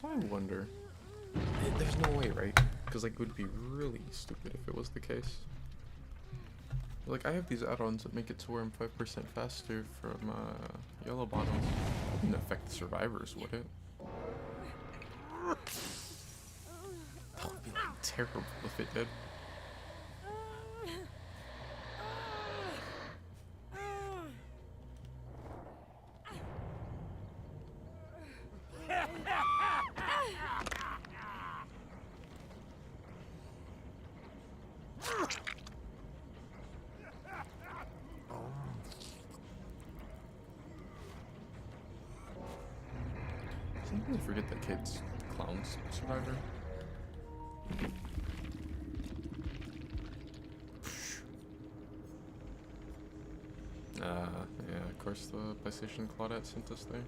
So I wonder. There's no way, right? Because like it would be really stupid if it was the case. Like I have these add-ons that make it to where I'm 5% faster from yellow bottles. That wouldn't affect the survivors, would it? That would be like terrible if it did. Sometimes I forget that kid's clown's survivor. Yeah, of course the PlayStation Claudette sent us there.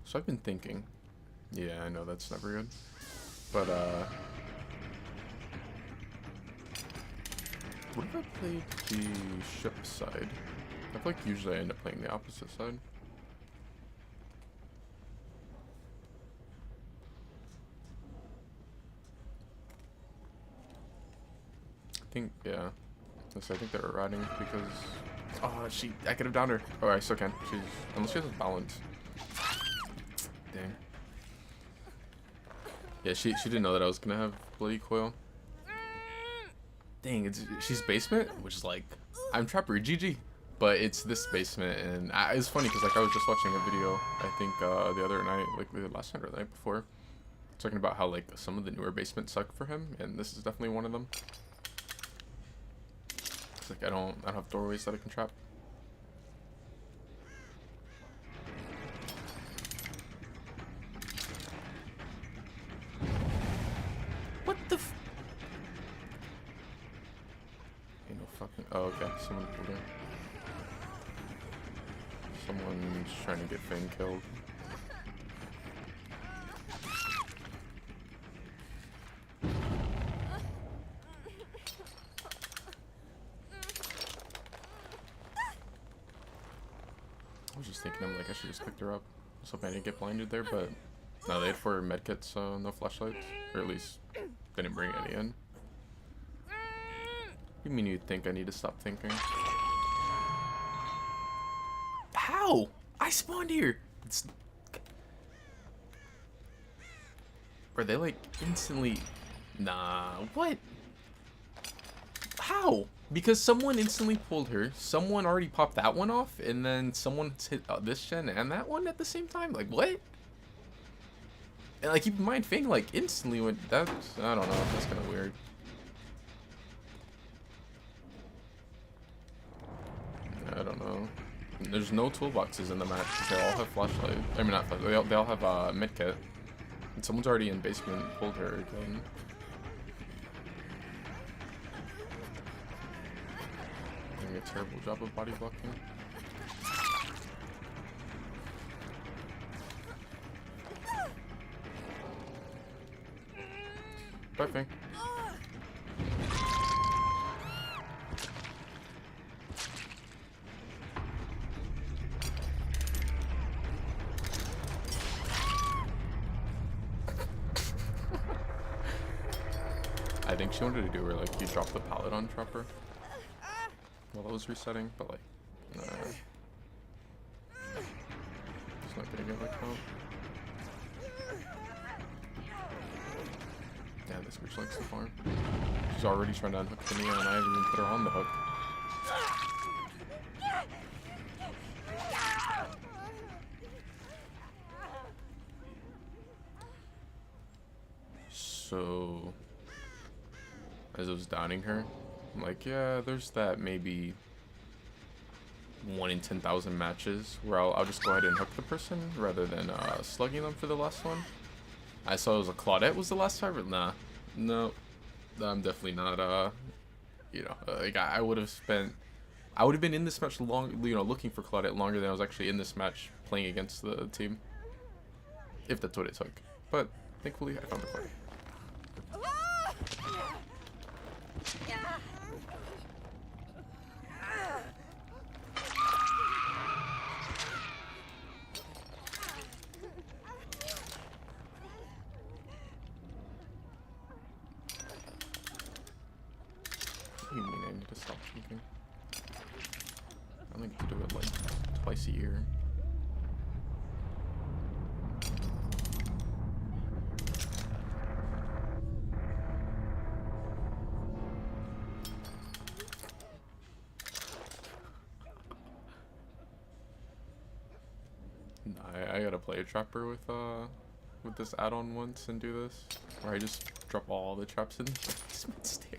So I've been thinking. Yeah, I know that's never good. But what if I played the ship side? I feel like usually I end up playing the opposite side. I think, yeah. I think they were riding because... Oh, I could have downed her. Oh, I still can. Unless she has a balance. Dang. Yeah, she didn't know that I was gonna have bloody coil. Dang, she's basement, which is like, I'm Trapper, GG. But it's this basement, and it's funny because like I was just watching a video, I think the other night, like the last night or the night before, talking about how like some of the newer basements suck for him, and this is definitely one of them. like I don't have doorways that I can trap. What the f- Ain't no fucking. Oh, okay. Someone pulled in. Someone's trying to get Fang killed. I was just thinking, I'm like, I should just picked her up. I was hoping I didn't get blinded there, but no, they had 4 medkits, so no flashlights. Or at least, they didn't bring any in. You mean you think I need to stop thinking? How? I spawned here! Were they like instantly... Nah, what? How? Because someone instantly pulled her, someone already popped that one off, and then someone hit this gen and that one at the same time? Like, what? And like, keep in mind, Fang like instantly went... That's... I don't know, that's kind of weird. I don't know. There's no toolboxes in the match because they all have flashlight. I mean, not flashlight. They all have medkit. And someone's already in basement. Pulled her again. Doing a terrible job of body blocking. Bye, Fang. I think she wanted to do where like you drop the pallet on Trapper while it was resetting, but like, nah. It's not gonna get like that. Yeah, this bitch likes the farm. She's already trying to unhook the Nia, and I haven't even put her on the hook. So, as I was downing her, I'm like, yeah, there's that maybe 1 in 10,000 matches where I'll just go ahead and hook the person rather than slugging them for the last one. I saw it was a Claudette was the last time, but nah, no, I'm definitely not. You know, like I would have been in this match long, you know, looking for Claudette longer than I was actually in this match playing against the team, if that's what it took. But thankfully, I found the Claudette. What do you mean I need to stop drinking? I only get to do it like twice a year. I gotta play a trapper with this add-on once and do this, where I just drop all the traps in the basement stairs.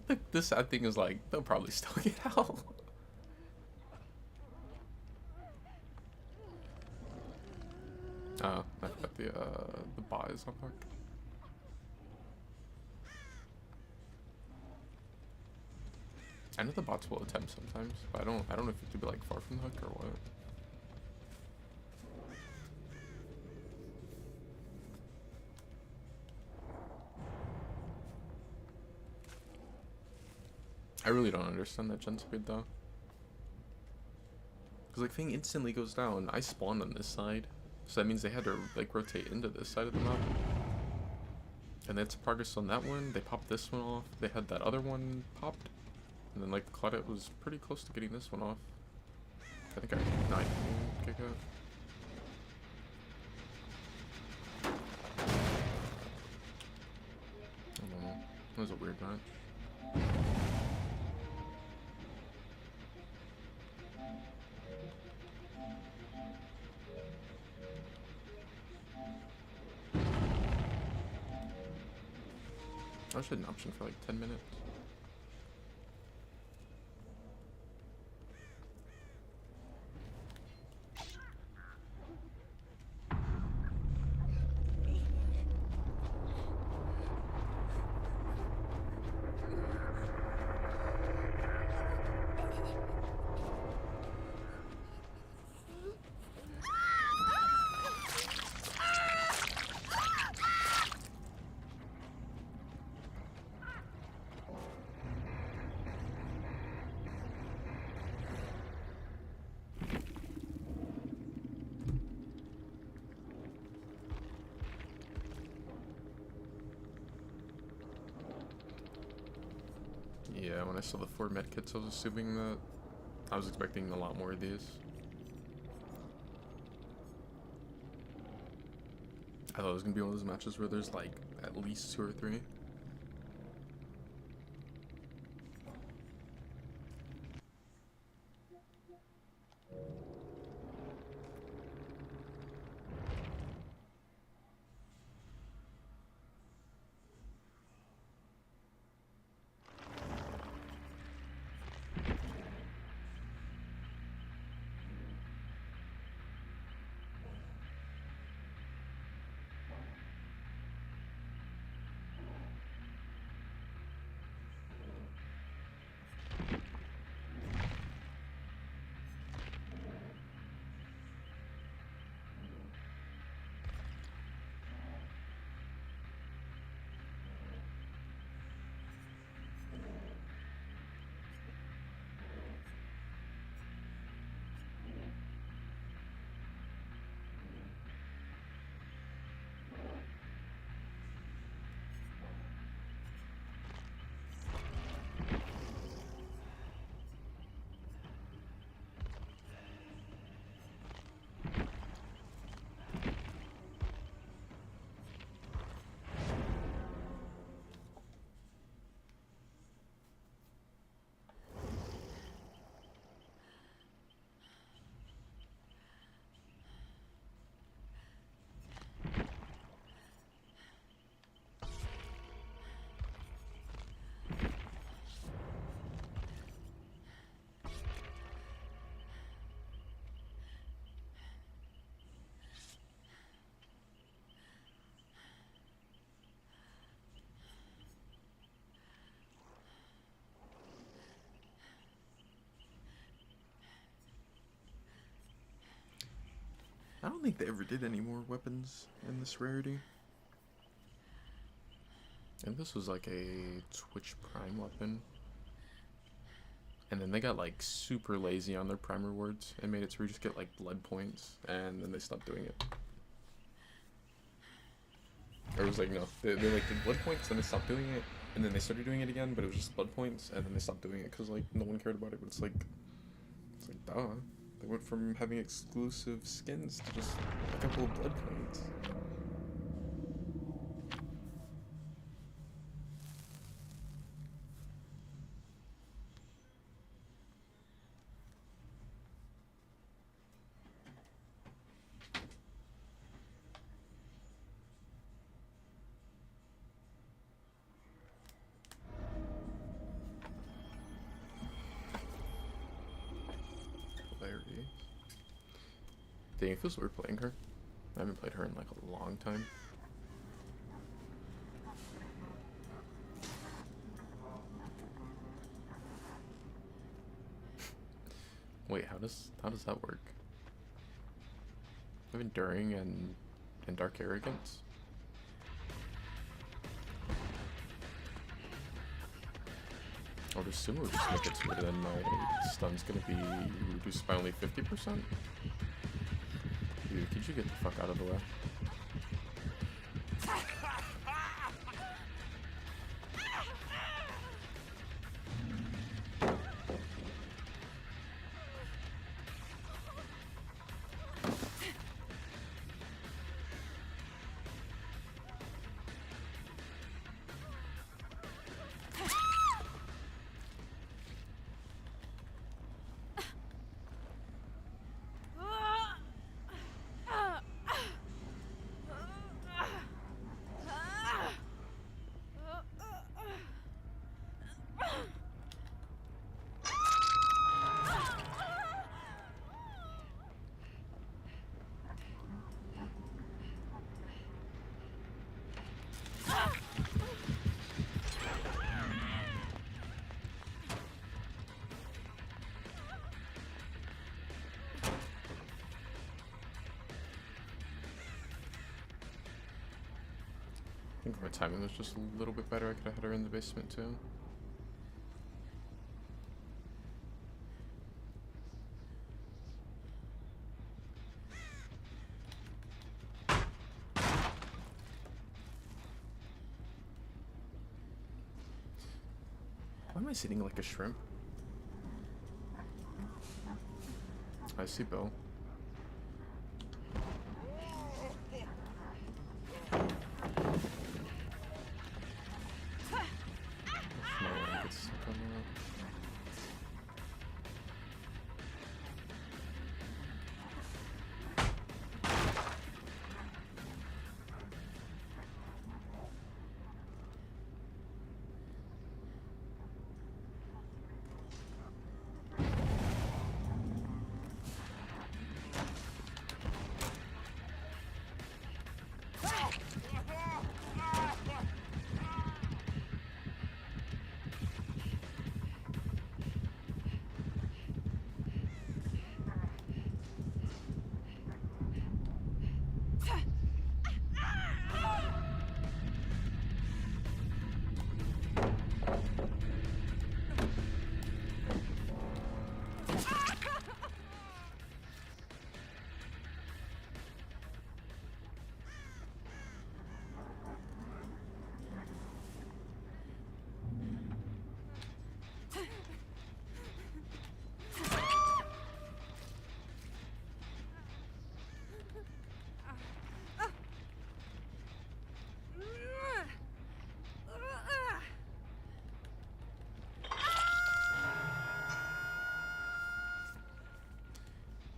Like, this sad thing is like they'll probably still get out. I forgot the bot is on park. I know the bots will attempt sometimes, but I don't know if you have to be like far from the hook or what. I really don't understand that gen speed though. Cause like thing instantly goes down. I spawned on this side, so that means they had to like rotate into this side of the map. And they had some progress on that one. They popped this one off. They had that other one popped. And then like Claudette was pretty close to getting this one off. I think I 9 kick out. I don't know. That was a weird match. I wish I had an option for like 10 minutes. Yeah, when I saw the 4 medkits, I was assuming that I was expecting a lot more of these. I thought it was gonna be one of those matches where there's like at least 2 or 3. I don't think they ever did any more weapons in this rarity. And this was like a Twitch Prime weapon. And then they got like super lazy on their Prime rewards and made it so where you just get like blood points, and then they stopped doing it. Or it was like, no, they like did blood points, then they stopped doing it, and then they started doing it again, but it was just blood points, and then they stopped doing it because like no one cared about it. But it's like duh. They went from having exclusive skins to just a couple of blood points. Larry. Dang, it feels weird playing her. I haven't played her in like a long time. Wait, how does that work? I have enduring and dark arrogance. I would assume it would just make it so that my stun's gonna be reduced by only 50%. Dude, could you get the fuck out of the way? I think if my timing was just a little bit better, I could have had her in the basement too. Why am I sitting like a shrimp? I see Bill. If my line gets stuck on that.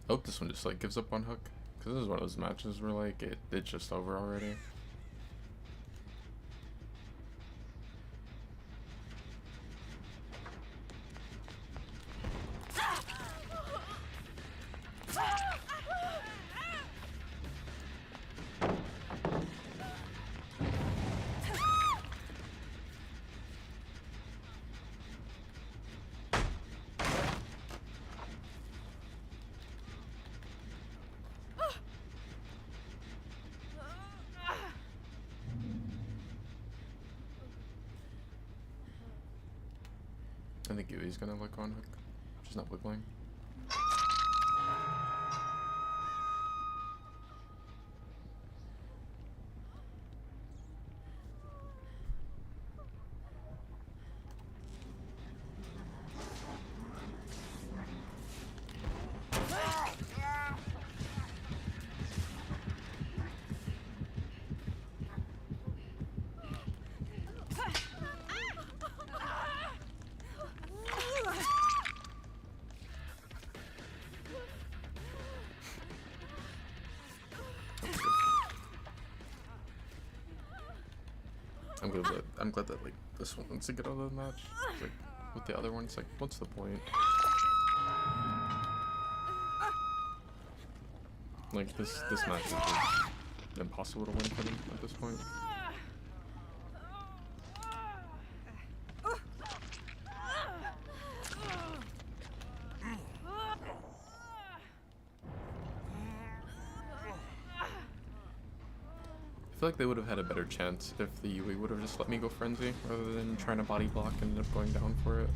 I hope this one just like gives up on Hook, because this is one of those matches where like it's just over already. I think Yui's gonna look on Hook. She's not wiggling. I'm glad that like this one wants to get out of the match. Like with the other one, it's like, what's the point? Like this match is just impossible to win for them at this point. I feel like they would have had a better chance if the Yui would have just let me go frenzy rather than trying to body block and end up going down for it.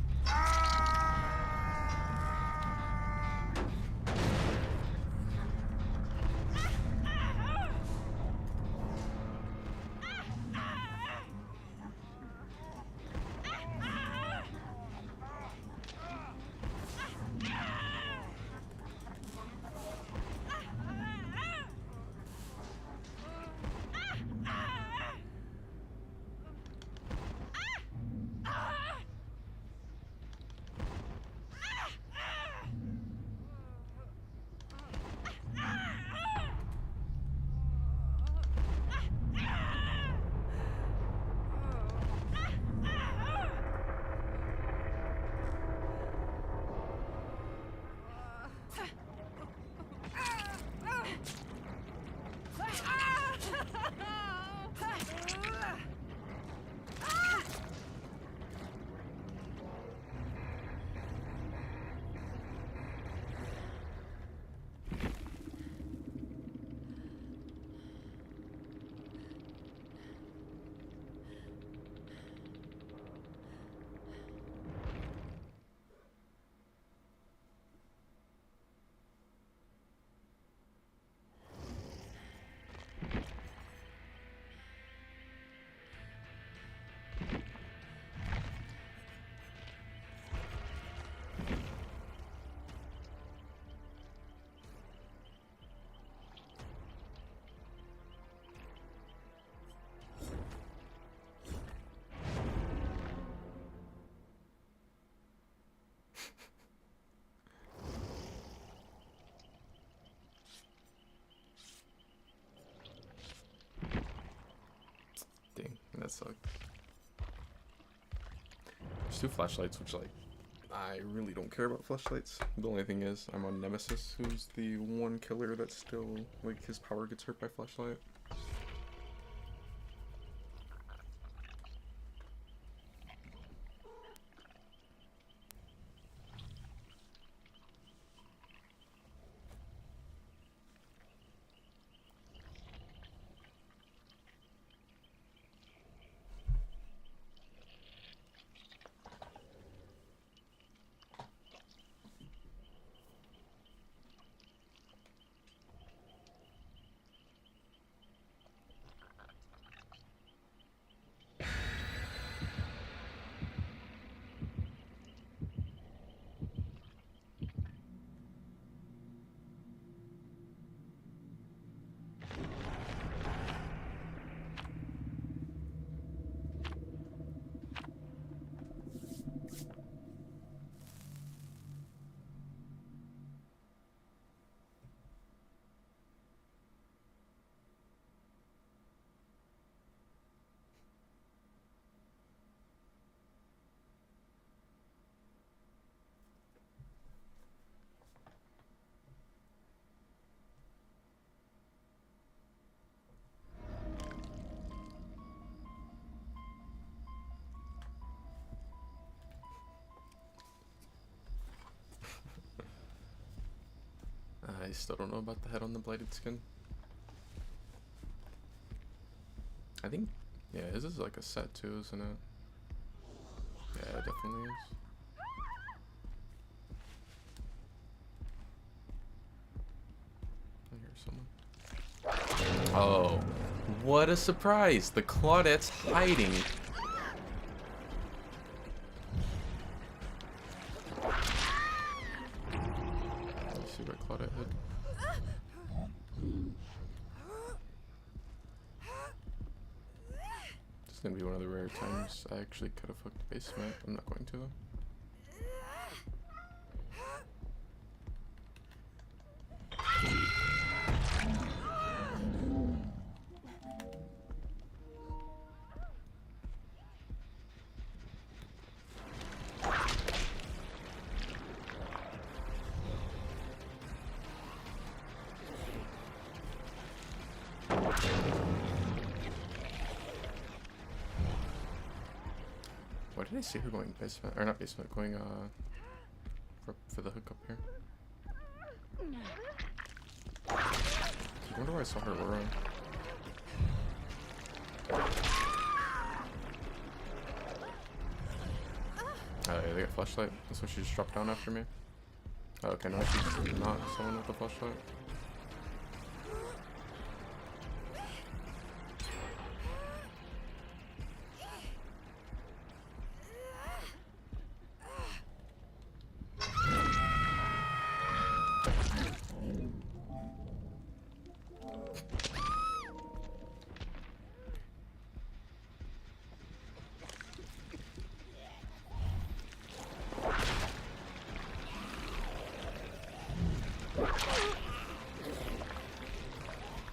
That sucked. There's 2 flashlights, which like I really don't care about flashlights. The only thing is I'm on Nemesis, who's the one killer that still like his power gets hurt by flashlight. I still don't know about the head on the blighted skin. I think, yeah, this is like a set too, isn't it? Yeah, it definitely is. I hear someone. Oh, what a surprise! The Claudette's hiding. Let's see what Claudette hid. This is gonna be one of the rare times I actually could have hooked the basement. I'm not going to though. Why did I see her going basement? Or not basement, going for the hookup here. I wonder where I saw her run. Oh yeah, they got flashlight. That's why she just dropped down after me. Oh, okay, no, she's not someone with a flashlight.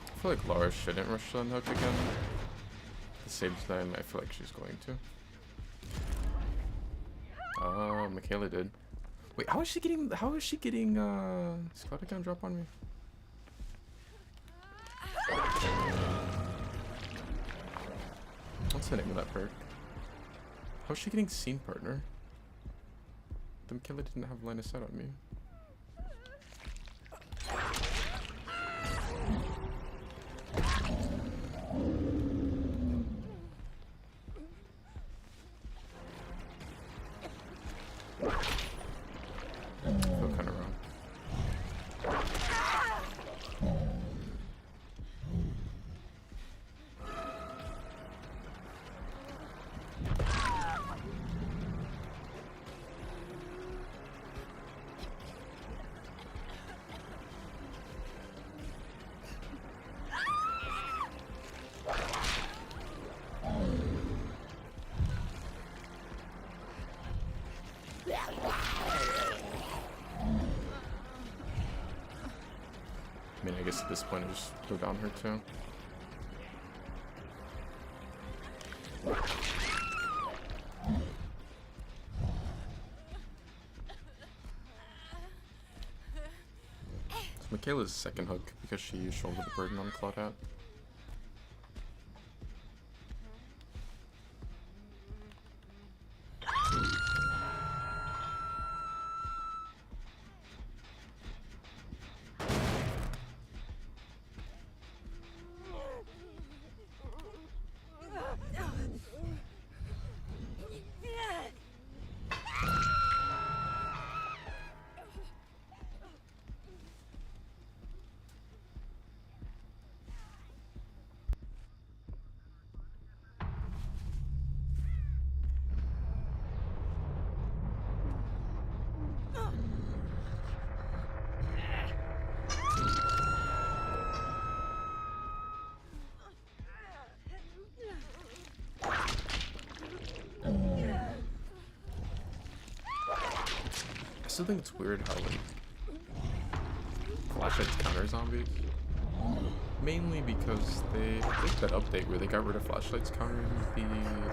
I feel like Laura shouldn't rush to unhook again. At the same time, I feel like she's going to. Oh, Michaela did. Wait, how is she getting is Claudia gonna drop on me? What's the name of that perk? How is she getting scene partner? The Michaela didn't have line of sight on me. I mean, I guess at this point I just go down her too. It's Michaela's second hook because she shouldered the burden on Claudette. I still think it's weird how like flashlights counter zombies. Mainly because they did that update where they got rid of flashlights countering the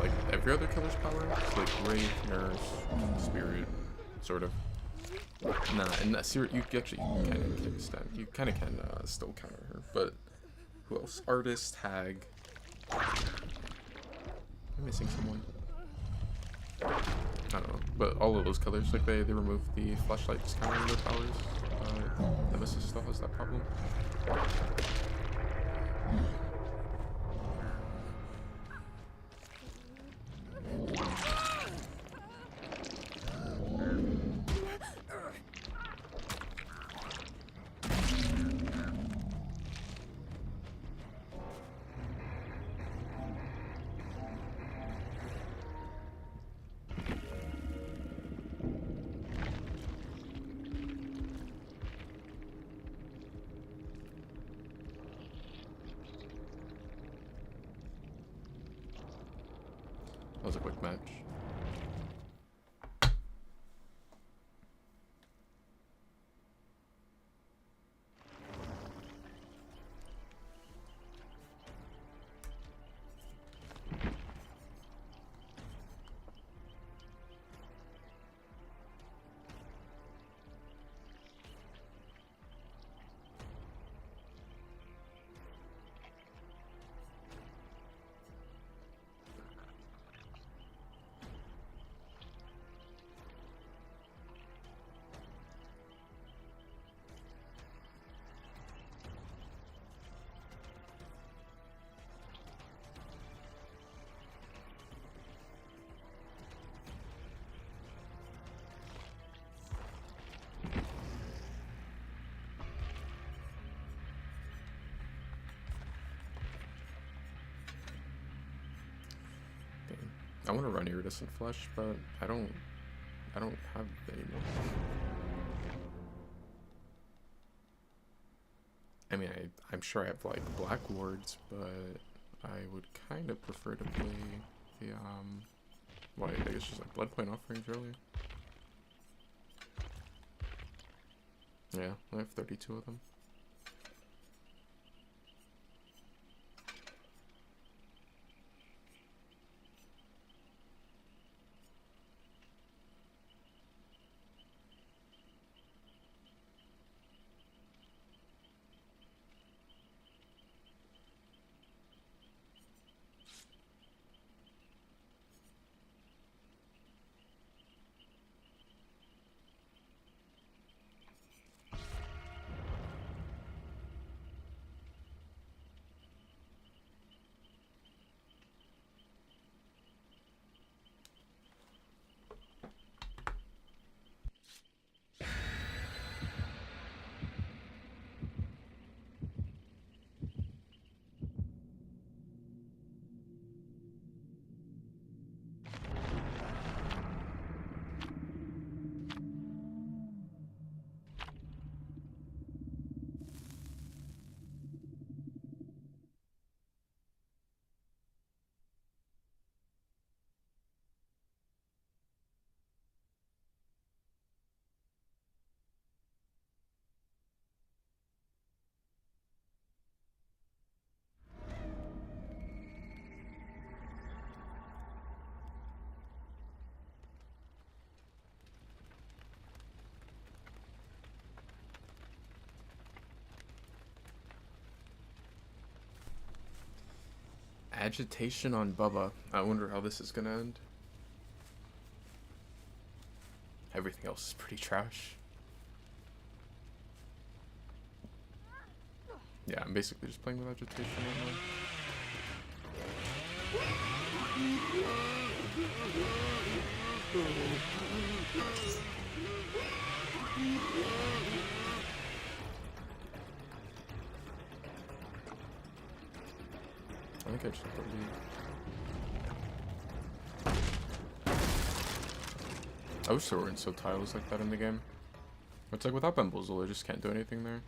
like every other killer's power. It's like Wraith, Nurse, Spirit, sort of. Nah, and that Spirit you actually kind of can still counter her. But who else? Artist, Hag. I'm missing someone. I don't know, but all of those colors, like they removed the flashlights countering their powers. Nemesis still has that problem. That was a quick match. I want to run Iridescent Flesh, but I don't have it anymore. I mean, I'm sure I have like black wards, but I would kind of prefer to play the well, I guess just like Bloodpoint offerings earlier. Yeah, I have 32 of them. Agitation on Bubba. I wonder how this is gonna end. Everything else is pretty trash. Yeah, I'm basically just playing with agitation right now. I think I just have to leave. I wish there weren't so tiles like that in the game. It's like without Bamboozle, I just can't do anything there.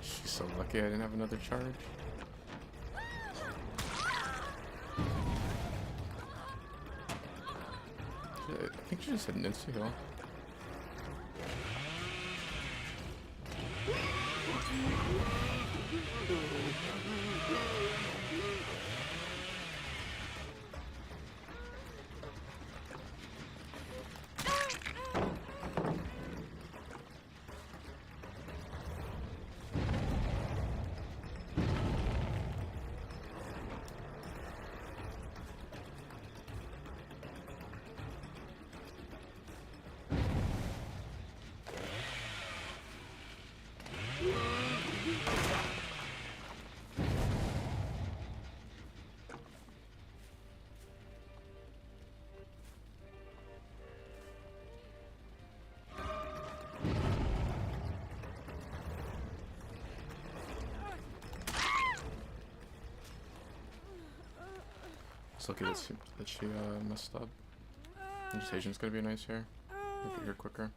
She's so lucky I didn't have another charge. I think she just hit an insta-heal. It's lucky that she messed up. Agitation's gonna be nice here. Make it here quicker.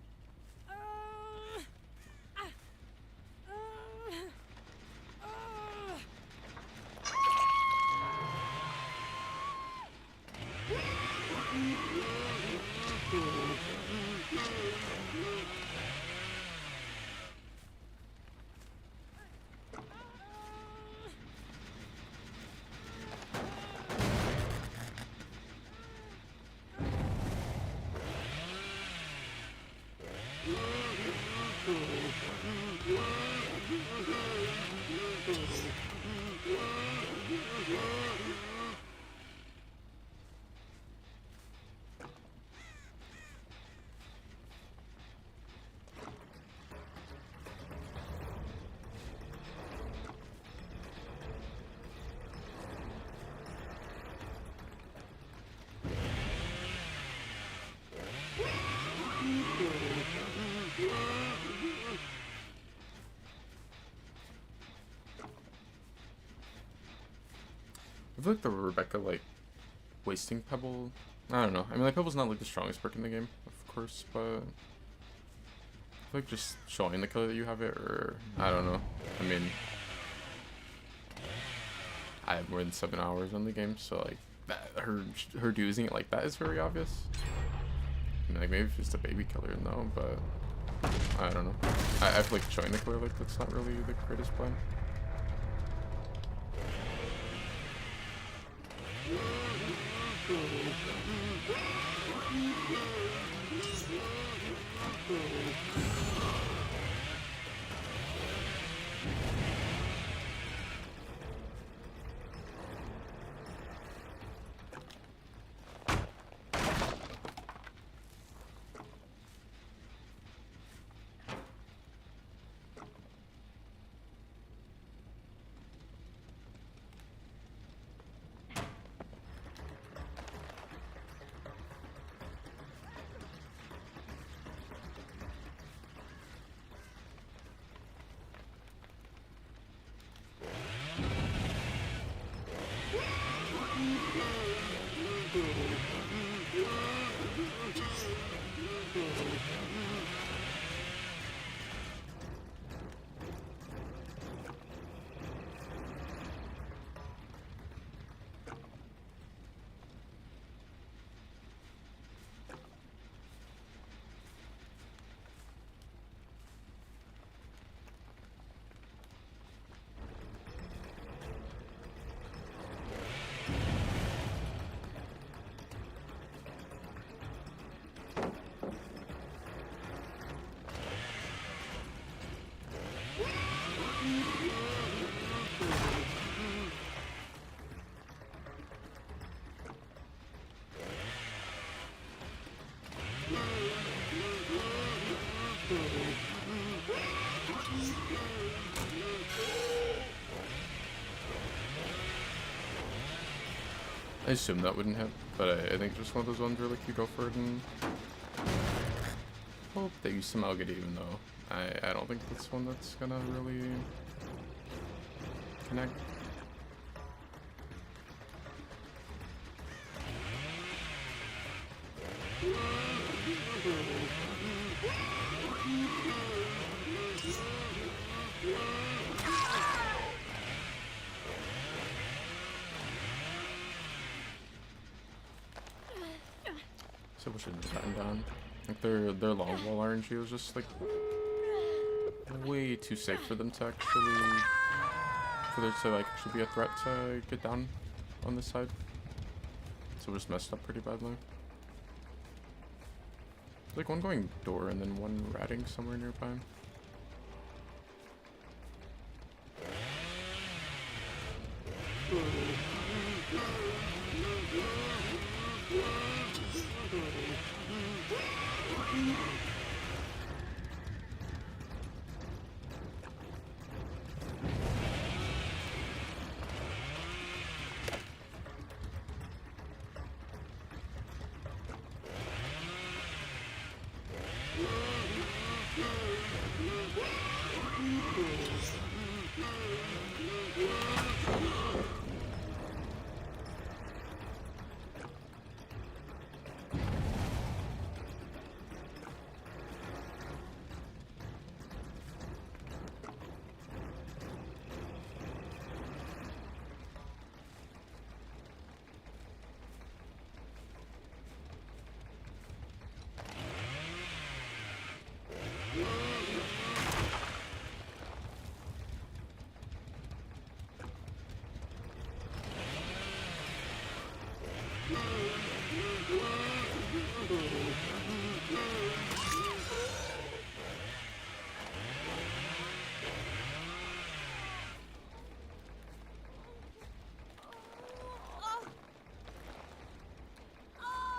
I feel like the Rebecca, like, wasting Pebble, I don't know. I mean, like, Pebble's not, like, the strongest perk in the game, of course, but I feel like just showing the killer that you have it, or, I don't know. I mean, I have more than 7 hours on the game, so, like, that, her using it like that is very obvious. I mean, like, maybe if it's a baby killer, no, but I don't know. I feel like showing the killer, like, that's not really the greatest plan. I assume that wouldn't hit, but I think just one of those ones where like you go for it and hope that you somehow get it, even though I don't think that's one that's gonna really connect. So we should have gotten down. Like their long wall RNG was just like way too safe for them to actually actually be a threat to get down on this side. So we just messed up pretty badly. Like one going door and then one ratting somewhere nearby.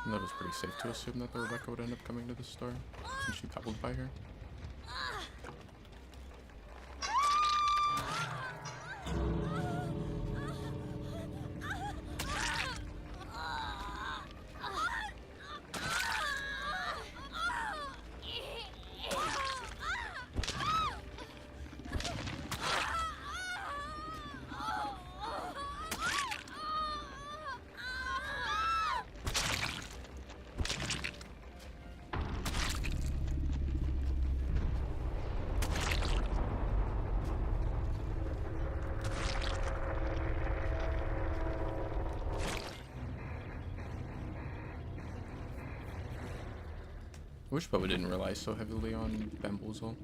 And that was pretty safe to assume that the Rebecca would end up coming to the store, since she cobbled by her. wish Bubba didn't rely so heavily on Bamboozle.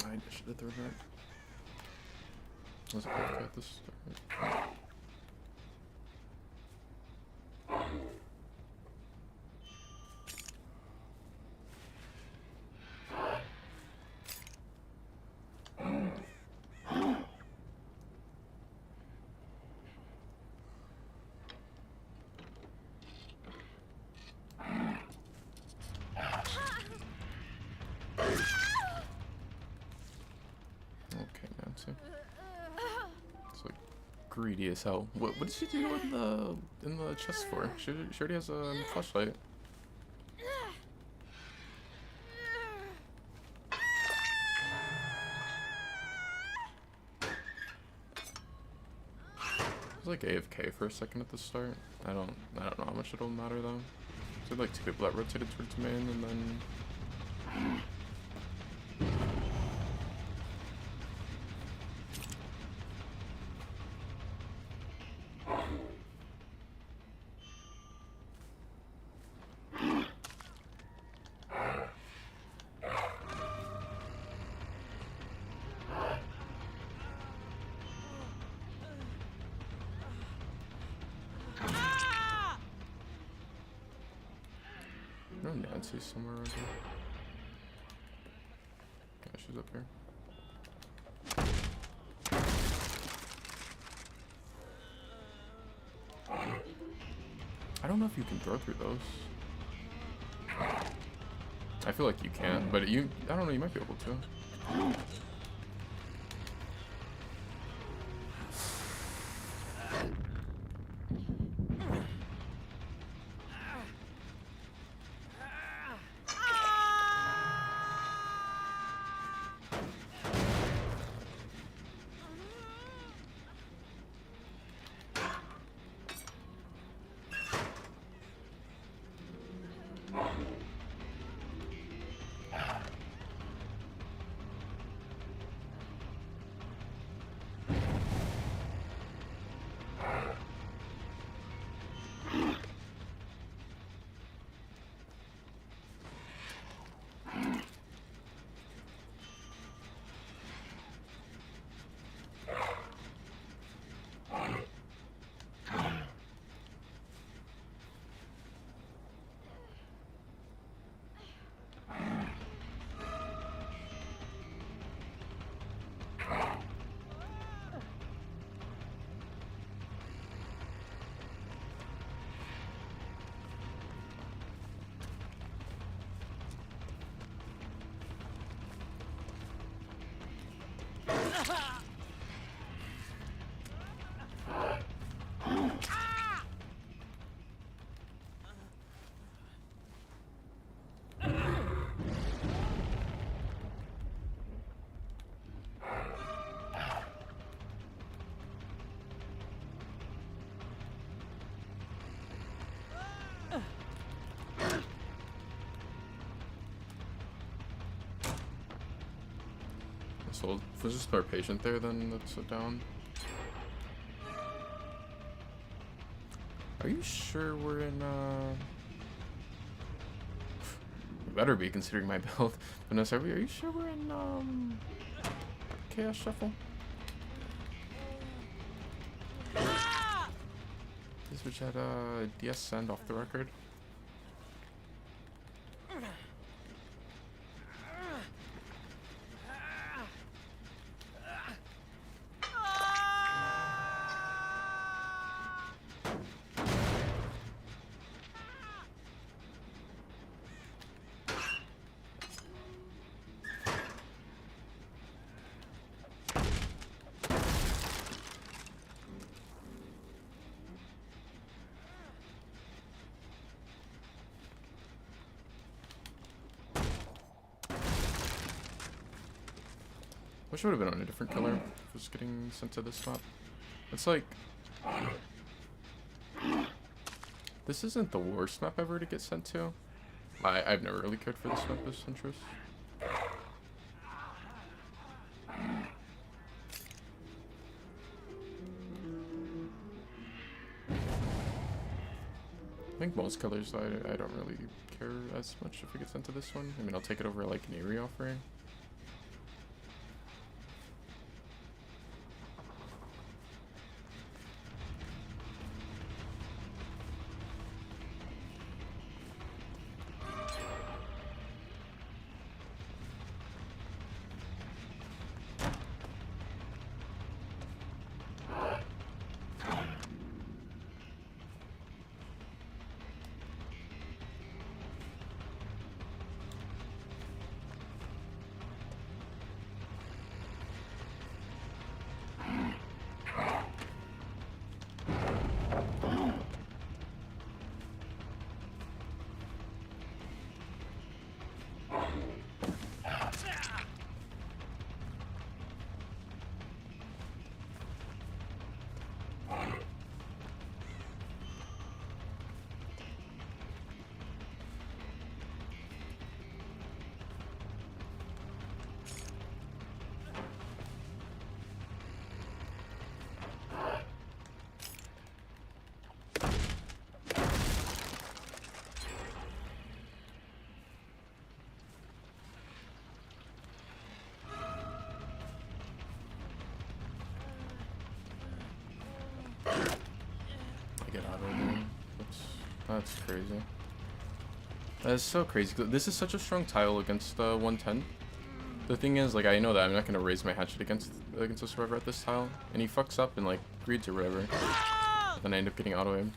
I should have thrown that. Was it okay at the start? Okay, Nancy. It's like greedy as hell. What did she do in the chest for? She already has a flashlight. It was like AFK for a second at the start. I don't know how much it'll matter though. So like two people that rotated towards main and then I know Nancy's somewhere around here. Yeah, she's up here. I don't know if you can throw through those. I feel like you can, but I don't know, you might be able to. So if we're just more patient there, then let's sit down. Are you sure we're in, we better be considering my build. Vanessa, are you sure we're in, Chaos Shuffle? Please switch at, DS send off the record. Wish I would have been on a different killer if I was getting sent to this spot. It's like... This isn't the worst map ever to get sent to. I've never really cared for this map as interest. I think most killers I don't really care as much if I get sent to this one. I mean, I'll take it over like an Eerie offering. That's crazy. That's so crazy. This is such a strong tile against 110. The thing is, like, I know that I'm not gonna raise my hatchet against a survivor at this tile, and he fucks up and like greeds or whatever. Then I end up getting auto-aimed.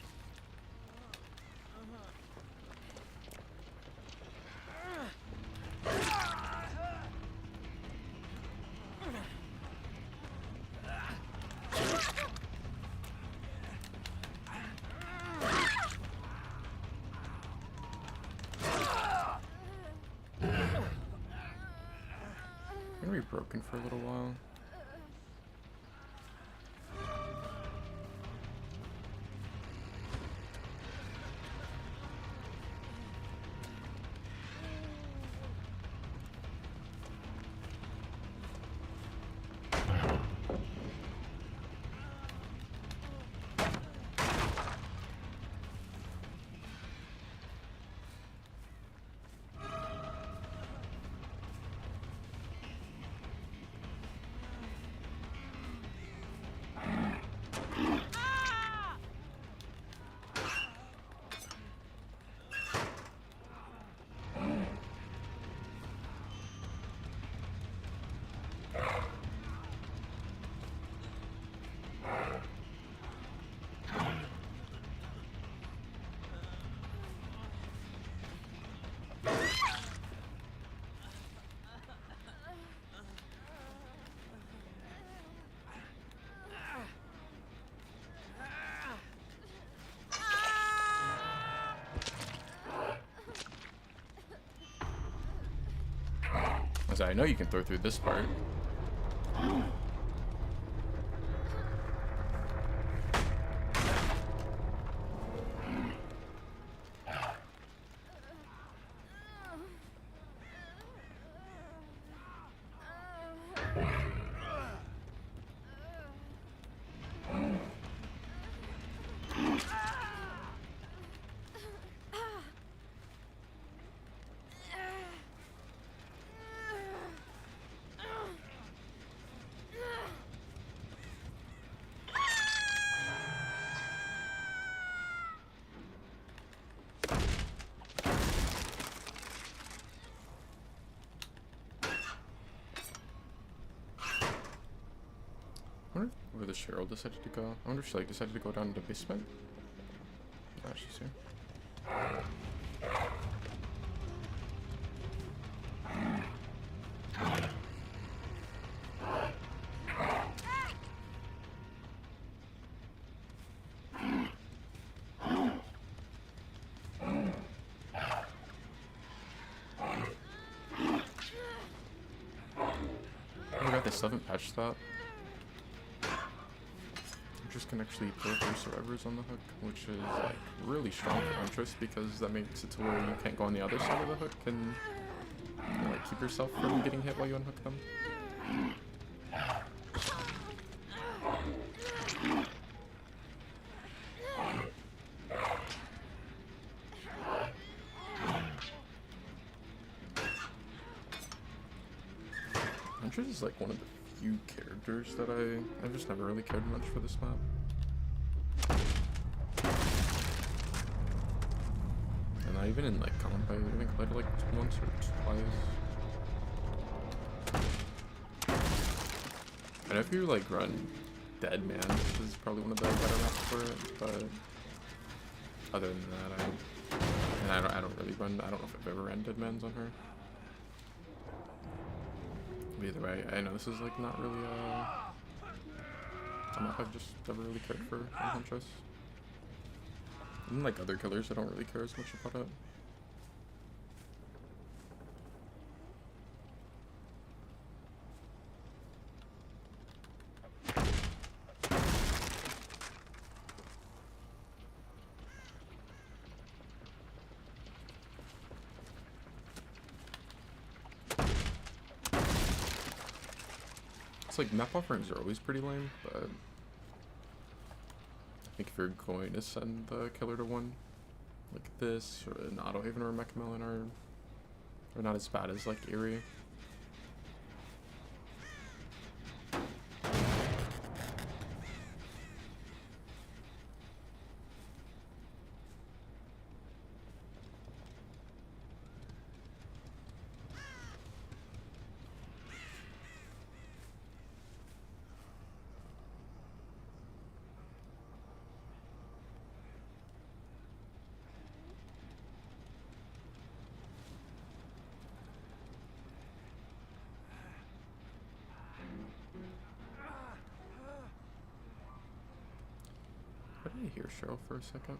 Gonna be broken for a little while. As I know you can throw through this part. I wonder where the Cheryl decided to go. I wonder if she like decided to go down to the basement. Ah, she's here. Oh my god, they still haven't patched that. Huntress can actually throw through survivors on the hook, which is like really strong for Huntress because that makes it to where you can't go on the other side of the hook and you know, like keep yourself from getting hit while you unhook them. Huntress is like one of the few characters that I've just never really cared much for this map. And not even in like combat, I think I played it like once or twice. And if you like run Dead Man, this is probably one of the better maps for it, but other than that, I don't really run, I don't know if I've ever ran Dead Man's on her. But either way, I know this is like not really a map I've just never really cared for on Huntress. And like other killers, I don't really care as much about it. It's like map offerings are always pretty lame, but I think if you're going to send the killer to one like this, or an Auto Haven or a Mech Melon are not as bad as like Eerie. Why did I hear Cheryl for a second?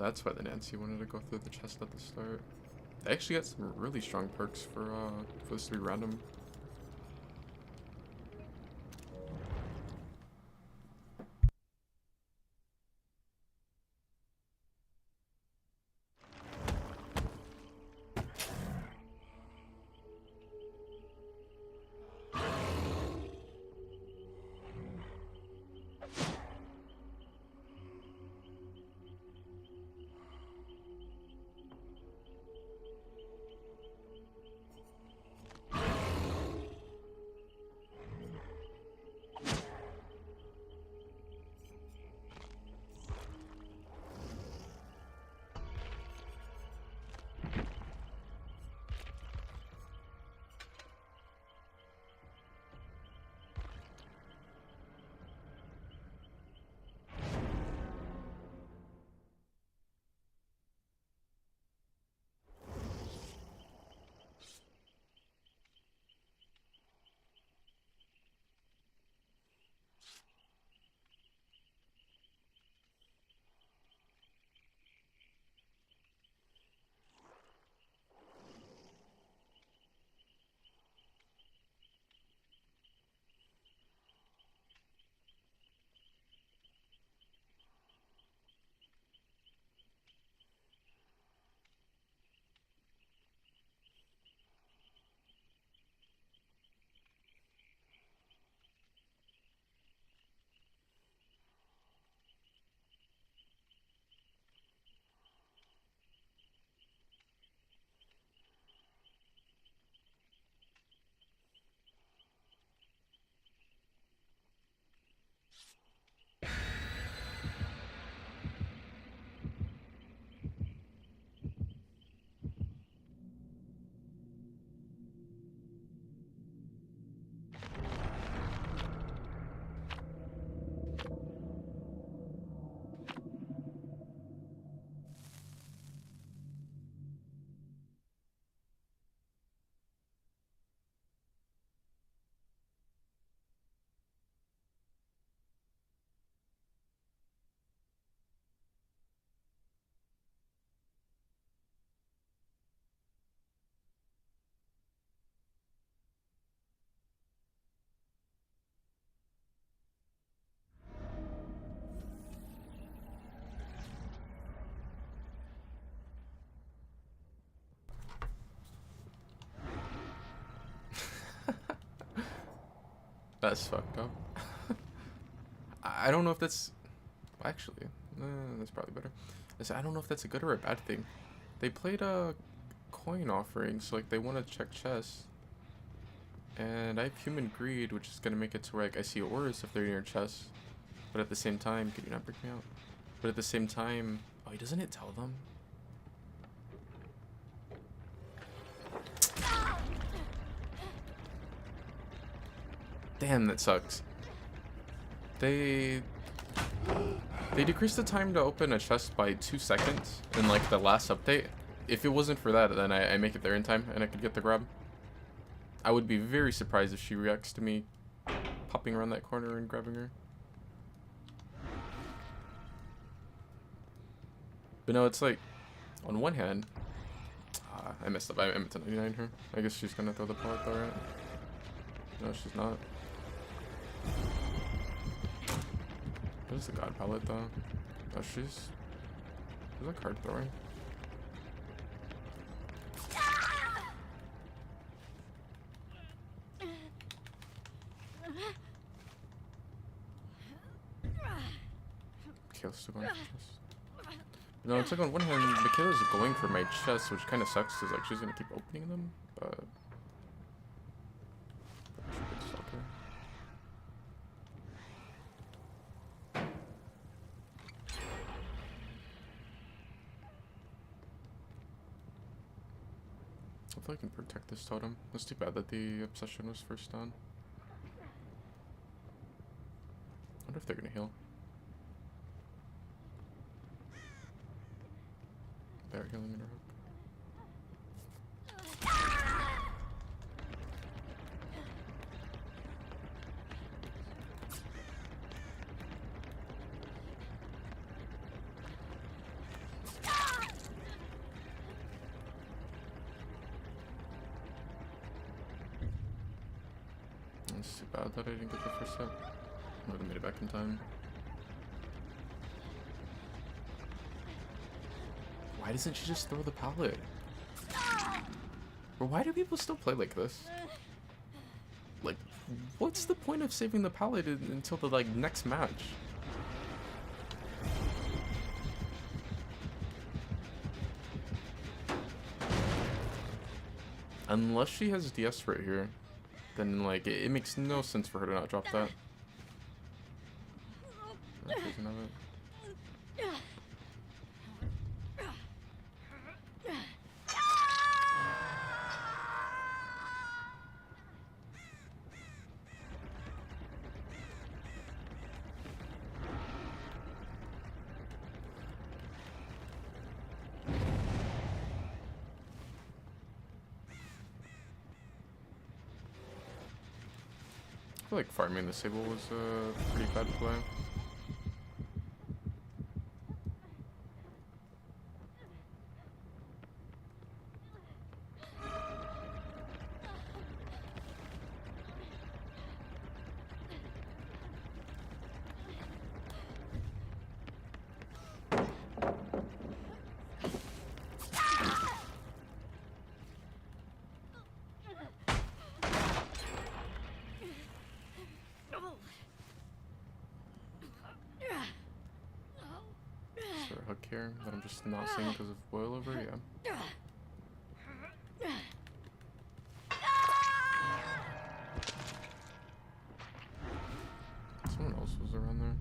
that's why the Nancy wanted to go through the chest at the start. They actually got some really strong perks for this to be random. That's fucked up. I don't know if that's... Actually, that's probably better. I don't know if that's a good or a bad thing. They played a coin offering, so like they want to check chess. And I have human greed, which is going to make it to where like, I see auras if they're near chess. But at the same time... Could you not break me out? But at the same time... Oh, doesn't it tell them? Damn, that sucks. They decreased the time to open a chest by 2 seconds in like the last update. If it wasn't for that, then I make it there in time and I could get the grab. I would be very surprised if she reacts to me popping around that corner and grabbing her. But no, it's like, on one hand, I messed up. I meant to 99 her. I guess she's gonna throw the pallet though, right? No, she's not. What is the god palette though? Oh, she's a card throwing. Michaela's still going for chest. No, it's like on one hand, Michaela's going for my chest, which kind of sucks because like she's gonna keep opening them, but. Hopefully I can protect this totem. It's too bad that the obsession was first down. I wonder if they're gonna heal. They're healing in her hook. It's too bad that I didn't get the first hit. I would have made it back in time. Why doesn't she just throw the pallet? Or why do people still play like this? Like, what's the point of saving the pallet until the, like, next match? Unless she has DS right here, then, like, it makes no sense for her to not drop that. No, she doesn't have it. I feel like farming the Sable was a pretty bad play. Is there a hook here that I'm just not seeing because of boil over? Yeah. Someone else was around there.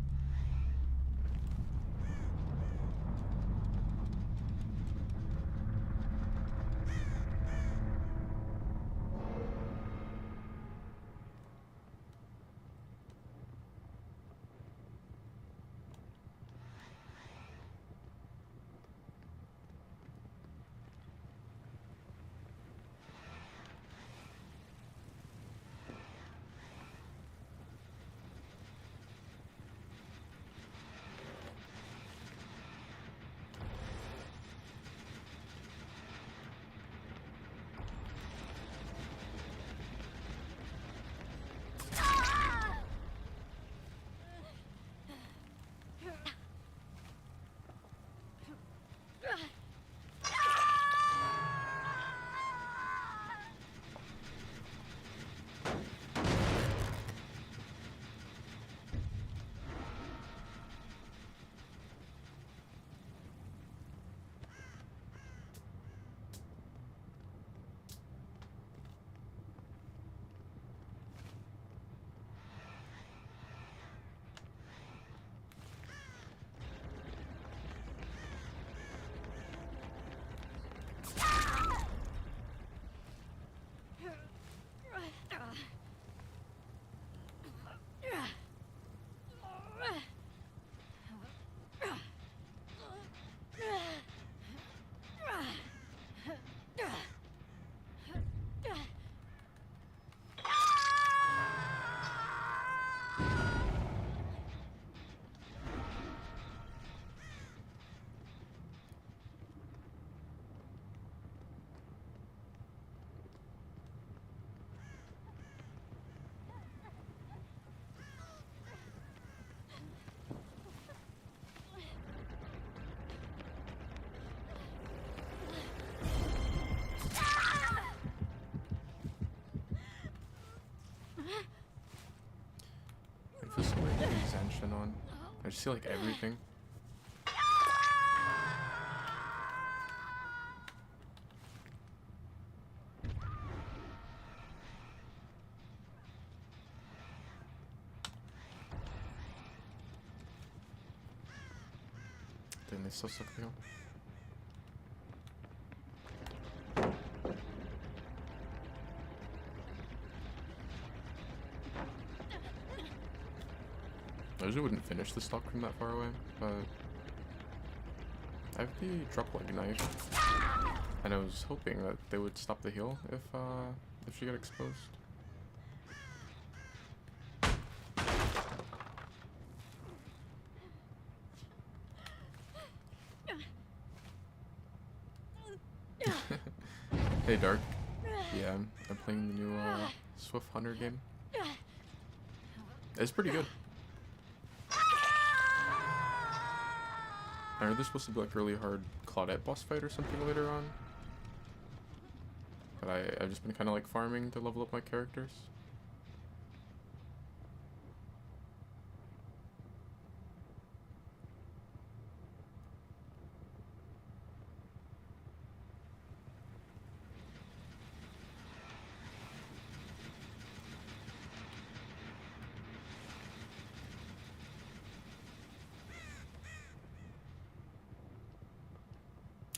I feel so like Zanshin on. I just see like everything. Then they still suck the hill. I usually wouldn't finish the stock from that far away, but I have the drop leg knife, and I was hoping that they would stop the heal if she got exposed. Hey Dark, yeah, I'm playing the new SWF Hunter game. It's pretty good. I heard there's supposed to be like a really hard Claudette boss fight or something later on. But I've just been kind of like farming to level up my characters.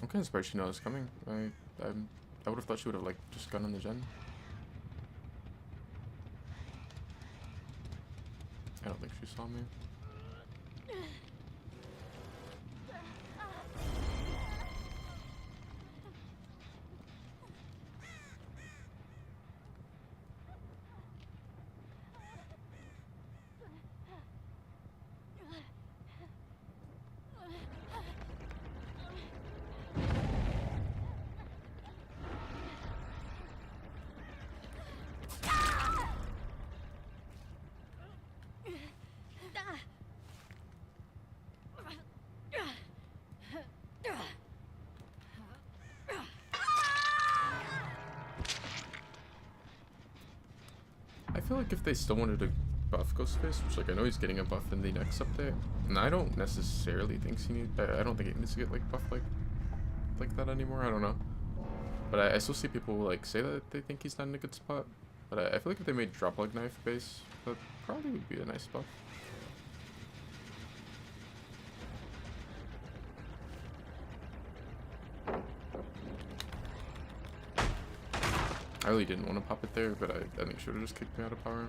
I'm kind of surprised she knows it's coming. I would have thought she would have like just gone on the gen. I don't think she saw me. I feel like if they still wanted to buff Ghostface, which like I know he's getting a buff in the next update, and I don't necessarily think he needs. I don't think he needs to get like buffed like that anymore. I don't know, but I still see people like say that they think he's not in a good spot. But I feel like if they made drop leg knife base, that probably would be a nice buff. I really didn't want to pop it there, but I think she would have just kicked me out of power.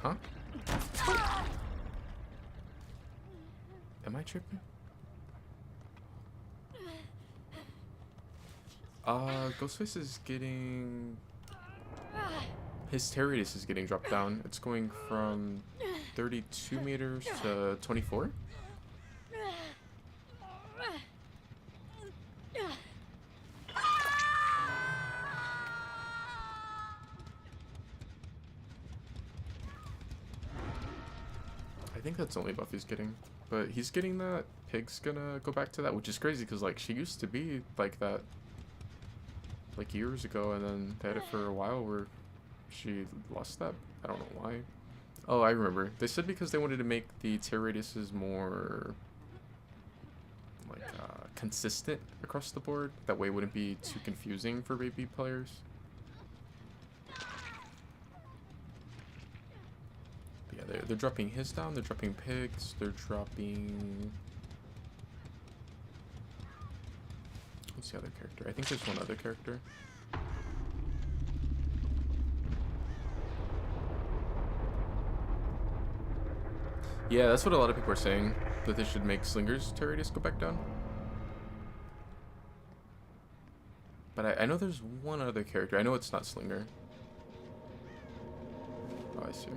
Huh? Am I tripping? Ghostface is getting... His terror radius is getting dropped down. It's going from 32 meters to 24. I think that's the only buff he's getting. But he's getting that. Pig's gonna go back to that, which is crazy because like she used to be like that like years ago, and then they had it for a while where she lost that. I don't know why. Oh, I remember. They said because they wanted to make the tear radiuses more like consistent across the board. That way it wouldn't be too confusing for baby players. But yeah, they're dropping his down. They're dropping pigs. They're dropping... What's the other character? I think there's one other character. Yeah, that's what a lot of people are saying, that they should make Slinger's tear radius go back down. But I know there's one other character. I know it's not Slinger. Oh, I see.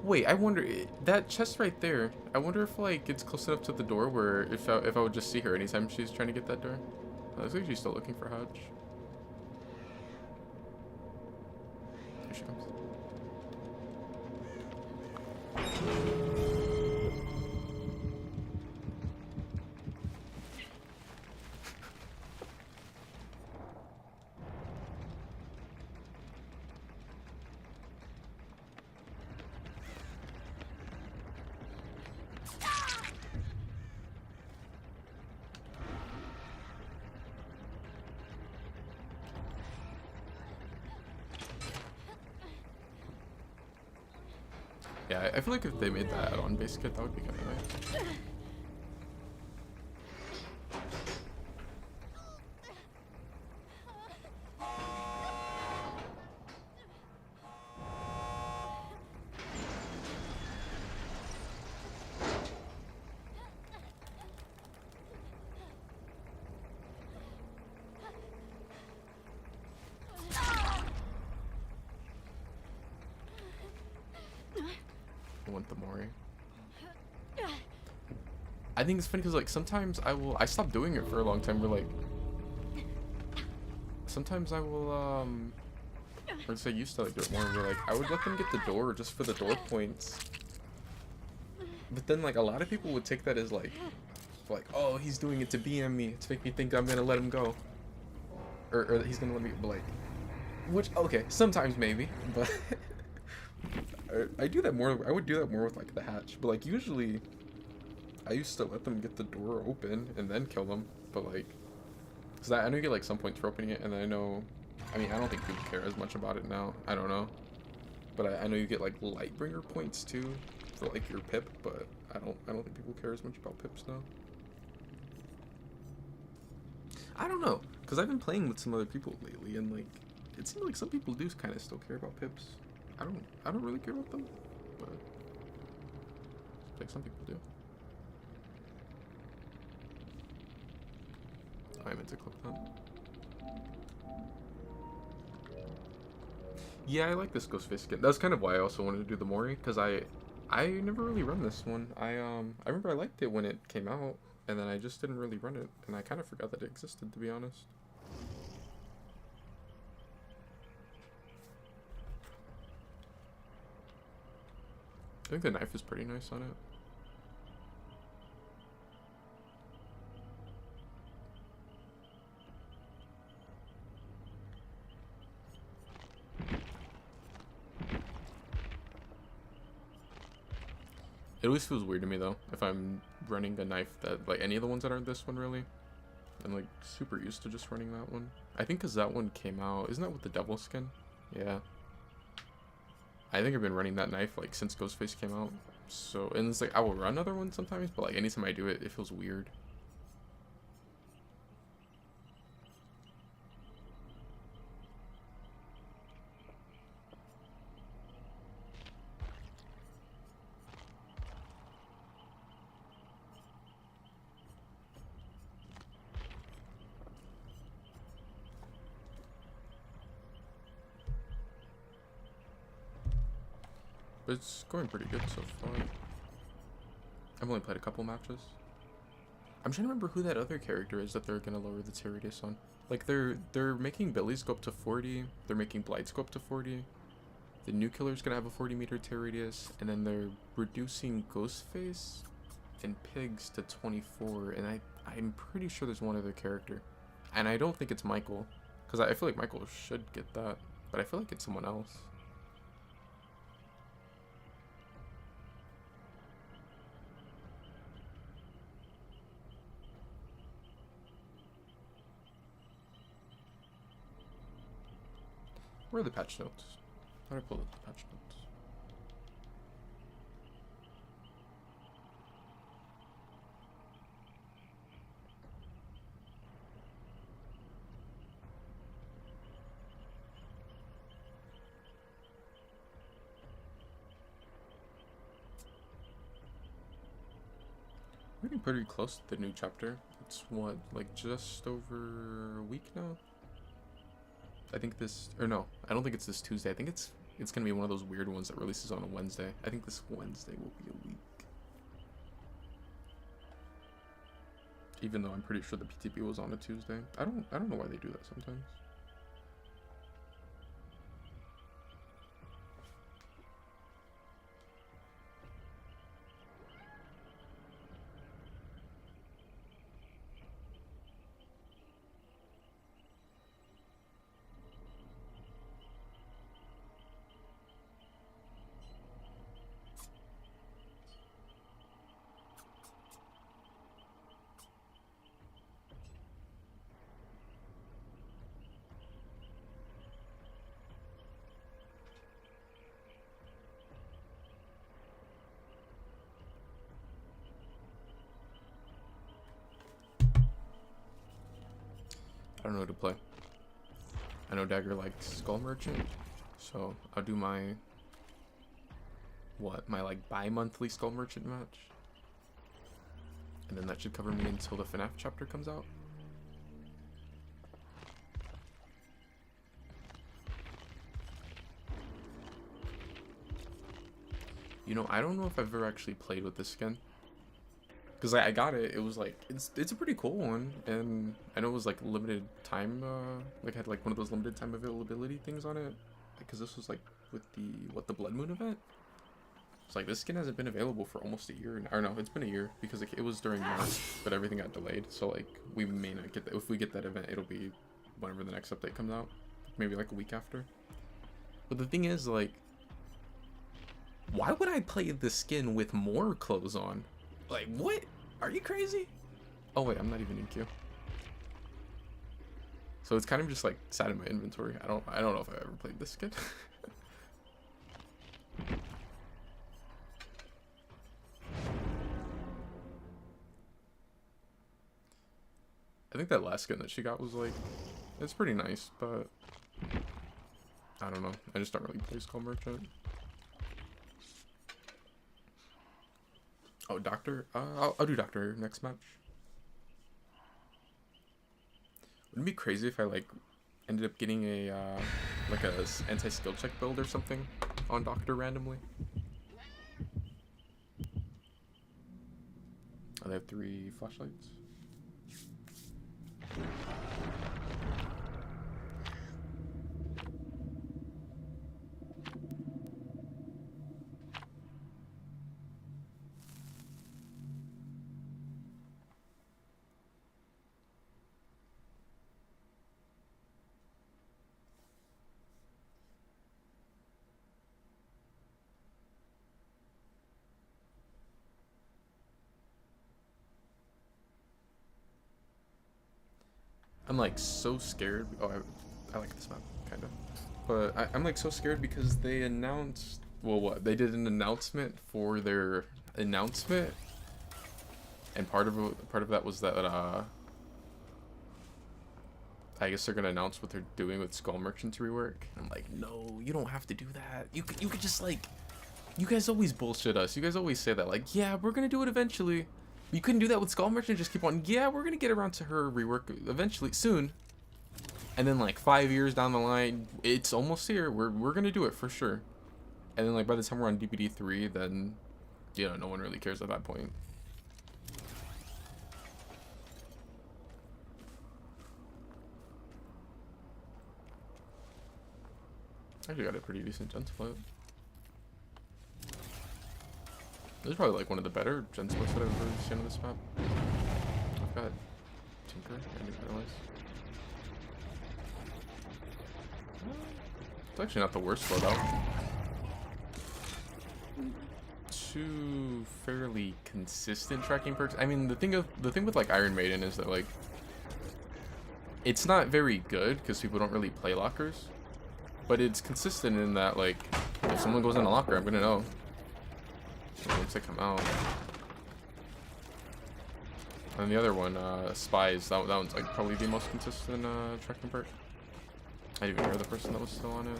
Wait, I wonder, that chest right there, I wonder if like it's close enough to the door where if I would just see her anytime she's trying to get that door. Oh, looks like she's still looking for Hodge. Here she comes. Yeah, I feel like if they made that add-on base kit, that would be kind of nice. want the Mori. I think it's funny because like sometimes I stopped doing it for a long time. But like sometimes I will or say used to like do it more. Where like I would let them get the door just for the door points. But then like a lot of people would take that as like oh, he's doing it to BM me to make me think I'm gonna let him go, or he's gonna let me. But like, which okay, sometimes maybe, but I do that more. I would do that more with like the hatch, but like usually I used to let them get the door open and then kill them. But like, because I know you get like some points for opening it, and I know, I mean I don't think people care as much about it now. I don't know, but I know you get like Lightbringer points too for like your pip, but I don't think people care as much about pips now. I don't know, because I've been playing with some other people lately, and like it seems like some people do kind of still care about pips. I don't really care about them, but like some people do. I meant to click that. Yeah, I like this Ghostface skin. That's kind of why I also wanted to do the Mori, because I never really run this one. I remember I liked it when it came out, and then I just didn't really run it, and I kind of forgot that it existed, to be honest. I think the knife is pretty nice on it. It always feels weird to me though, if I'm running a knife that, like any of the ones that aren't this one really. I'm like super used to just running that one. I think because that one came out, isn't that with the devil skin? Yeah. I think I've been running that knife like since Ghostface came out. So, and it's like I will run other ones sometimes, but like anytime I do it, it feels weird. But it's going pretty good so far. I've only played a couple matches. I'm trying to remember who that other character is that they're gonna lower the tier radius on. Like they're making Billy's go up to 40. They're making Blight's go up to 40. The new killer's gonna have a 40-meter tier radius, and then they're reducing Ghostface and Pigs to 24. And I'm pretty sure there's one other character, and I don't think it's Michael, because I feel like Michael should get that, but I feel like it's someone else. Where are the patch notes? How do I pull up the patch notes? We're getting pretty close to the new chapter. It's what, like just over a week now? I think this, or no, I don't think it's this Tuesday. I think it's gonna be one of those weird ones that releases on a Wednesday. I think this Wednesday will be a week. Even though I'm pretty sure the PTP was on a Tuesday. I don't know why they do that sometimes. I don't know who to play. I know Dagger likes Skull Merchant, so I'll do my like bi-monthly Skull Merchant match, and then that should cover me until the FNAF chapter comes out. You know, I don't know if I've ever actually played with this skin. Because I got it, it was like, it's a pretty cool one, and I know it was like limited time, like had like one of those limited time availability things on it. Because this was like with the Blood Moon event. It's like this skin hasn't been available for almost a year, or no, it's been a year, because like, it was during March, but everything got delayed. So like, we may not get that. If we get that event, it'll be whenever the next update comes out. Maybe like a week after. But the thing is, like, why would I play this skin with more clothes on? Like, what? Are you crazy? Oh wait, I'm not even in queue. So it's kind of just like sat in my inventory. I don't know if I ever played this skin. I think that last skin that she got was like, it's pretty nice, but I don't know. I just don't really play Skull Merchant. Oh, Doctor? I'll do Doctor next match. Wouldn't it be crazy if I like ended up getting a like a anti-skill check build or something on Doctor randomly? Oh, they have 3 flashlights. I'm like so scared. Oh, I like this map, kind of. But I'm like so scared because they announced, well, what? They did an announcement for their announcement. And part of that was that, I guess they're gonna announce what they're doing with Skull Merchant's rework. And I'm like, no, you don't have to do that. You could just like, you guys always bullshit us. You guys always say that, like, yeah, we're gonna do it eventually. You couldn't do that with Skull Merchant. Just keep on. Yeah, we're gonna get around to her rework eventually, soon. And then like 5 years down the line, it's almost here. We're gonna do it for sure. And then like by the time we're on DBD 3, then you know no one really cares at that point. I actually got a pretty decent gen split. This is probably like one of the better gen splits that I've ever seen on this map. I've got Tinker and Paralyze. It's actually not the worst loadout. 2 fairly consistent tracking perks. I mean, the thing with like Iron Maiden is that like it's not very good because people don't really play lockers, but it's consistent in that like if someone goes in a locker, I'm gonna know. Once they come out. And the other one, Spies, that one's like probably the most consistent tracking perk. I didn't even hear the person that was still on it.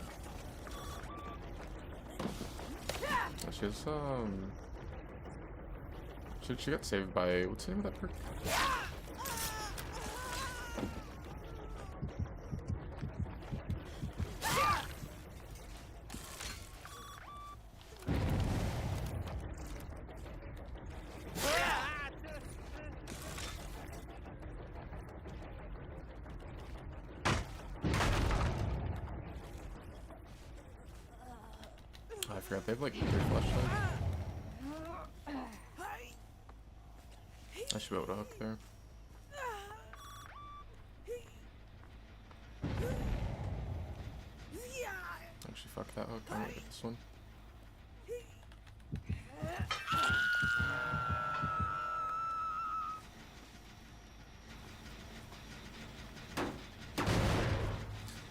She got saved by, what's the name of that perk? I forgot, they have like 3 flashlights. I should be able to hook there. Actually, fuck that hook, I'm gonna get this one.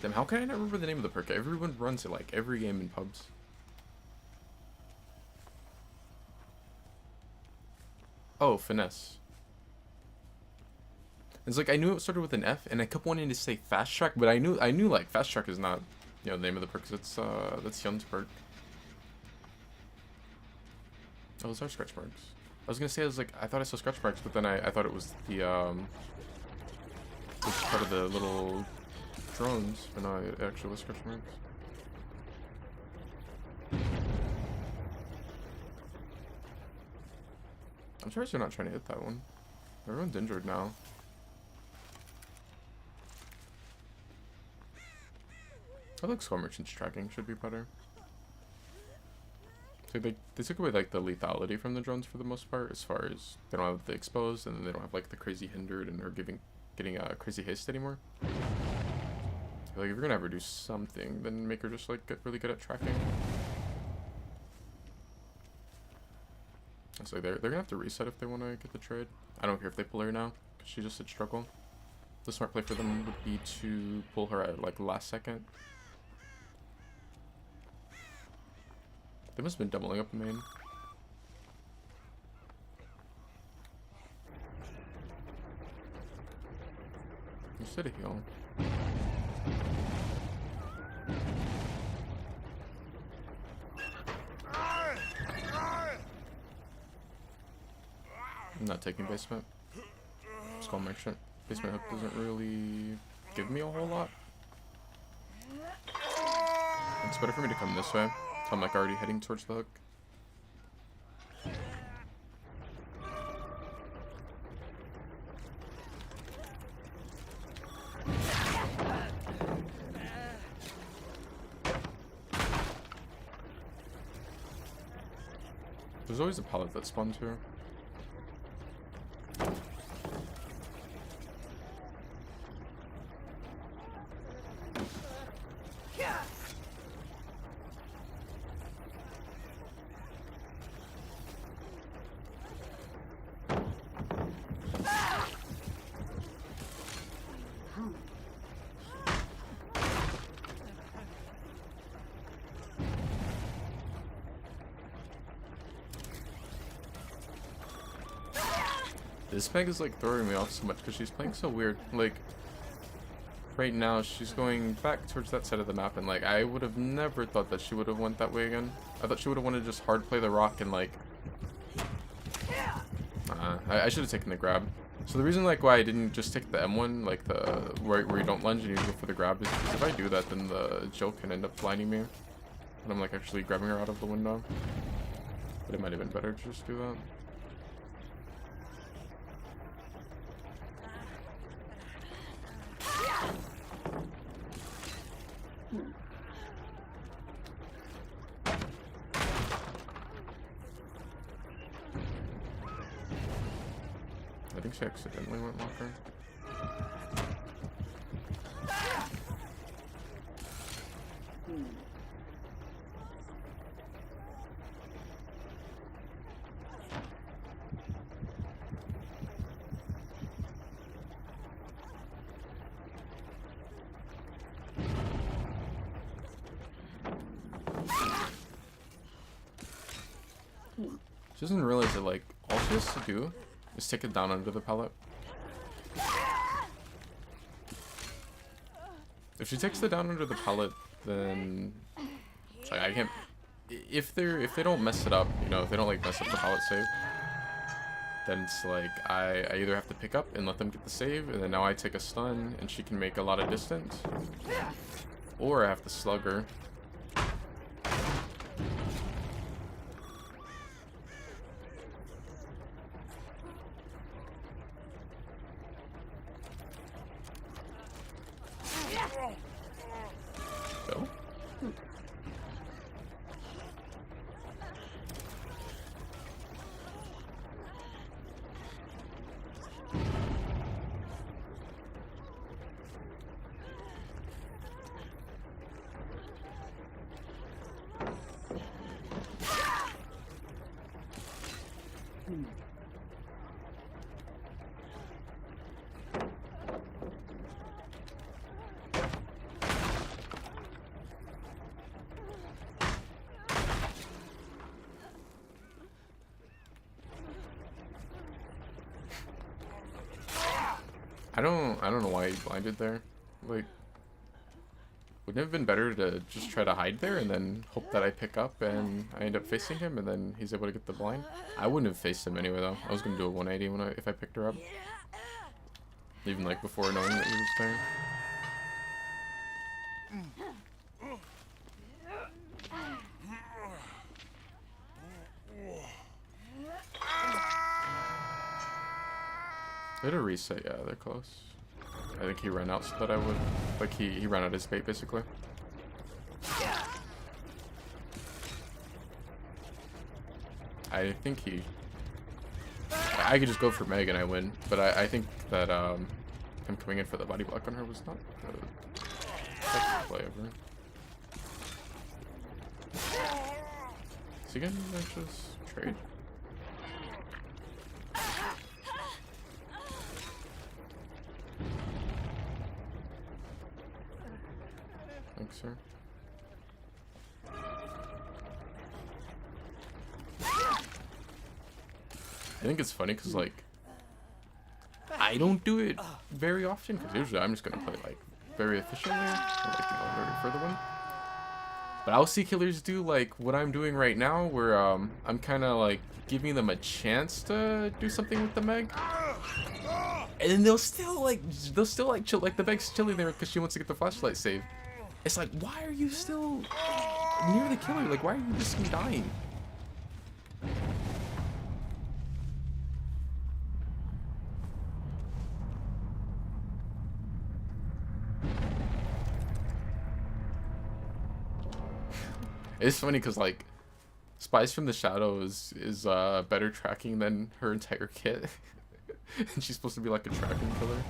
Damn, how can I not remember the name of the perk? Everyone runs it like every game in pubs. Oh, finesse. It's like I knew it started with an F, and I kept wanting to say fast track, but I knew like fast track is not, you know, the name of the perk. It's that's Hyun's perk. Oh, those are scratch marks. I was gonna say I thought I saw scratch marks, but then I thought it was the it's part of the little drones, but no, it actually was scratch marks. I'm surprised you're not trying to hit that one. Everyone's injured now. I think Skull Merchant's tracking should be better. So they took away like the lethality from the drones for the most part, as far as they don't have the exposed, and then they don't have like the crazy hindered and are getting a crazy haste anymore. Like if you're gonna ever do something, then make her just like get really good at tracking. So they're gonna have to reset if they want to get the trade. I don't care if they pull her now, because she just said struggle. The smart play for them would be to pull her at like last second. They must have been doubling up the main. You said a heal. I'm not taking basement. Skull Merchant. Basement hook doesn't really give me a whole lot. It's better for me to come this way. I'm like already heading towards the hook. There's always a pallet that spawns here. This Meg is like throwing me off so much because she's playing so weird. Like, right now she's going back towards that side of the map, and like I would have never thought that she would have went that way again. I thought she would have wanted to just hard play the rock and like I should have taken the grab. So the reason like why I didn't just take the M1, like the where you don't lunge and you go for the grab, is because if I do that, then the Jill can end up blinding me and I'm like actually grabbing her out of the window. But it might have been better to just do that. I think she accidentally went locker. She doesn't realize that like all she has to do is take it down under the pallet. If she takes it down under the pallet, then sorry, I can't. If they don't mess it up, you know, if they don't like mess up the pallet save, then it's like I either have to pick up and let them get the save, and then now I take a stun and she can make a lot of distance, or I have to slug her. Go. I don't know why he blinded there. Like, wouldn't it have been better to just try to hide there and then hope that I pick up and I end up facing him and then he's able to get the blind? I wouldn't have faced him anyway though. I was gonna do a 180 if I picked her up. Even like before knowing that he was there. They had a reset, yeah, they're close. I think he ran out so that I would, like he ran out his bait basically. I think I could just go for Meg and I win, but I think that him coming in for the body block on her was not the best play ever. Is he gonna just trade? Thanks, sir. I think it's funny because, like, I don't do it very often because usually I'm just gonna play like very efficiently, or, like, you know, very for the win. But I'll see killers do like what I'm doing right now, where I'm kind of like giving them a chance to do something with the Meg, and then they'll still like chill, like the Meg's chilling there because she wants to get the flashlight save. It's like, why are you still near the killer? Like, why are you risking dying? It's funny because, like, Spies from the Shadows is better tracking than her entire kit. And she's supposed to be like a tracking killer.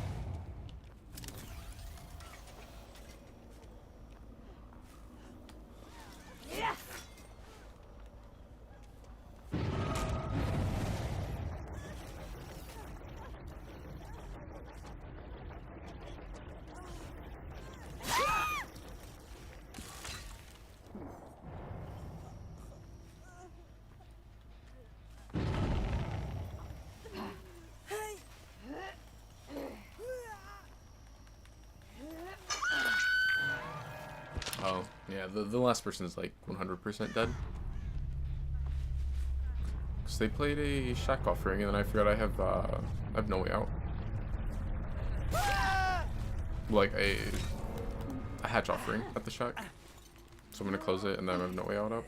Oh, yeah, the last person is like 100% dead. Because they played a shack offering and then I forgot I have no way out. Like a hatch offering at the shack. So I'm gonna close it and then I have no way out up.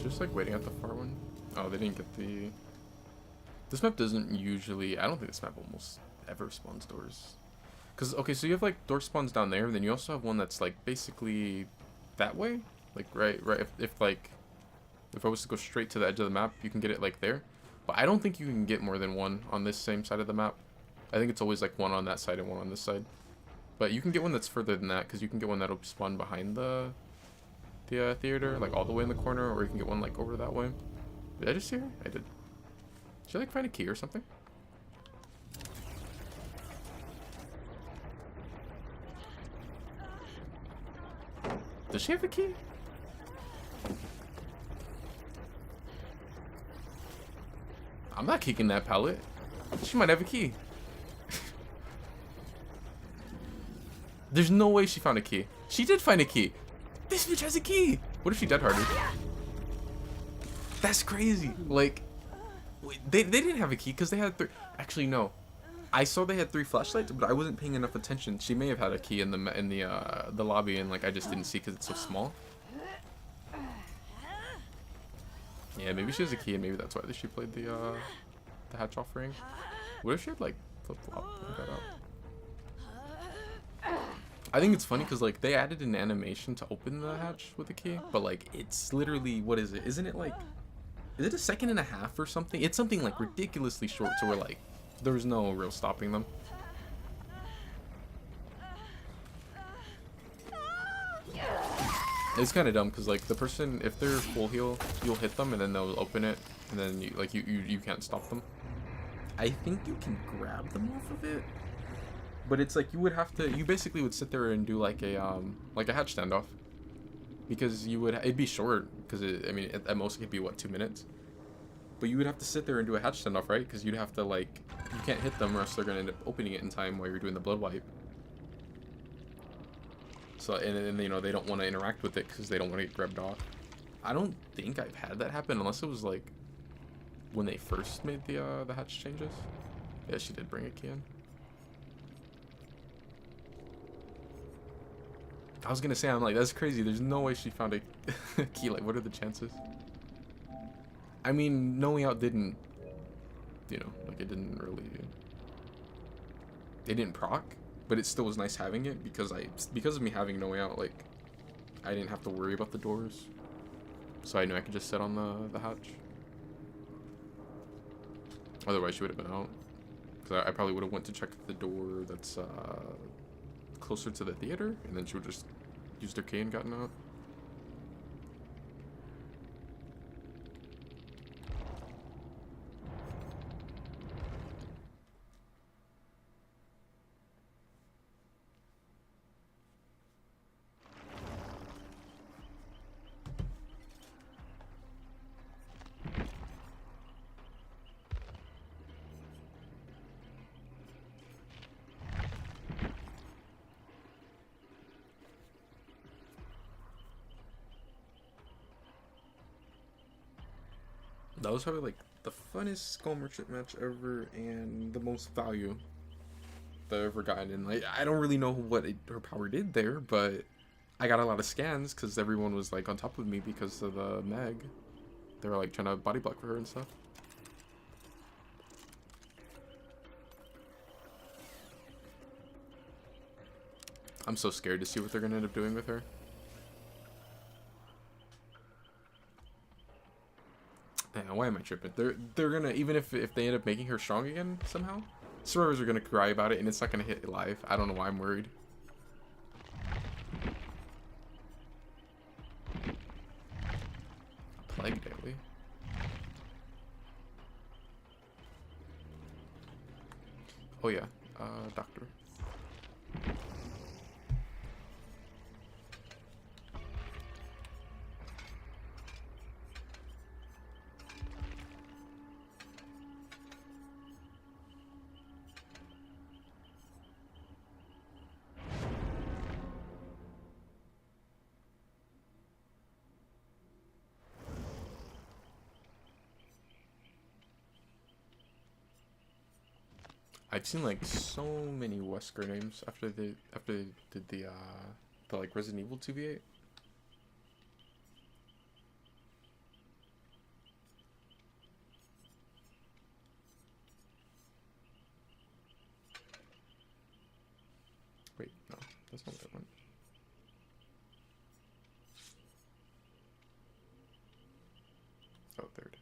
Just like waiting at the far one. Oh, they didn't get the... This map doesn't usually... I don't think this map almost ever spawns doors. Because, okay, so you have like door spawns down there, and then you also have one that's like basically that way. Like right, if like... If I was to go straight to the edge of the map, you can get it like there. But I don't think you can get more than one on this same side of the map. I think it's always like one on that side and one on this side. But you can get one that's further than that, because you can get one that'll spawn behind the theater, like all the way in the corner, or you can get one like over that way. Did I just see her? I did. Did she like find a key or something? Does she have a key? I'm not kicking that pallet. She might have a key. There's no way she found a key. She did find a key. This bitch has a key. What if she dead harded? That's crazy. Like, they didn't have a key because they had three. Actually, no. I saw they had 3 flashlights, but I wasn't paying enough attention. She may have had a key in the lobby, and like I just didn't see because it's so small. Yeah, maybe she has a key, and maybe that's why she played the hatch offering. What if she had like flip flop that out? I think it's funny because like they added an animation to open the hatch with the key, but like it's literally, what is it? Isn't it like, is it a 1.5 seconds or something? It's something like ridiculously short to where like there's no real stopping them. It's kind of dumb because like the person, if they're full heal, you'll hit them and then they'll open it, and then you can't stop them. I think you can grab them off of it. But it's like you basically would sit there and do like a hatch standoff, because it'd be short because I mean at most it could be what, 2 minutes, But you would have to sit there and do a hatch standoff, right? Because you'd have to, like, you can't hit them or else they're going to end up opening it in time while you're doing the blood wipe. So, and you know, they don't want to interact with it because they don't want to get grabbed off. I don't think I've had that happen unless it was, like, when they first made the hatch changes. Yeah, she did bring a key in. I was going to say, I'm like, that's crazy. There's no way she found a key. Like, what are the chances? I mean, knowing out didn't, you know, like it didn't really, it didn't proc, but it still was nice having it because of me having no way out, like, I didn't have to worry about the doors. So I knew I could just sit on the hatch. Otherwise she would have been out. Because I probably would have went to check the door that's closer to the theater, and then she would just used her key and gotten out. That was probably like the funnest skull merchant match ever and the most value that I've ever gotten. And like, I don't really know what her power did there, but I got a lot of scans because everyone was like on top of me because of the Meg. They were like trying to body block for her and stuff. I'm so scared to see what they're gonna end up doing with her. Man, why am I tripping? They're gonna, even if they end up making her strong again somehow, survivors are gonna cry about it and it's not gonna hit live. I don't know why I'm worried. Plague daily. Oh yeah, doctor. I've seen like so many Wesker names after they did the like Resident Evil 2v8. Wait, no, that's not what I want. Oh, there it is.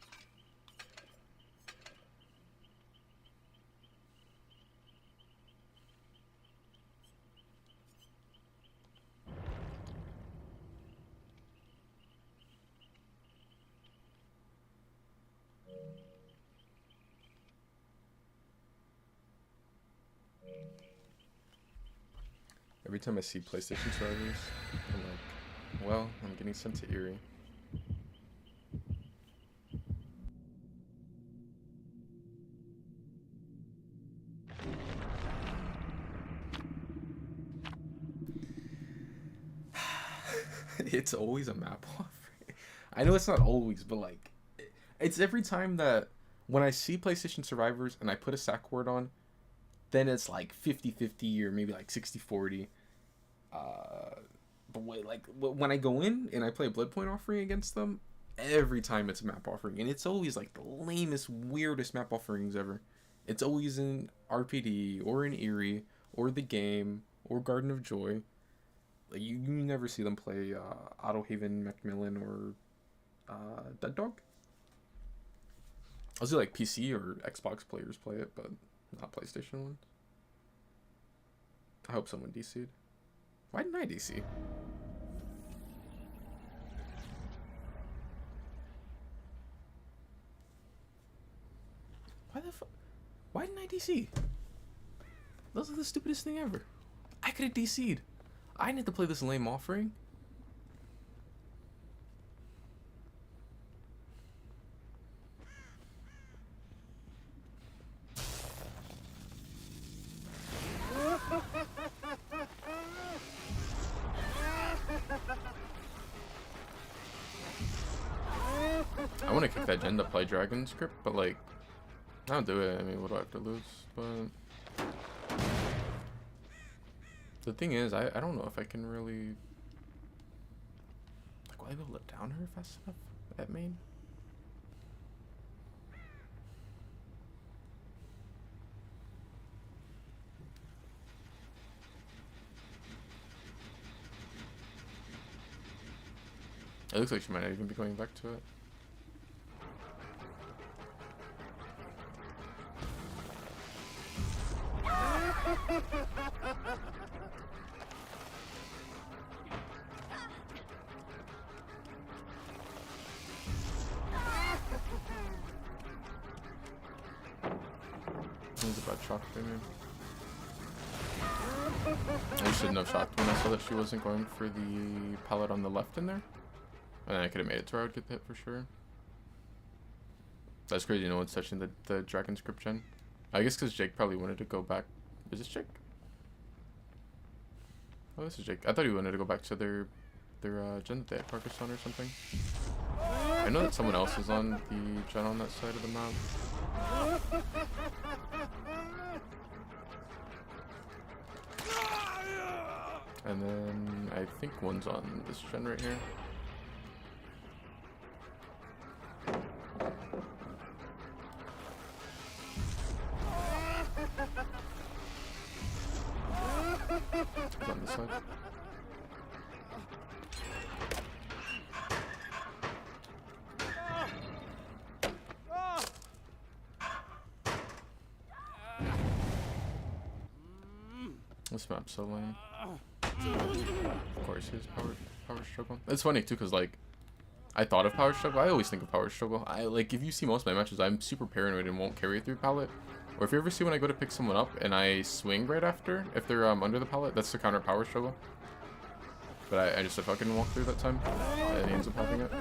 Every time I see PlayStation survivors, I'm like, well, I'm getting sent to Erie. It's always a map offering. I know it's not always, but like, it's every time that when I see PlayStation survivors and I put a sack word on, then it's like 50-50 or maybe like 60-40. But when I go in and I play Bloodpoint offering against them, every time it's a map offering, and it's always like the lamest, weirdest map offerings ever. It's always in RPD or in Erie or the game or Garden of Joy. Like you never see them play Otto Haven, Macmillan, or Dead Dog. I'll see like PC or Xbox players play it, but not PlayStation ones. I hope someone DC'd. Why didn't I DC? Why the fuck? Why didn't I DC? Those are the stupidest thing ever. I could have DC'd. I need to play this lame offering. want to kick that gen to play Dragon Script, but like, I don't do it. I mean, what do I have to lose? But the thing is, I don't know if I can really, like, will I be able to down her fast enough at main? It looks like she might not even be going back to it. He's about shocked me. I shouldn't have shocked when I saw that she wasn't going for the pallet on the left in there. And I could have made it to where I would get hit for sure. That's crazy, no one's touching the Dragon Script gen. I guess because Jake probably wanted to go back. Is this Jake? Oh, this is Jake. I thought he wanted to go back to their gen that they had focused on or something. I know that someone else is on the gen on that side of the map. And then I think one's on this gen right here. It's on this side. This map's so lame. Of course, his power struggle. It's funny too, cause like I thought of power struggle. I always think of power struggle. Like if you see most of my matches, I'm super paranoid and won't carry through pallet. Or if you ever see when I go to pick someone up and I swing right after, if they're under the pallet, that's the counter power struggle. But I just fucking walk through that time, and he ends up having it.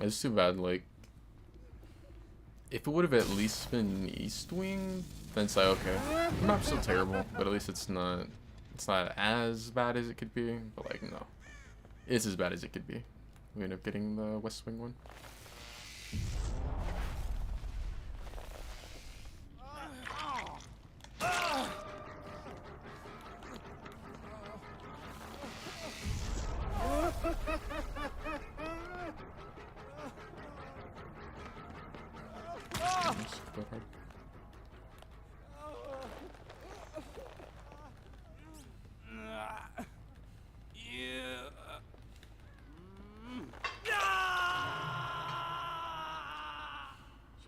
It's too bad, like, if it would have at least been East Wing, then it's like, okay, the map's still terrible, but at least it's not as bad as it could be, but like, no. It's as bad as it could be. We end up getting the West Wing one.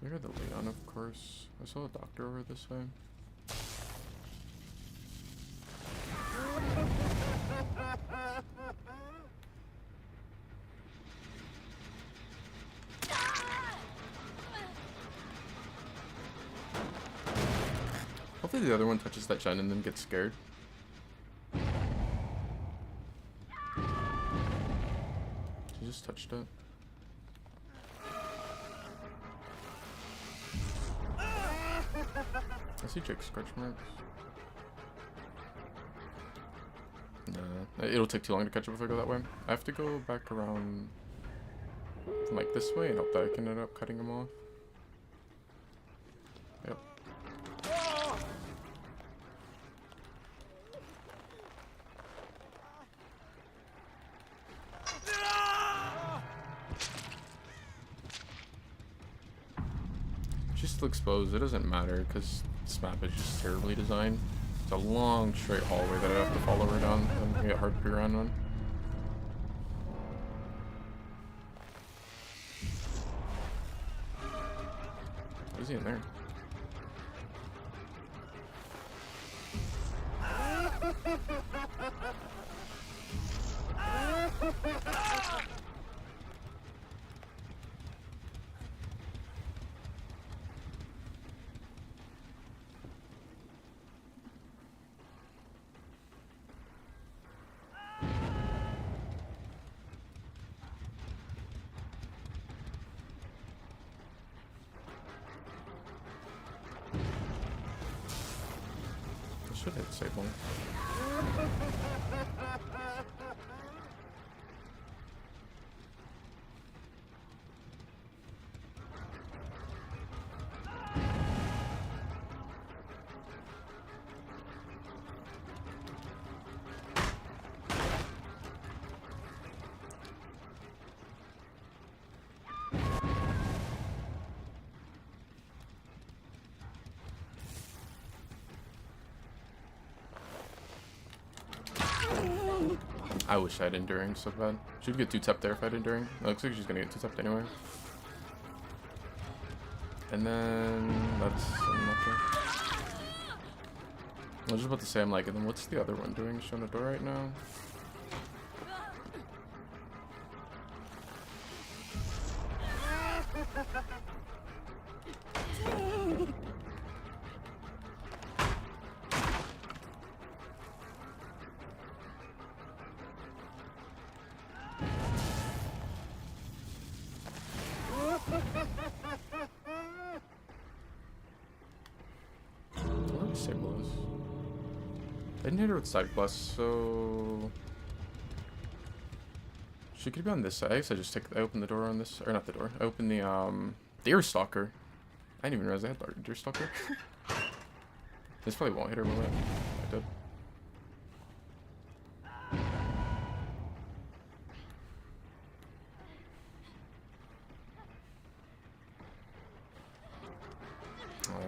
So I got the Leon, of course. I saw a doctor over this way. Hopefully the other one touches that gen and then gets scared. She just touched it. I see Jake's scratch marks. Nah, it'll take too long to catch up if I go that way. I have to go back around from like this way and hope that I can end up cutting him off. Yep. She's still exposed. It doesn't matter because this map is just terribly designed. It's a long straight hallway that I have to follow her down and get hard to be around on. What is he in there? should hit Sable. I wish I had Enduring so bad. She'd get 2-tapped there if I had Enduring. It looks like she's gonna get 2-tapped anyway. And then that's unlucky. I was just about to say, I'm like, and then what's the other one doing? Showing a door right now? Sable is. I didn't hit her with Static Blast, so she could be on this side. I guess I opened the door on this, or not the door. I opened the Deer Stalker. I didn't even realize I had the Deer Stalker. This probably won't hit her, will it? I did.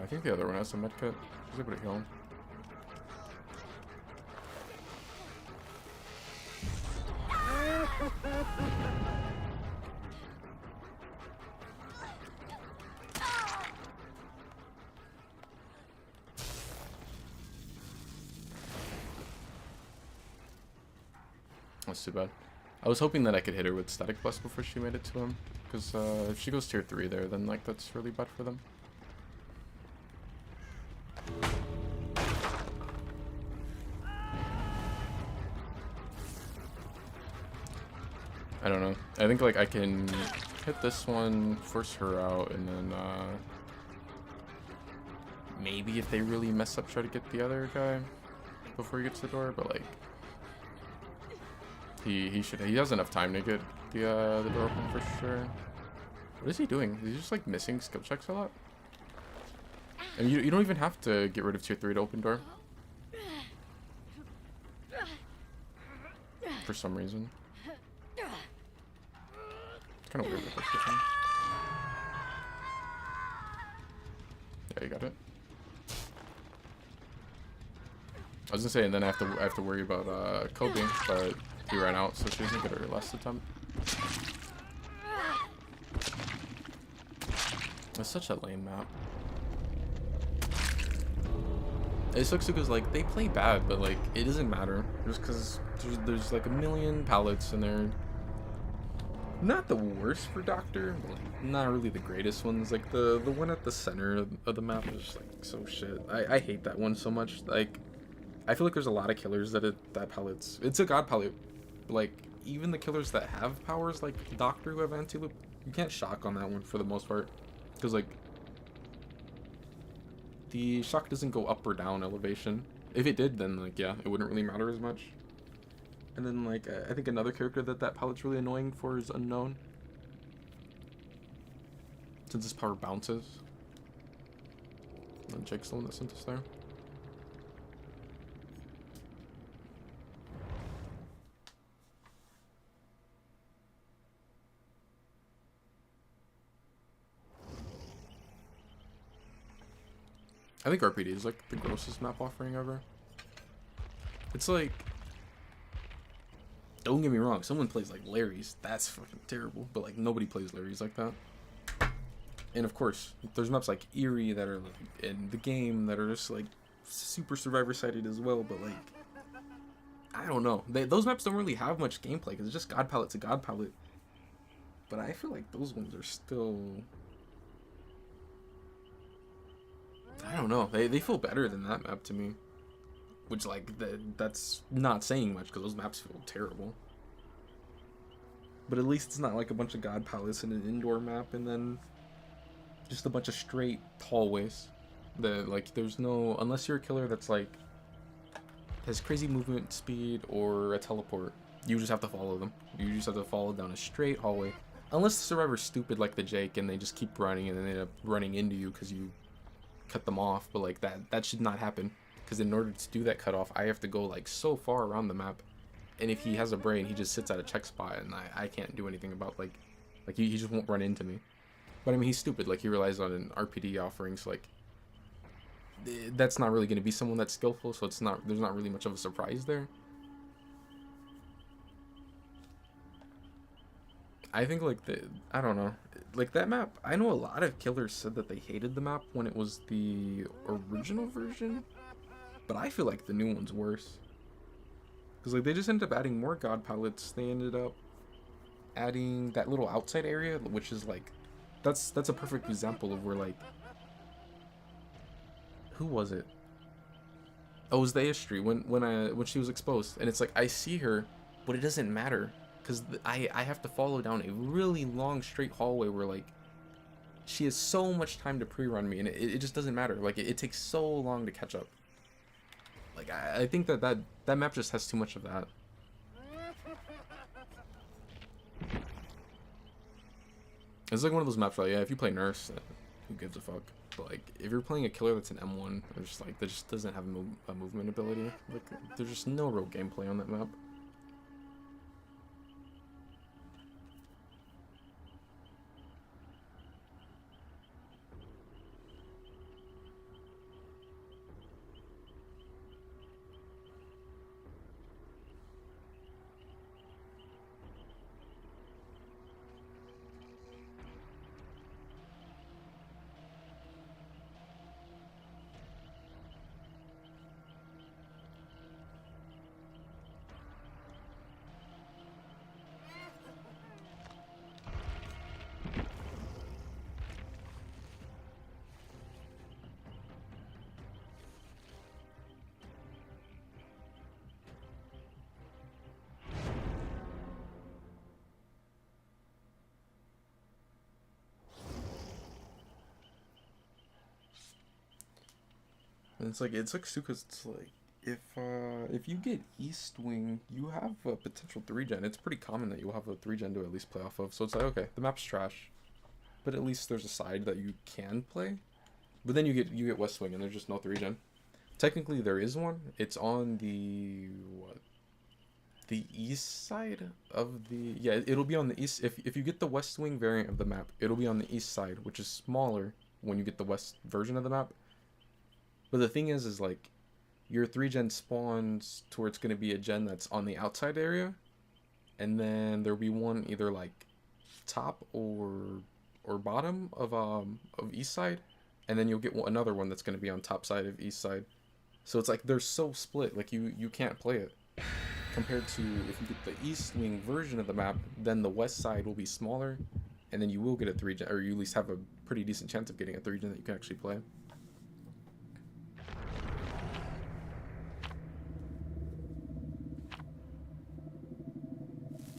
I think the other one has some medkit. She's able to heal him. That's too bad. I was hoping that I could hit her with Static Blast before she made it to him. Because if she goes tier 3 there, then like that's really bad for them. I don't know. I think like I can hit this one, force her out, and then maybe if they really mess up, try to get the other guy before he gets to the door. But like he has enough time to get the door open for sure. What is he doing? He's just like missing skill checks a lot. And you don't even have to get rid of tier 3 to open door. For some reason. It's kind of weird with this system. Yeah, you got it. I was gonna say, and then I have to worry about Kobe, but he ran out, so she doesn't get her last attempt. It's such a lame map. It sucks because like they play bad, but like it doesn't matter just because there's like a million pallets and they're not the worst for Doctor, but like not really the greatest ones. Like the one at the center of the map is like so shit. I hate that one so much. Like I feel like there's a lot of killers that pallets. It's a god pallet. Like even the killers that have powers like Doctor who have anti-loop, you can't shock on that one for the most part because like the shock doesn't go up or down elevation. If it did, then like yeah, it wouldn't really matter as much. And then like I think another character that pallet's really annoying for is Unknown, since his power bounces. And Jake's the one that sent us there. I think RPD is like the grossest map offering ever. It's like, don't get me wrong, someone plays like Larry's, that's fucking terrible, but like nobody plays Larry's like that. And of course, there's maps like Eerie that are like in the game that are just like super survivor sided as well, but like I don't know. Those maps don't really have much gameplay because it's just god palette to god palette. But I feel like those ones are still, I don't know. They feel better than that map to me. Which, like, that's not saying much because those maps feel terrible. But at least it's not like a bunch of god palace in an indoor map and then just a bunch of straight hallways. Like, there's no, unless you're a killer that's like has crazy movement speed or a teleport. You just have to follow them. You just have to follow down a straight hallway. Unless the survivor's stupid like the Jake and they just keep running and then they end up running into you because you cut them off. But like that should not happen. Because in order to do that cutoff, I have to go like so far around the map. And if he has a brain, he just sits at a check spot and I can't do anything about like he just won't run into me. But I mean, he's stupid. Like he relies on an RPD offering, so like that's not really going to be someone that's skillful. So there's not really much of a surprise there. I think like I don't know, like that map, I know a lot of killers said that they hated the map when it was the original version, but I feel like the new one's worse. Because like they just ended up adding more god palettes. They ended up adding that little outside area, which is like, that's a perfect example of where like, who was it? Oh, it was the history when she was exposed, and it's like I see her, but it doesn't matter. Because I have to follow down a really long straight hallway where like she has so much time to pre-run me and it just doesn't matter. Like it takes so long to catch up. Like I think that map just has too much of that. It's like one of those maps where, yeah, if you play nurse, who gives a fuck? But like if you're playing a killer that's an M1, it's just like that just doesn't have a movement ability. Like there's just no real gameplay on that map. And it's like because it's like if you get East Wing, you have a potential 3-gen. It's pretty common that you'll have a 3-gen to at least play off of. So it's like, okay, the map's trash, but at least there's a side that you can play. But then you get West Wing and there's just no 3-gen. Technically there is one. It's on the the east side of the, yeah, it'll be on the east. If you get the West Wing variant of the map, it'll be on the east side, which is smaller when you get the west version of the map. But the thing is like, your 3-gen spawns to where it's going to be a gen that's on the outside area. And then there'll be one either like top or bottom of east side. And then you'll get another one that's going to be on top side of east side. So it's like they're so split, like you can't play it. Compared to if you get the East Wing version of the map, then the west side will be smaller. And then you will get a 3-gen, or you at least have a pretty decent chance of getting a 3-gen that you can actually play.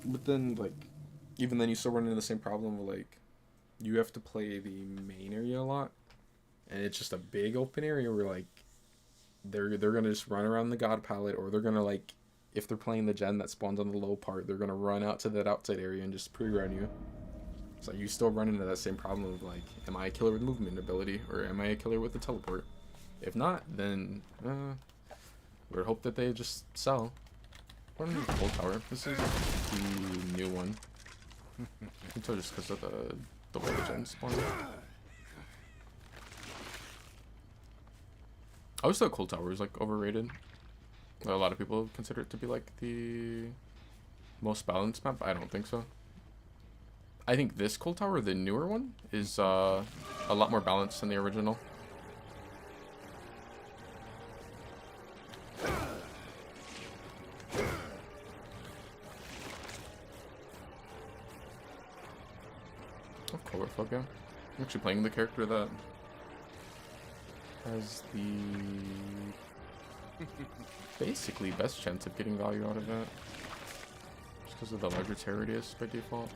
But then, like, even then you still run into the same problem of, like, you have to play the main area a lot. And it's just a big open area where, like, they're gonna just run around the god palette, or they're gonna, like, if they're playing the gen that spawns on the low part, they're gonna run out to that outside area and just pre-run you. So you still run into that same problem of, like, am I a killer with movement ability, or am I a killer with the teleport? If not, then, we'd hope that they just sell. What is the Cold Tower? This is the new one. Until just because of the way the gen spawned. I always thought Cold Tower was like overrated. A lot of people consider it to be like the most balanced map. I don't think so. I think this Cold Tower, the newer one, is a lot more balanced than the original. Of course, fuck yeah. I'm actually playing the character that has the basically best chance of getting value out of it. Just because of the larger terror radius by default.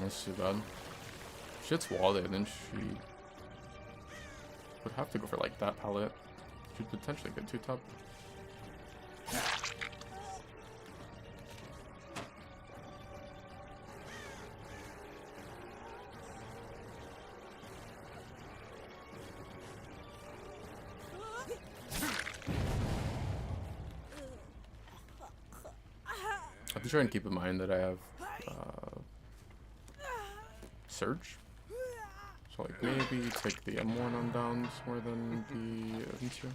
That's too bad. If she hits walled, then she would have to go for like that palette. She'd potentially get 2-top. I have to try and keep in mind that I have Surge. So like maybe take the M1 on downs more than the M2.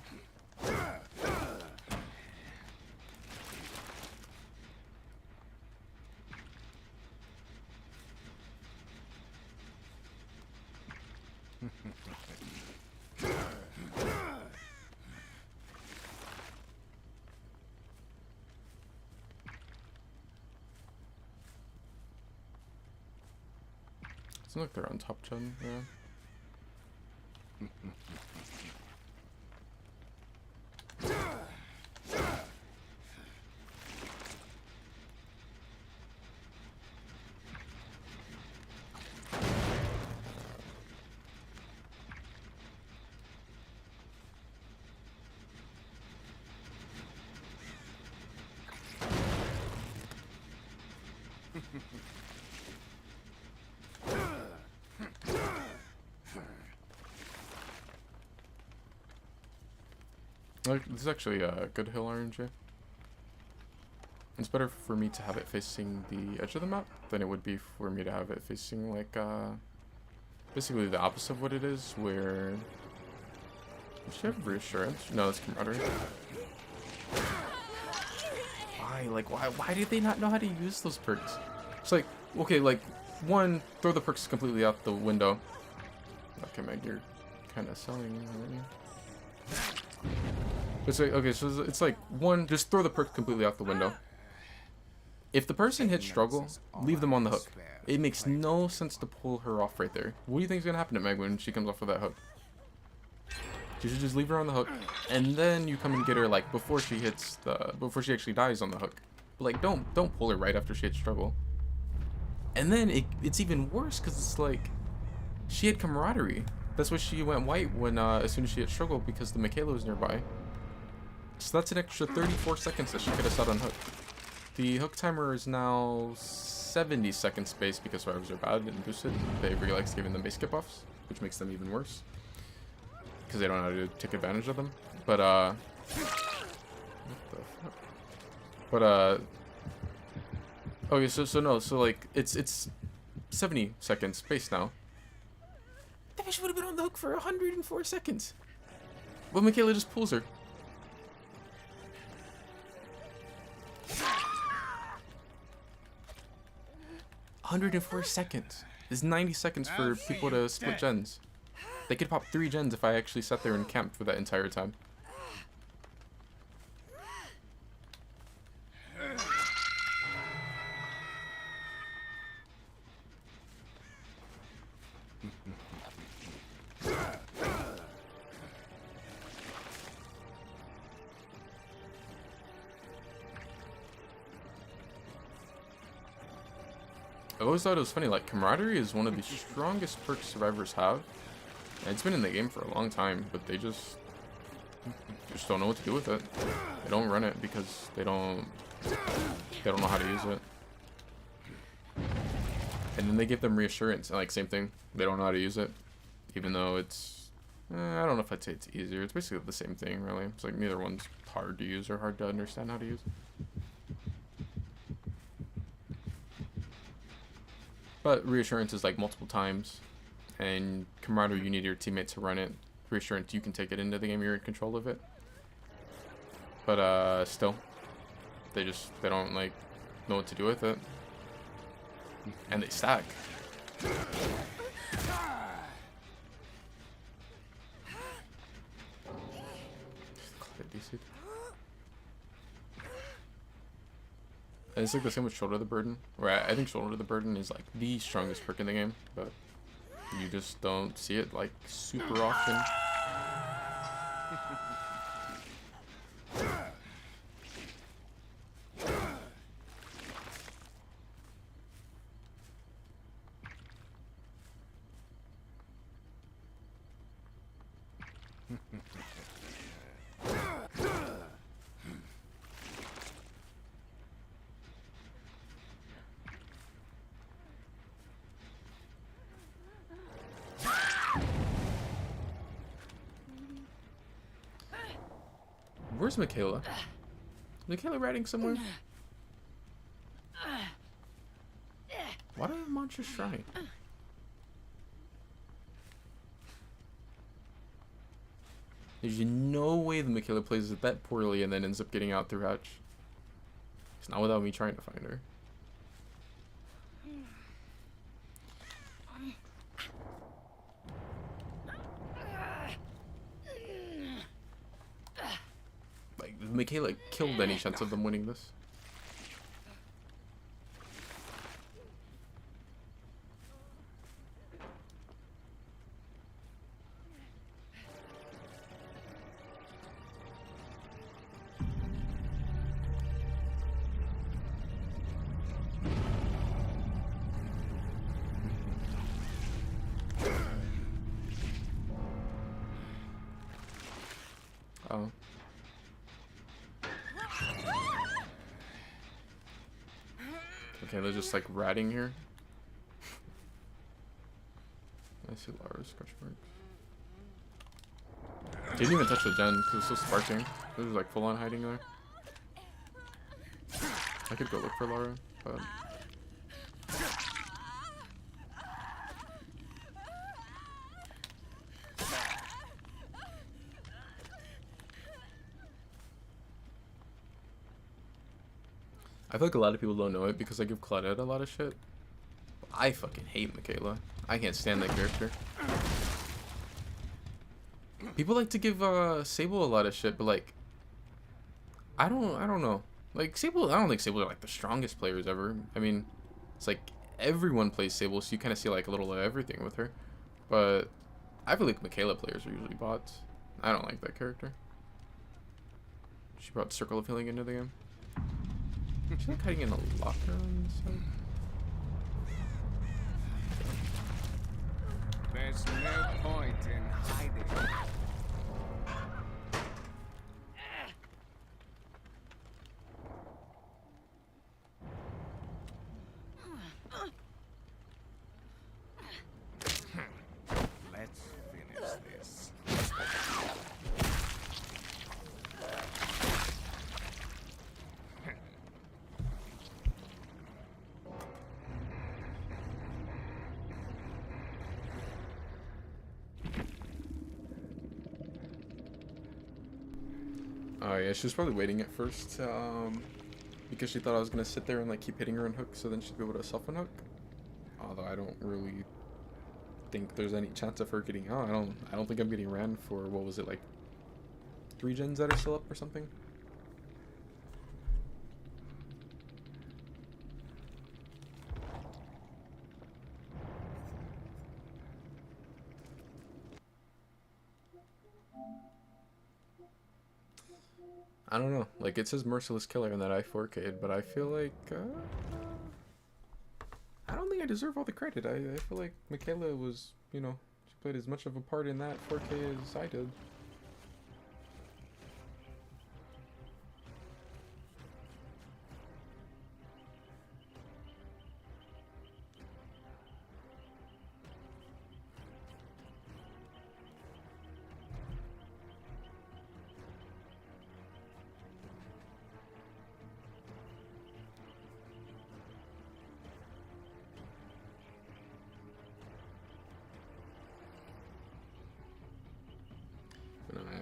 Seems like they're on top gen, yeah. Like, this is actually a good hill RNG. It's better for me to have it facing the edge of the map than it would be for me to have it facing like basically the opposite of what it is, where does she have reassurance? No, it's camaraderie. Why? Like why did they not know how to use those perks? It's like, okay, like one, throw the perks completely out the window. Okay, Meg, you're kinda selling, aren't you? It's like, okay, so it's like one, just throw the perk completely out the window. If the person hits struggle, leave them on the hook. It makes no sense to pull her off right there. What do you think is gonna happen to Meg when she comes off of that hook? You should just leave her on the hook, and then you come and get her like before she actually dies on the hook. But like, don't pull her right after she hits struggle. And then it's even worse because it's like she had camaraderie. That's why she went white when as soon as she hit struggle, because the Michaela was nearby. So that's an extra 34 seconds that she could have sat on hook. The hook timer is now 70 seconds based because survivors are bad and boosted. They relax giving them base skip buffs, which makes them even worse because they don't know how to take advantage of them. But what the fuck? But okay, so like it's 70 seconds based now. That bitch would have been on the hook for 104 seconds. But Michaela just pulls her. 104 seconds. This is 90 seconds for people to split gens. They could pop 3 gens if I actually sat there and camped for that entire time. I always thought it was funny, like, camaraderie is one of the strongest perks survivors have. And it's been in the game for a long time, but they just don't know what to do with it. They don't run it because they don't know how to use it. And then they give them reassurance, and like, same thing, they don't know how to use it. Even though it's, I don't know if I'd say it's easier. It's basically the same thing, really. It's like neither one's hard to use or hard to understand how to use. But reassurance is like multiple times, and camaraderie, you need your teammate to run it. Reassurance, you can take it into the game, you're in control of it. But still, they don't like know what to do with it, and they stack. And it's like the same with Shoulder the Burden, where I think Shoulder the Burden is like the strongest perk in the game, but you just don't see it like super often. Where's Michaela? Michaela riding somewhere? Why do I have Mantra Shrine? There's no way the Michaela plays it that poorly and then ends up getting out through hatch. It's not without me trying to find her. Like, Michaela killed any chance of them winning this. Oh. Okay, they're just like ratting here. I see Lara's scratch marks. Didn't even touch the gen because it's still sparking. This is like full on hiding there. I could go look for Lara, but I feel like a lot of people don't know it because I give Claudette a lot of shit. I fucking hate Michaela. I can't stand that character. People like to give Sable a lot of shit, but like I don't know. Like Sable, I don't think Sable are like the strongest players ever. I mean, it's like everyone plays Sable, so you kind of see like a little of everything with her. But I feel like Michaela players are usually bots. I don't like that character. She brought Circle of Healing into the game. She's like hiding in a locker on the side. There's no point in hiding. Let's finish this. Oh yeah, she was probably waiting at first, because she thought I was gonna sit there and like keep hitting her on hook, so then she'd be able to self unhook. Although I don't really think there's any chance of her getting out. I don't think I'm getting ran for, what was it, like 3 gens that are still up or something. I don't know. Like, it says Merciless Killer in that I 4K'd, but I feel like, I don't think I deserve all the credit. I feel like Michaela was, you know, she played as much of a part in that 4K as I did.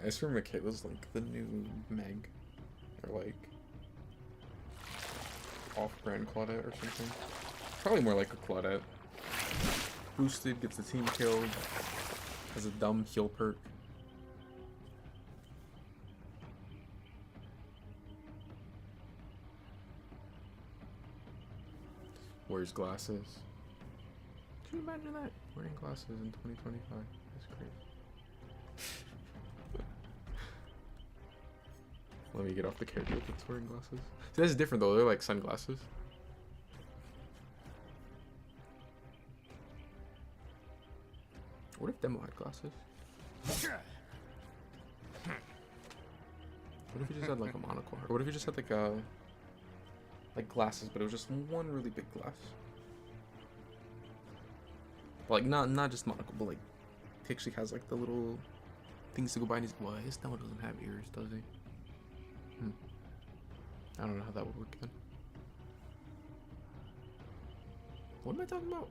I swear Michaela's like the new Meg. Or like off-brand Claudette or something. Probably more like a Claudette. Boosted, gets the team killed, has a dumb heal perk. Wears glasses. Can you imagine that? Wearing glasses in 2025. That's crazy. Let me get off the character that's wearing glasses. See, that's different though. They're like sunglasses. What if Demo had glasses? What if he just had like a monocle? Or what if he just had like glasses, but it was just one really big glass? But like not just monocle, but like he actually has like the little things to go by in his. Well, his Demo doesn't have ears, does he? I don't know how that would work then. What am I talking about?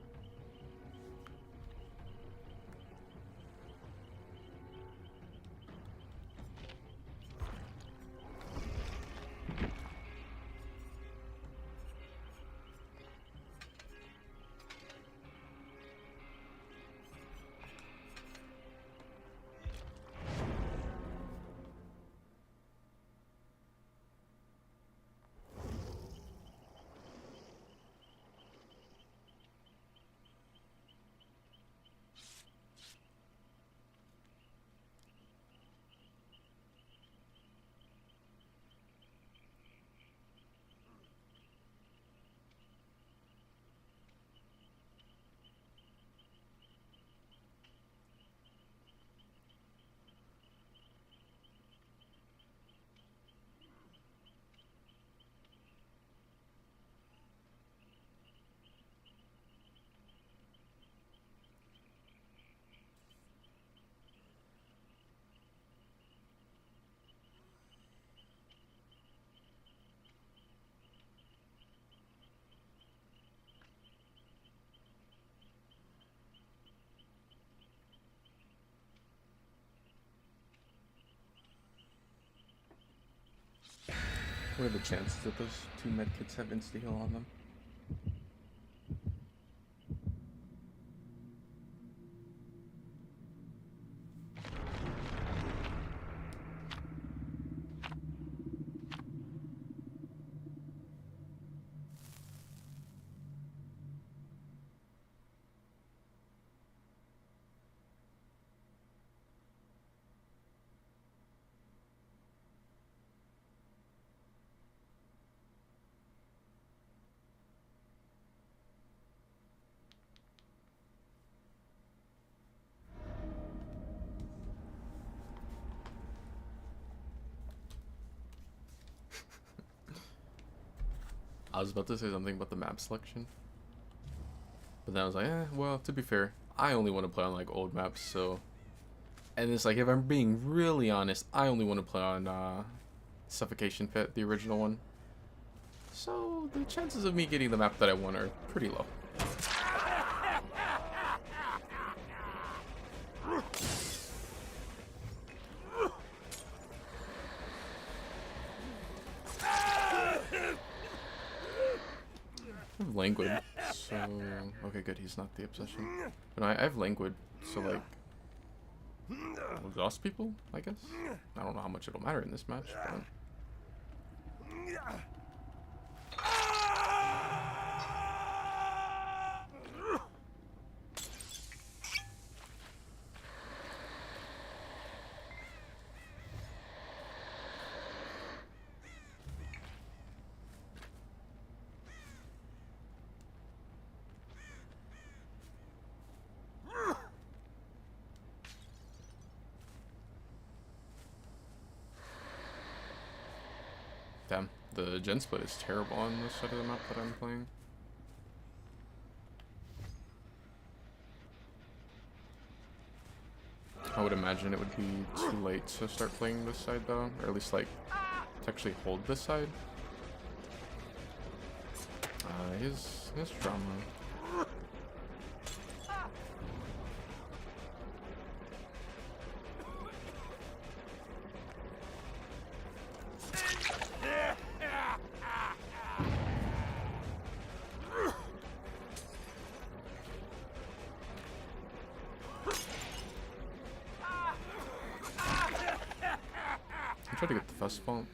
What are the chances that those two medkits have insta-heal on them? I was about to say something about the map selection, but then I was like, well, to be fair, I only want to play on like old maps, so. And it's like, if I'm being really honest, I only want to play on Suffocation Pit, the original one. So the chances of me getting the map that I want are pretty low. I have Languid, so okay, good. He's not the obsession. But no, I have Languid, so like, I'll exhaust people, I guess. I don't know how much it'll matter in this match, but. Damn, the gen split is terrible on this side of the map that I'm playing. I would imagine it would be too late to start playing this side though, or at least like to actually hold this side. His drama. I tried to get the fast bump.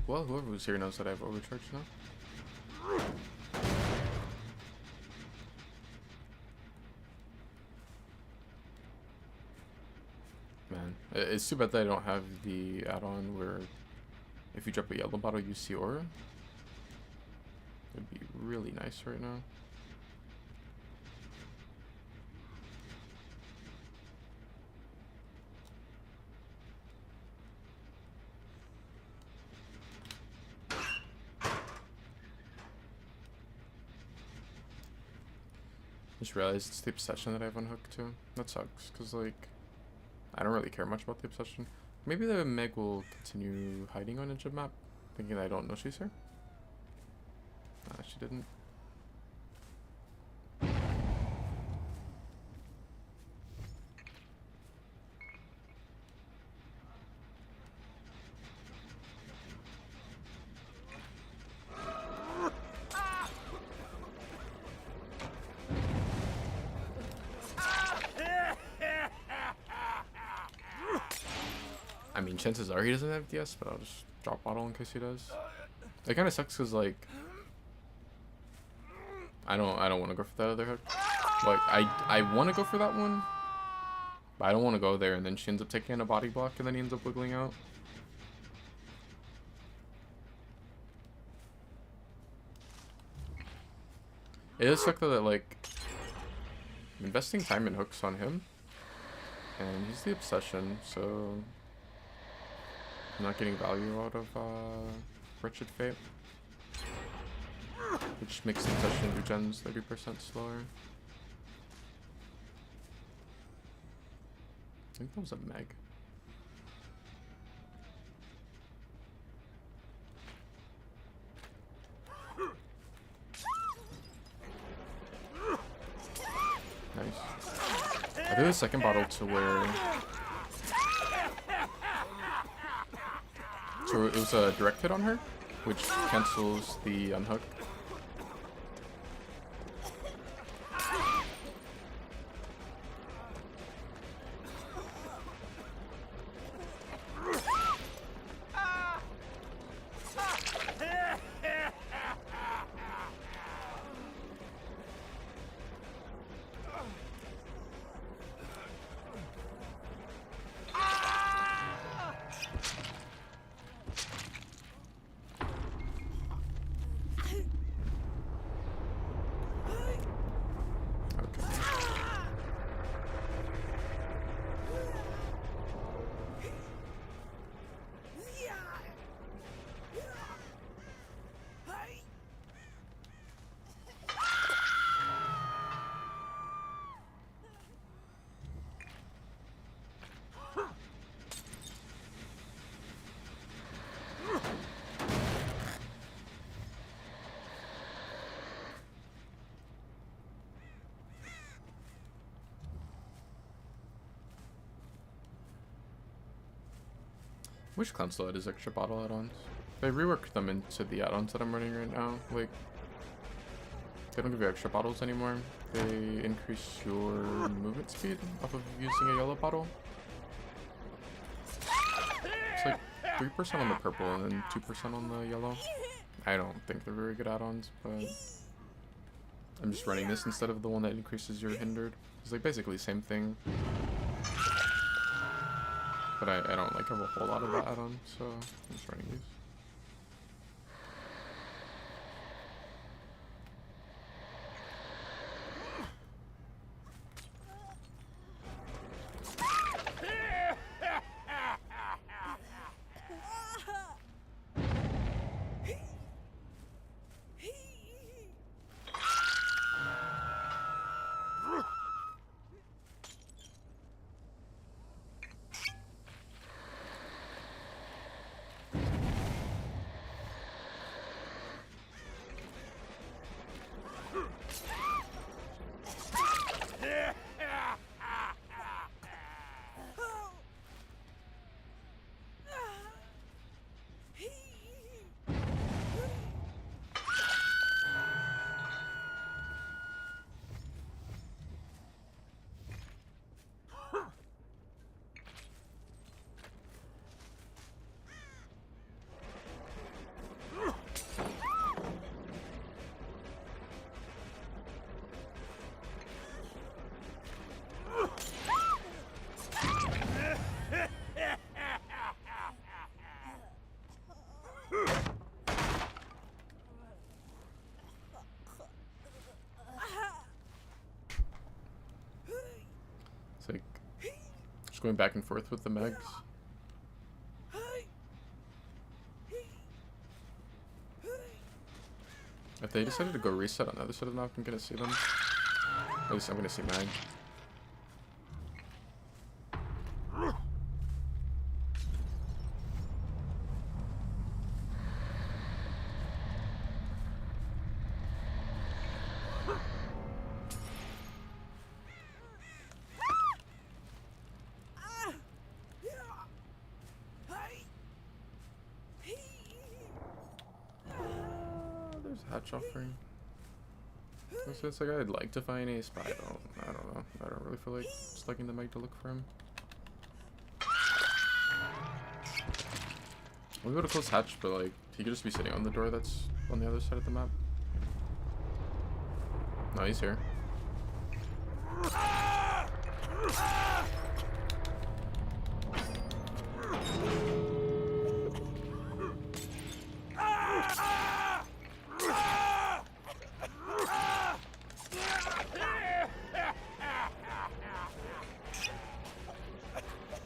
Well, whoever was here knows that I have overcharged now. man. It's too bad that I don't have the add-on where if you drop a yellow bottle, you see aura. It'd be really nice right now. Just realized it's the obsession that I have unhooked too. That sucks, because like, I don't really care much about the obsession. Maybe the Meg will continue hiding on a gym map, thinking that I don't know she's here. Nah, she didn't. I mean, chances are he doesn't have DS, but I'll just drop bottle in case he does. It kind of sucks because like I don't want to go for that other hook. Like I want to go for that one, but I don't want to go there and then she ends up taking a body block and then he ends up wiggling out. It does suck though that like I'm investing time in hooks on him, and he's the obsession, so I'm not getting value out of Wretched Fate, which makes the obsession regens 30% slower. I think that was a Meg. Nice. I did the second bottle to where so it was a direct hit on her, which cancels the unhook. Wish Clown still had his extra bottle add-ons. They reworked them into the add-ons that I'm running right now. Like, they don't give you extra bottles anymore. They increase your movement speed off of using a yellow bottle. It's like 3% on the purple and then 2% on the yellow. I don't think they're very good add-ons, but I'm just running this instead of the one that increases your hindered. It's like basically the same thing. But I don't like have a whole lot of that add-on, so I'm just running these. going back and forth with the megs. If they decided to go reset on the other side of the map, I'm gonna see them. At least I'm gonna see Mag. There's a hatch offering. It's like I'd like to find Ace, but I don't know. I don't really feel like slugging the Meg to look for him. We go to close hatch, but like he could just be sitting on the door that's on the other side of the map. No, he's here.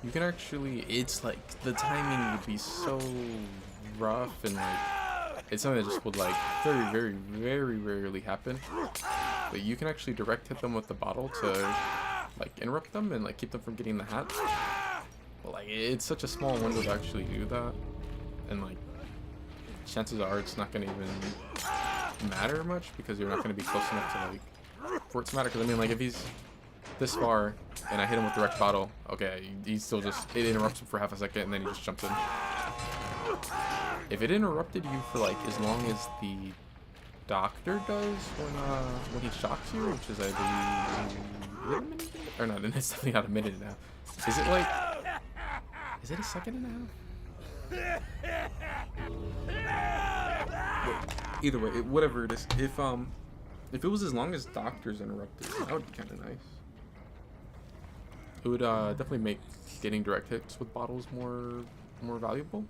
You can actually, it's like, the timing would be so rough and like, it's something that just would like very rarely happen. But you can actually direct hit them with the bottle to like interrupt them and like keep them from getting the hat. But like, it's such a small window to actually do that. And like, chances are it's not going to even matter much because you're not going to be close enough to like, for it to matter. Because I mean like, if he's this far and I hit him with direct bottle, okay, he's still just, it interrupts him for half a second and then he just jumps in. If it interrupted you for like as long as the doctor does when he shocks you, which is I believe a minute, or not, it's definitely not a minute and a half. Is it like, is it a second and a half? Wait, either way, whatever it is, if it was as long as doctors interrupted, that would be kind of nice. It would definitely make getting direct hits with bottles more valuable.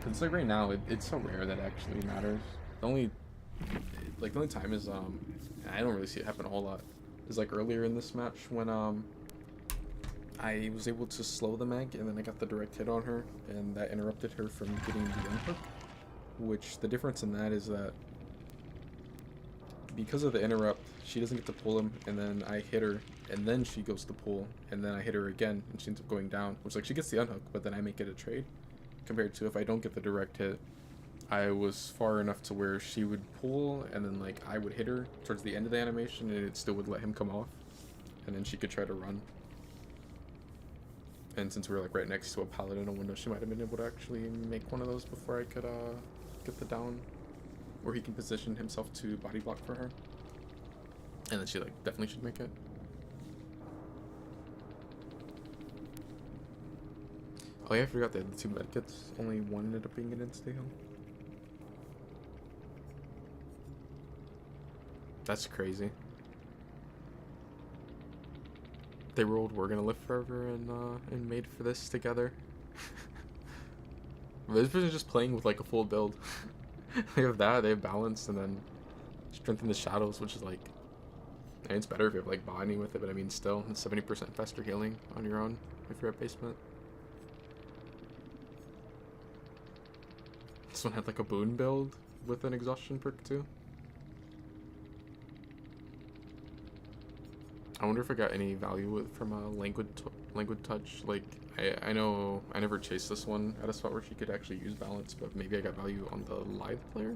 It's like right now, it's so rare that it actually matters. The only time is I don't really see it happen a whole lot. Is like earlier in this match when I was able to slow the Meg and then I got the direct hit on her and that interrupted her from getting the unhook. Which the difference in that is that because of the interrupt, she doesn't get to pull him, and then I hit her, and then she goes to pull, and then I hit her again, and she ends up going down. Which like she gets the unhook, but then I make it a trade. Compared to if I don't get the direct hit, I was far enough to where she would pull, and then like I would hit her towards the end of the animation, and it still would let him come off, and then she could try to run. And since we were like right next to a pallet in a window, she might have been able to actually make one of those before I could get the down, where he can position himself to body block for her, and then she like definitely should make it. Oh yeah, I forgot that the 2 medkits, only one ended up being an insta heal. That's crazy. They rolled "We're Gonna Live Forever" and made for this together. This person's just playing with like a full build. They have that, they have balance, and then strengthen the shadows, which is like, I mean, it's better if you have like bonding with it, but I mean still, it's 70% faster healing on your own if you're at basement. This one had like a boon build with an exhaustion perk too. I wonder if I got any value from a languid touch. Like I know I never chased this one at a spot where she could actually use balance, but maybe I got value on the live player.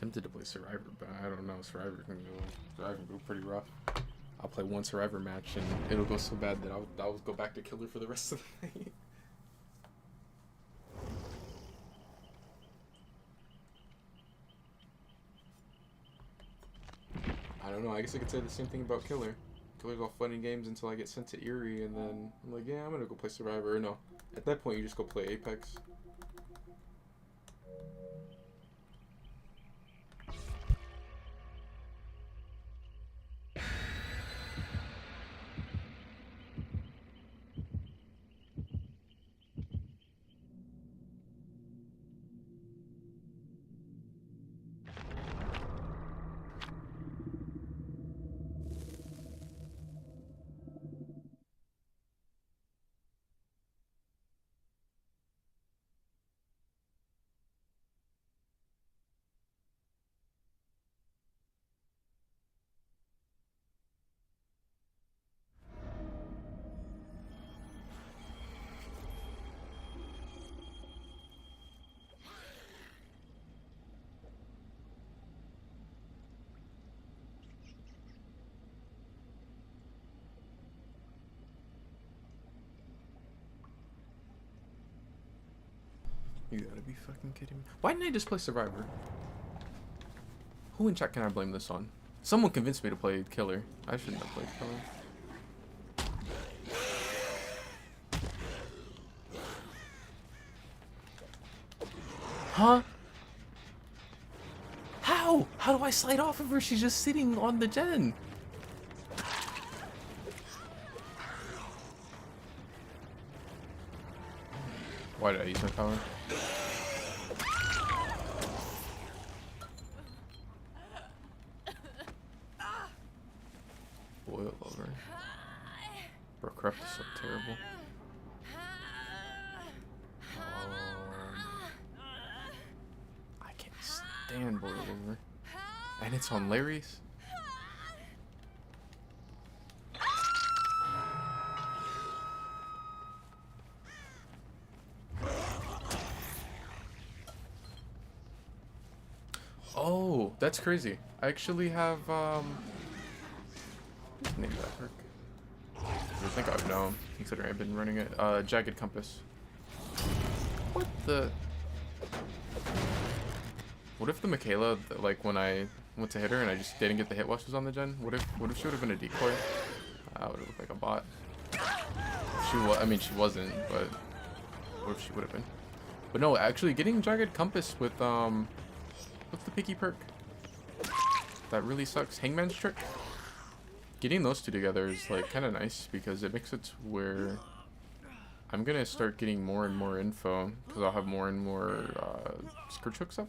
Tempted to play Survivor, but I don't know. Survivor can go pretty rough. I'll play one Survivor match and it'll go so bad that I'll go back to Killer for the rest of the night. I don't know. I guess I could say the same thing about Killer. Killer's all fun and games until I get sent to Erie, and then I'm like, yeah, I'm gonna go play Survivor. Or no, at that point you just go play Apex. You gotta be fucking kidding me. Why didn't I just play Survivor? Who in chat can I blame this on? Someone convinced me to play Killer. I shouldn't have played Killer. Huh? How? How do I slide off of her? She's just sitting on the gen. Why did I use my power? Boil over. Bro, craft is so terrible. I can't stand boil over. And it's on Larry's. Oh, that's crazy. I actually have, name that perk. I think I would know, considering I've been running it. Jagged Compass. What the? What if the Michaela, like when I went to hit her and I just didn't get the hit while she was on the gen? What if she would have been a decoy? That would have looked like a bot. I mean, she wasn't, but what if she would have been? But no, actually getting Jagged Compass with, what's the picky perk? That really sucks. Hangman's Trick? Getting those two together is like kind of nice because it makes it to where I'm gonna start getting more and more info because I'll have more and more Scourge hooks up.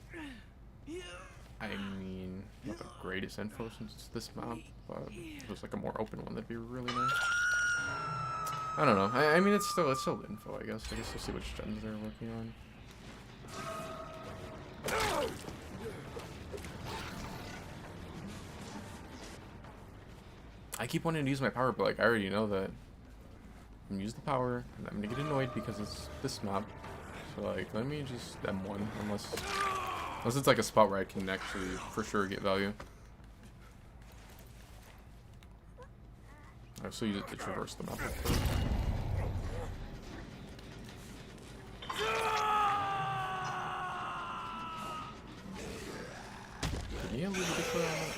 I mean, not the greatest info since it's this map, but if it was like a more open one, that'd be really nice. I don't know. I mean, it's still info, I guess. I guess we'll see which gens they're working on. I keep wanting to use my power, but like I already know that I'm gonna use the power and I'm gonna get annoyed because it's this map. So like, let me just M1 unless it's like a spot where I can actually for sure get value. I also use it to traverse the map. Can you leave a declare on that?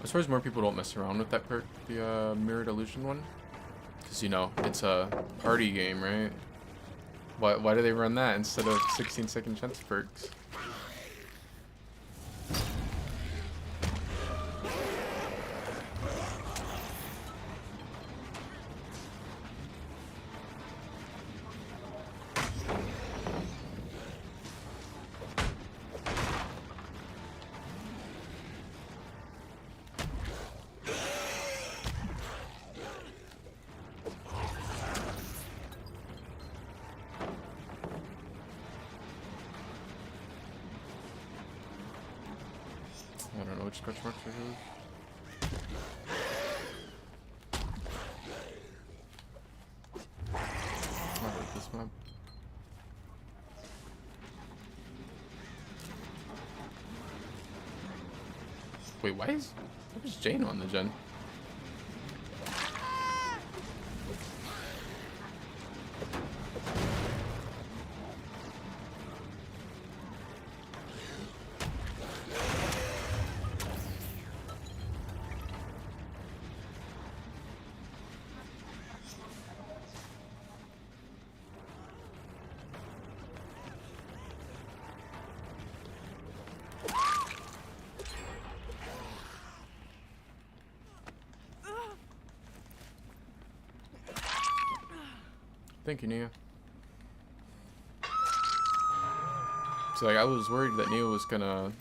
As far as more people don't mess around with that perk, the Mirrored Illusion one, because you know it's a party game, right? Why do they run that instead of 16-second chance perks? I don't know which scratch marks are those. Wait, why is Jane on the gen? Thank you, Nia. So like I was worried that Nia was gonna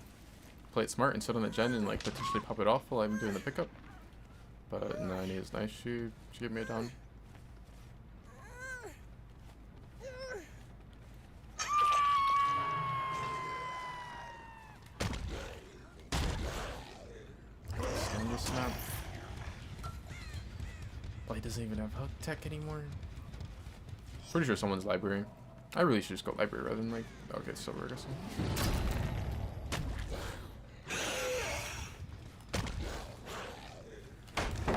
play it smart and sit on the gen and like potentially pop it off while I'm doing the pickup. But no, Nia's nice. She gave me a down. Stand the snap. Oh, he doesn't even have hook tech anymore. Pretty sure someone's library. I really should just go library rather than like. Okay, silver, I guess. I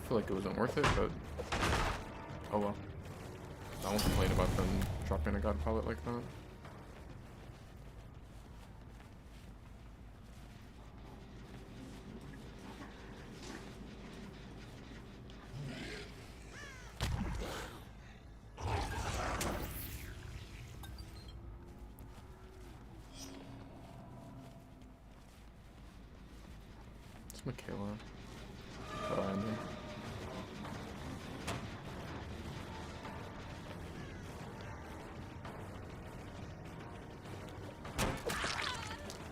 feel like it wasn't worth it, but oh well. I won't complain about them dropping a god palette like that. It's Michaela. Behind him.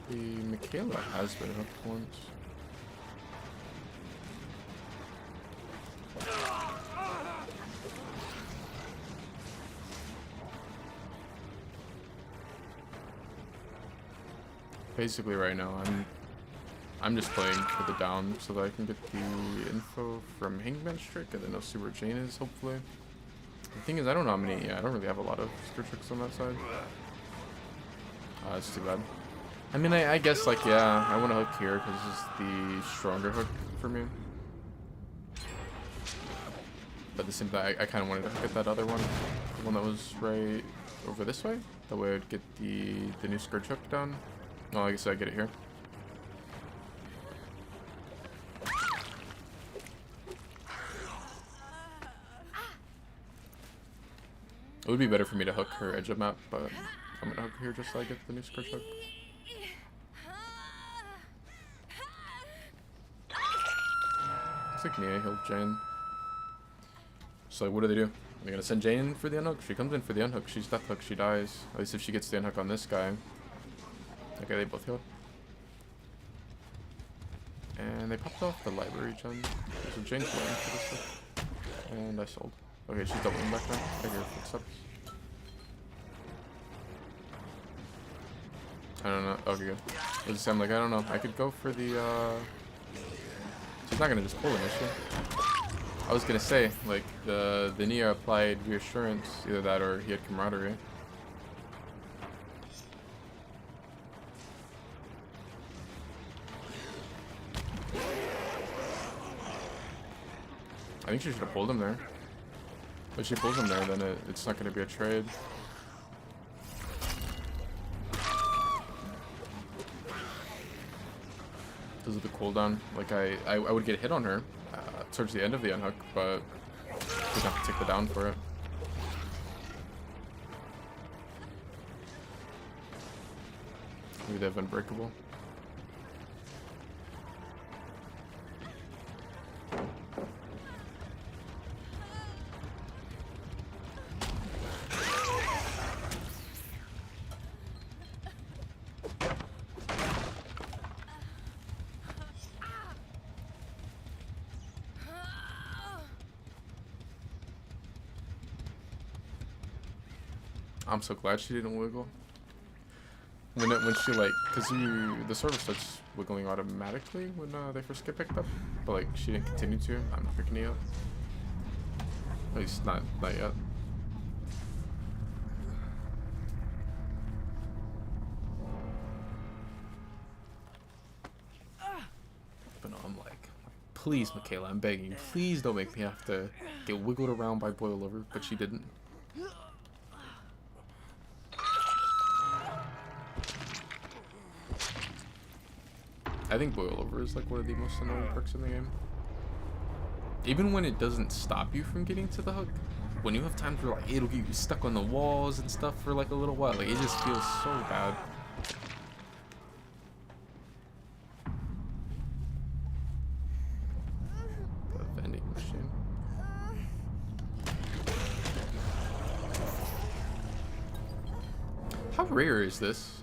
The Michaela has been hooked once. Basically right now I'm just playing for the down so that I can get the info from Hangman's trick and then I'll see where Jane is, hopefully. The thing is, I don't know how many, yeah, I don't really have a lot of skirt tricks on that side. That's too bad. I mean, I guess, like, yeah, I want to hook here because this is the stronger hook for me. But at the same time, I kind of wanted to hook at that other one. The one that was right over this way. That way I would get the new skirt hook down. Oh, I guess I get it here. It would be better for me to hook her edge of map, but I'm gonna hook here just so I get the new skirt hook. Looks like Nia healed Jane. So what do? They're gonna send Jane in for the unhook? She comes in for the unhook. She's death hook. She dies. At least if she gets the unhook on this guy. Okay, they both healed. And they popped off the library gen. So Jane's waiting for this hook. And I sold. Okay, she's doubling back now. I hear footsteps. I don't know. Okay, good. I was saying, like, I don't know. I could go for the, She's not gonna just pull him, is she? I was gonna say, like, the Nia applied reassurance. Either that or he had camaraderie. I think she should have pulled him there. If she pulls him there, then it's not going to be a trade. Because of the cooldown. Like, I would get hit on her towards the end of the unhook, but we'd have to take the down for it. Maybe they have Unbreakable. I'm so glad she didn't wiggle. When she like, cause the server starts wiggling automatically when they first get picked up, but like she didn't continue to. I'm not picking it up. At least not yet. Please, Michaela, I'm begging. Please don't make me have to get wiggled around by Boilover, but she didn't. I think Boilover is like one of the most annoying perks in the game. Even when it doesn't stop you from getting to the hook, when you have times where like it'll get you stuck on the walls and stuff for like a little while, like it just feels so bad. The vending machine. How rare is this?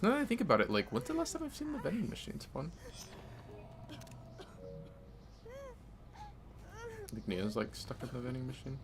Now that I think about it, like, when's the last time I've seen the vending machine spawn? I think Nia's like stuck in the vending machine.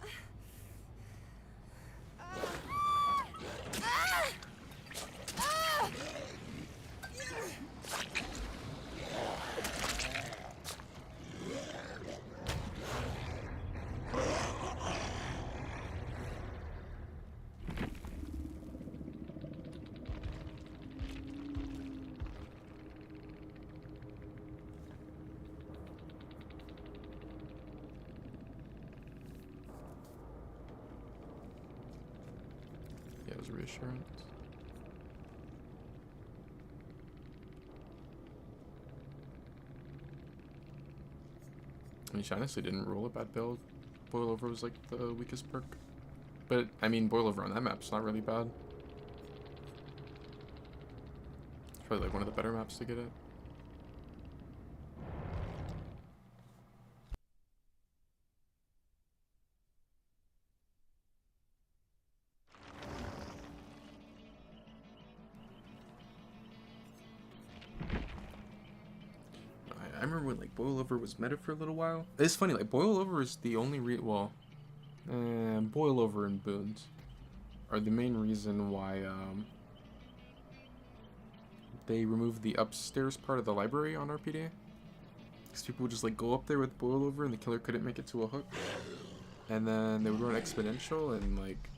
Yeah, it was reassurance. I mean, she honestly didn't roll a bad build. Boilover was like the weakest perk. But, I mean, Boilover on that map's not really bad. It's probably like one of the better maps to get it. I remember when like Boilover was meta for a little while. It's funny, like Boilover is the only Boilover and Boons are the main reason why they removed the upstairs part of the library on RPD. Because people would just like go up there with Boilover and the killer couldn't make it to a hook. And then they would run exponential and like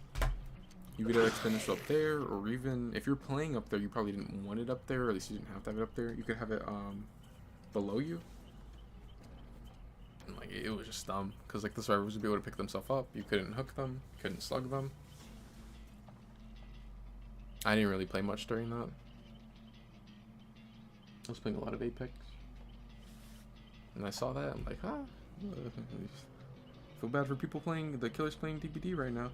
you could have exponential up there, or even if you're playing up there you probably didn't want it up there, or at least you didn't have to have it up there. You could have it below you. And, like it was just dumb because like the survivors would be able to pick themselves up. You couldn't hook them, couldn't slug them. I didn't really play much during that. I was playing a lot of Apex, and I saw that. I'm like, feel bad for people playing the killers playing DBD right now.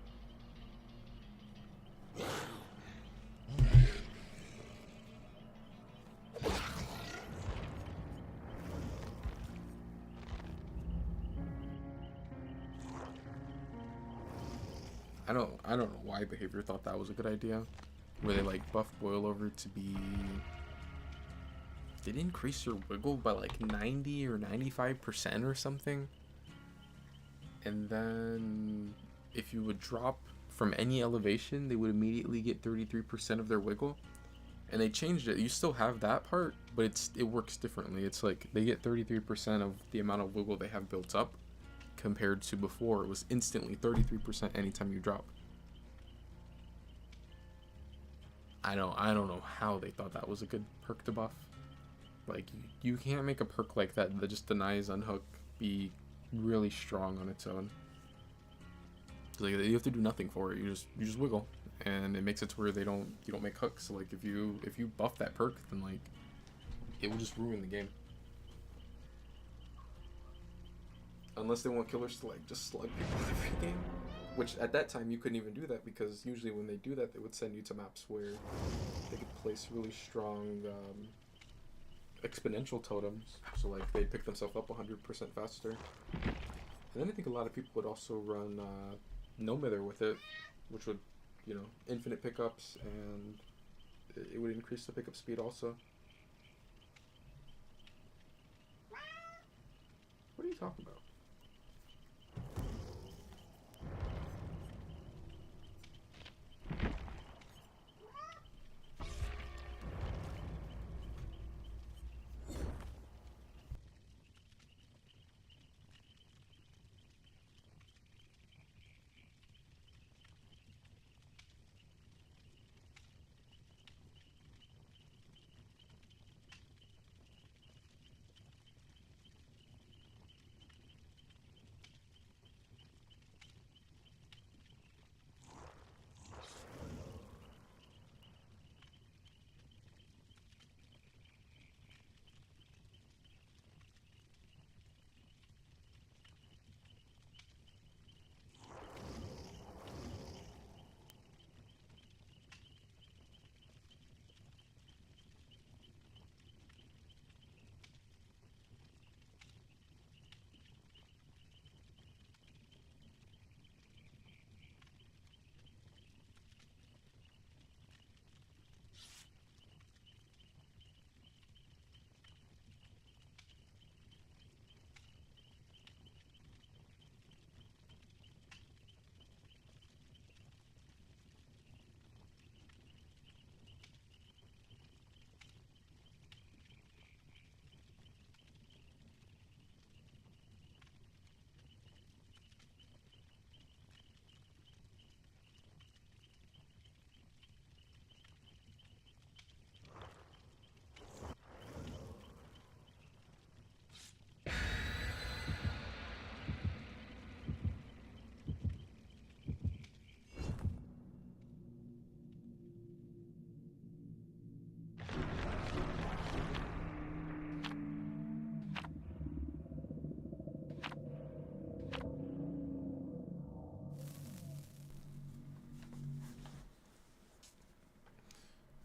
I don't know why Behavior thought that was a good idea, where they like buffed Boilover to be. Did increase your wiggle by like 90 or 95% or something, and then if you would drop from any elevation, they would immediately get 33% of their wiggle. And they changed it. You still have that part, but it works differently. It's like they get 33% of the amount of wiggle they have built up, compared to before it was instantly 33% anytime you drop. I don't know how they thought that was a good perk to buff. Like you can't make a perk like that just denies unhook be really strong on its own. Like you have to do nothing for it. You just wiggle, and it makes it to where you don't make hooks. So like if you buff that perk, then like it will just ruin the game. Unless they want killers to like just slug people every game, which at that time you couldn't even do that, because usually when they do that they would send you to maps where they could place really strong exponential totems, so like they'd pick themselves up 100% faster. And then I think a lot of people would also run no mither with it, which would, you know, infinite pickups, and it would increase the pickup speed also. What are you talking about?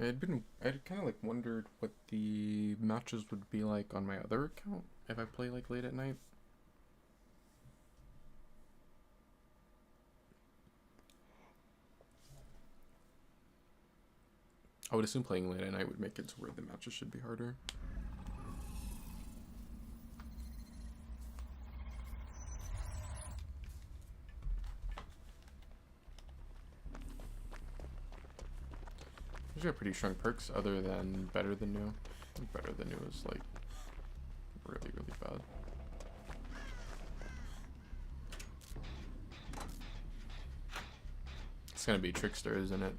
I'd kind of like wondered what the matches would be like on my other account if I play like late at night. I would assume playing late at night would make it to where the matches should be harder. These are pretty strong perks other than better than new. I think better than new is like really, really bad. It's gonna be Trickster, isn't it?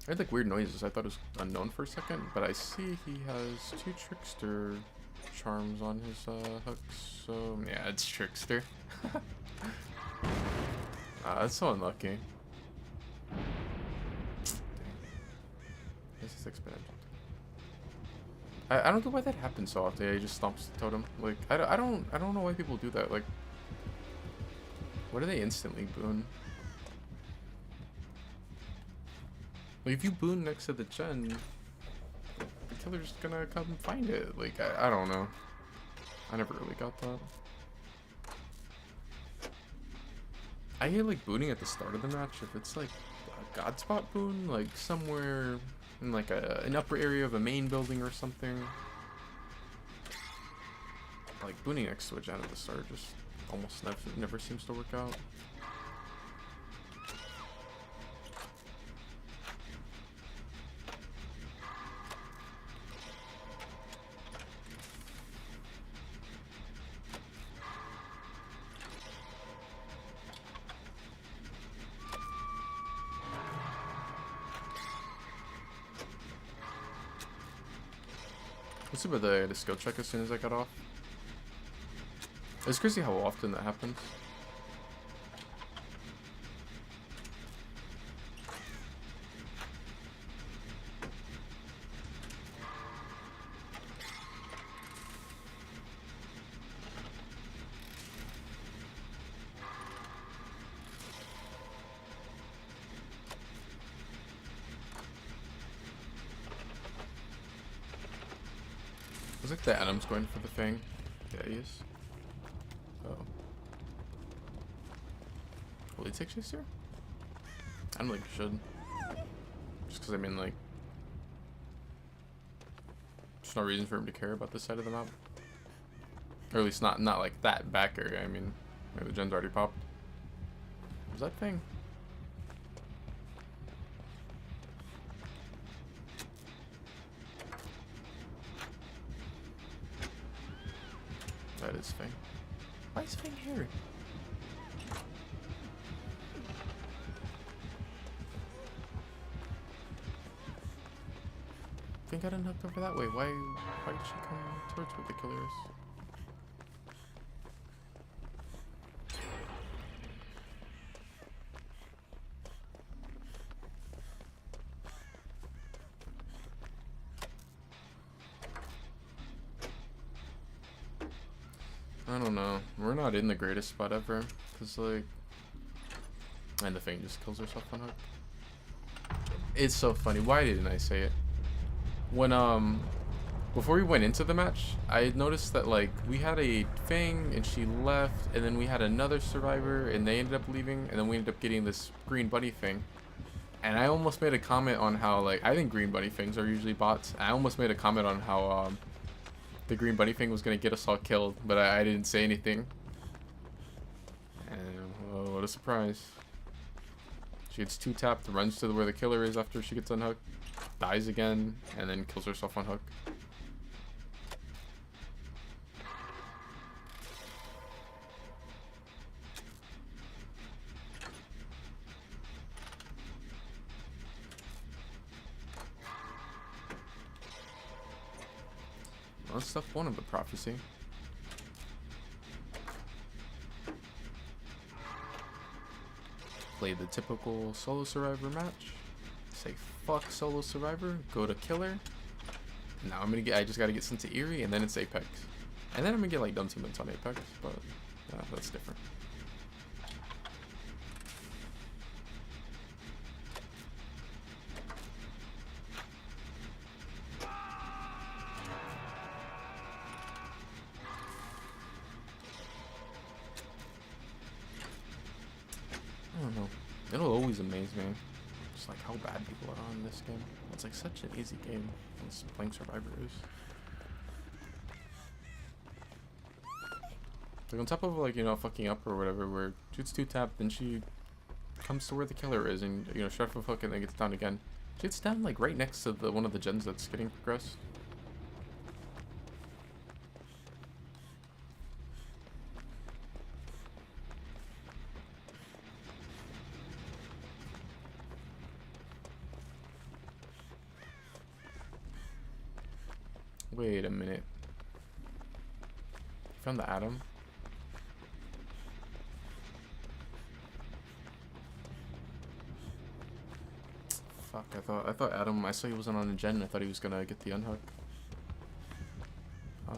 I heard like weird noises. I thought it was unknown for a second, but I see he has 2 Trickster charms on his hooks. So yeah, it's Trickster. That's so unlucky. This is exponential. I don't get why that happens so often. He just stomps the totem. Like I don't know why people do that. Like, what do they instantly boon? Like, if you boon next to the gen, the killer's gonna come find it. Like, I don't know. I never really got that. I hate like booning at the start of the match if it's like a god spot boon, like somewhere in like an upper area of a main building or something. Like booning next to a gen at the start just almost never seems to work out. Let's see about the skill check as soon as I got off. It's crazy how often that happens. Looks like the Adam's going for the Fang. Yeah, he is. Oh. Will he take chase here? I don't think he should. Just because, I mean, like, there's no reason for him to care about this side of the map. Or at least not like that back area. I mean, maybe the gen's already popped. Was that thing? That is Fang. Why is Fang here? Fang got unhooked over that way. Why did she come towards where the killer is? I don't know. We're not in the greatest spot ever. Cause like, and the Fang just kills herself on hook. It's so funny. Why didn't I say it? When before we went into the match, I had noticed that like we had a Fang and she left, and then we had another survivor and they ended up leaving, and then we ended up getting this green bunny Fang. And I almost made a comment on how like I think green bunny Fangs are usually bots. I almost made a comment on how the green bunny Fang was gonna get us all killed, but I didn't say anything. And oh, what a surprise! She gets 2-tapped, runs to where the killer is after she gets unhooked, dies again, and then kills herself on hook. Well, that's step 1 of the prophecy. Play the typical solo survivor match. Say fuck solo survivor, go to killer. Now I just gotta get sent to Eerie, and then it's Apex. And then I'm gonna get like dumb teammates on Apex, but that's different. always amazed me. Just like how bad people are on this game. It's like such an easy game. It's playing survivors. Like on top of like, you know, fucking up or whatever, where shoots 2-tap, then she comes to where the killer is and, you know, shot for fuck and then gets down again. She gets down like right next to the one of the gens that's getting progressed. Wait a minute. Found the atom. Fuck, I thought Adam, I saw he wasn't on the gen, I thought he was gonna get the unhook. I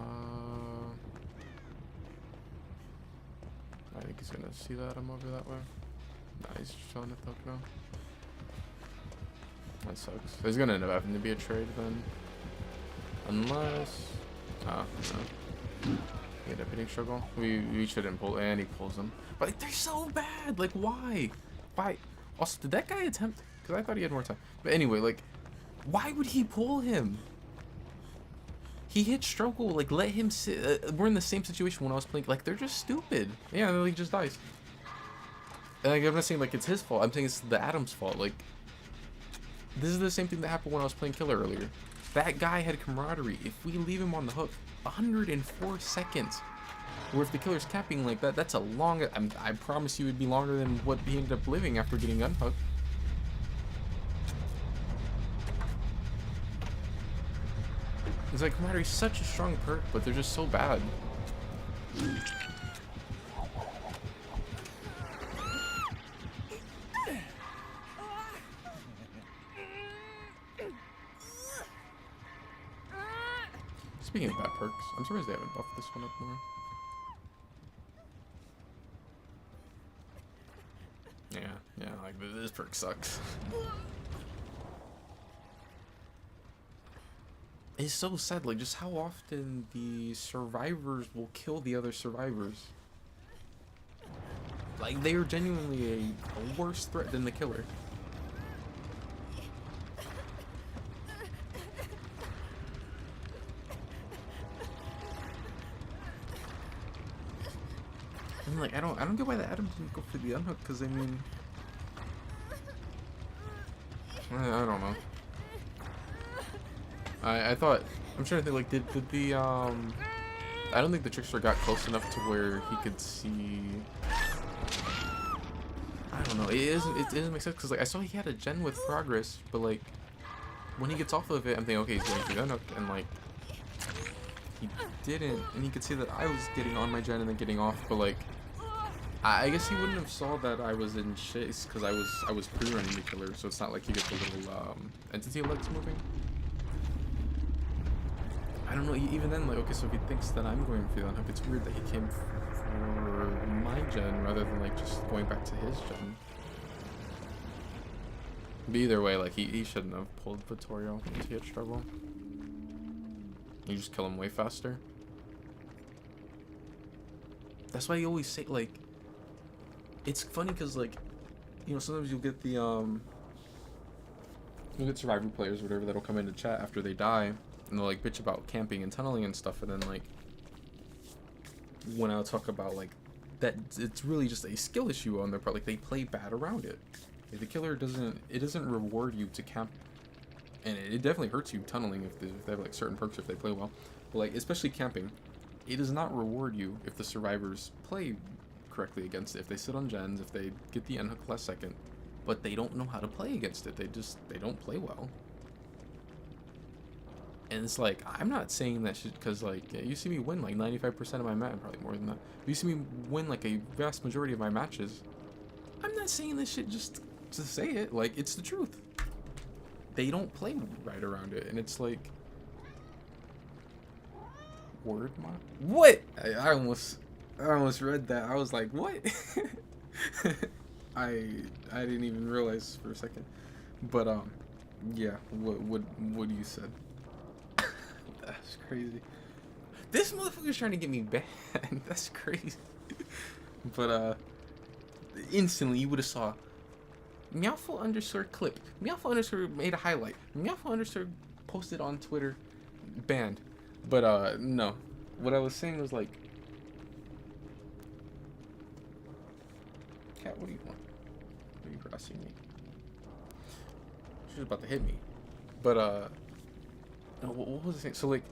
think he's gonna see that Adam over that way. Nah, he's just chilling at the hook now. That sucks. There's gonna end up having to be a trade then. Unless... no. He had a hitting struggle. We shouldn't pull, and he pulls them. But like, they're so bad! Like, why? Why? Also, did that guy attempt... Because I thought he had more time. But anyway, like, why would he pull him? He hit struggle. Like, let him sit. We're in the same situation when I was playing. Like, they're just stupid. Yeah, he just dies. And like, I'm not saying, like, it's his fault. I'm saying it's the Adam's fault. Like, this is the same thing that happened when I was playing killer earlier. That guy had camaraderie. If we leave him on the hook, 104 seconds. Or if the killer's capping like that, that's a long... I promise you it would be longer than what he ended up living after getting unhooked. It's like camaraderie is such a strong perk, but they're just so bad. Speaking of bad perks, I'm surprised they haven't buffed this one up more. Yeah, like this perk sucks. It's so sad, like, just how often the survivors will kill the other survivors. Like, they are genuinely a worse threat than the killer. And like, I don't get why the Adam didn't go for the unhook, because I mean, I don't know. I thought, I'm trying to think, like, did the, I don't think the trickster got close enough to where he could see, I don't know, it doesn't make sense, because, like, I saw he had a gen with progress, but, like, when he gets off of it, I'm thinking, okay, he's going to the unhook, and, like, he didn't, and he could see that I was getting on my gen and then getting off, but, like, I guess he wouldn't have saw that I was in chase, because I was pre-running the killer, so it's not like he gets the little, entity legs moving. I don't know, even then, like, okay, so if he thinks that I'm going for the unhook, it's weird that he came for my gen rather than, like, just going back to his gen. But either way, like, he shouldn't have pulled Vittorio into hit struggle. You just kill him way faster. That's why you always say, like, it's funny because, like, you know, sometimes you'll get the, you'll get survivor players or whatever that'll come into chat after they die. And they'll, like, bitch about camping and tunneling and stuff, and then, like, when I'll talk about, like, that it's really just a skill issue on their part, like, they play bad around it. Like, the killer doesn't reward you to camp, and it definitely hurts you tunneling if they have, like, certain perks if they play well. But, like, especially camping, it does not reward you if the survivors play correctly against it, if they sit on gens, if they get the unhook last second, but they don't know how to play against it, they don't play well. And it's like, I'm not saying that shit because, like, you see me win like 95% of my match, probably more than that. You see me win like a vast majority of my matches. I'm not saying this shit just to say it. Like, it's the truth. They don't play right around it, and it's like, word mod. What? I almost read that. I was like, what? I didn't even realize for a second. But yeah. What you said. That's crazy. This motherfucker's trying to get me banned. That's crazy. But instantly you would have saw Meowful underscore clip. Meowful underscore made a highlight. Meowful underscore posted on Twitter. Banned. But no. What I was saying was like, cat, what do you want? What are you harassing me? She was about to hit me. But no, what was I saying? So like,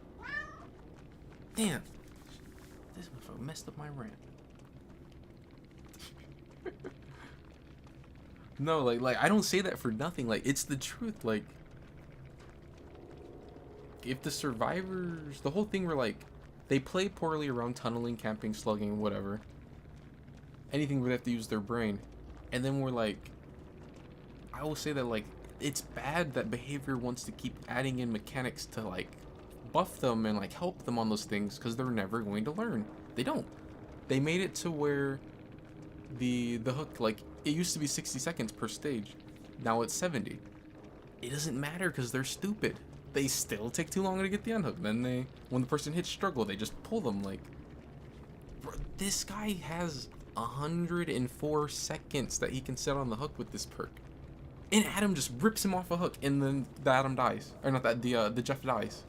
damn, this motherfucker messed up my rant. No, like I don't say that for nothing. Like, it's the truth. Like, if the survivors, the whole thing where like they play poorly around tunneling, camping, slugging, whatever, anything where they have to use their brain, and then we're like, I will say that like it's bad that behavior wants to keep adding in mechanics to like buff them and like help them on those things, because they're never going to learn. They don't. They made it to where the hook, like, it used to be 60 seconds per stage, now it's 70. It doesn't matter because they're stupid. They still take too long to get the unhook. Then they, when the person hits struggle, they just pull them. Like, bro, this guy has 104 seconds that he can sit on the hook with this perk, and Adam just rips him off a hook, and then the Adam dies, or not that, the Jeff dies.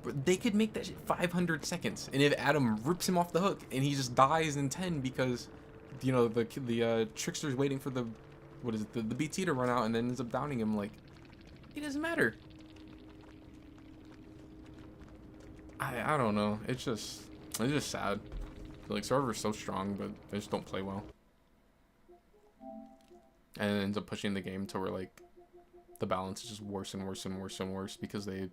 But they could make that shit 500 seconds, and if Adam rips him off the hook and he just dies in 10 because, you know, the trickster's waiting for the, what is it, the BT to run out, and then ends up downing him, like, it doesn't matter. I don't know. It's just sad. Like, server's so strong, but they just don't play well. And it ends up pushing the game to where, like, the balance is just worse and worse and worse and worse, because they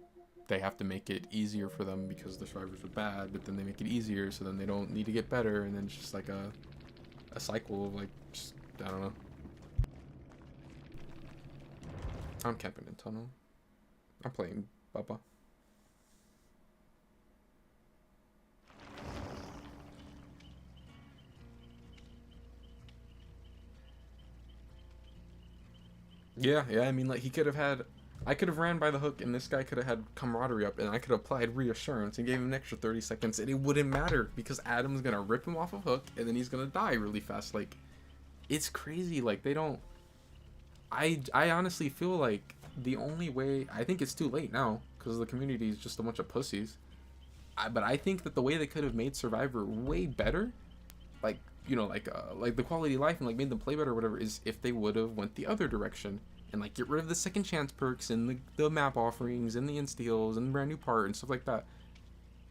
have to make it easier for them because the survivors are bad, but then they make it easier so then they don't need to get better, and then it's just like a cycle of like, just, I don't know. I'm camping in tunnel. I'm playing Bubba. Yeah, I mean, like, he could have had, I could have ran by the hook, and this guy could have had camaraderie up, and I could have applied reassurance and gave him an extra 30 seconds, and it wouldn't matter, because Adam's gonna rip him off a hook, and then he's gonna die really fast. Like, it's crazy. Like, they don't, I honestly feel like the only way, I think it's too late now, because the community is just a bunch of pussies. But I think that the way they could have made Survivor way better, like, you know, like the quality of life, and like made them play better or whatever, is if they would have went the other direction and like get rid of the second chance perks and the map offerings and the insta heals and the brand new part and stuff like that,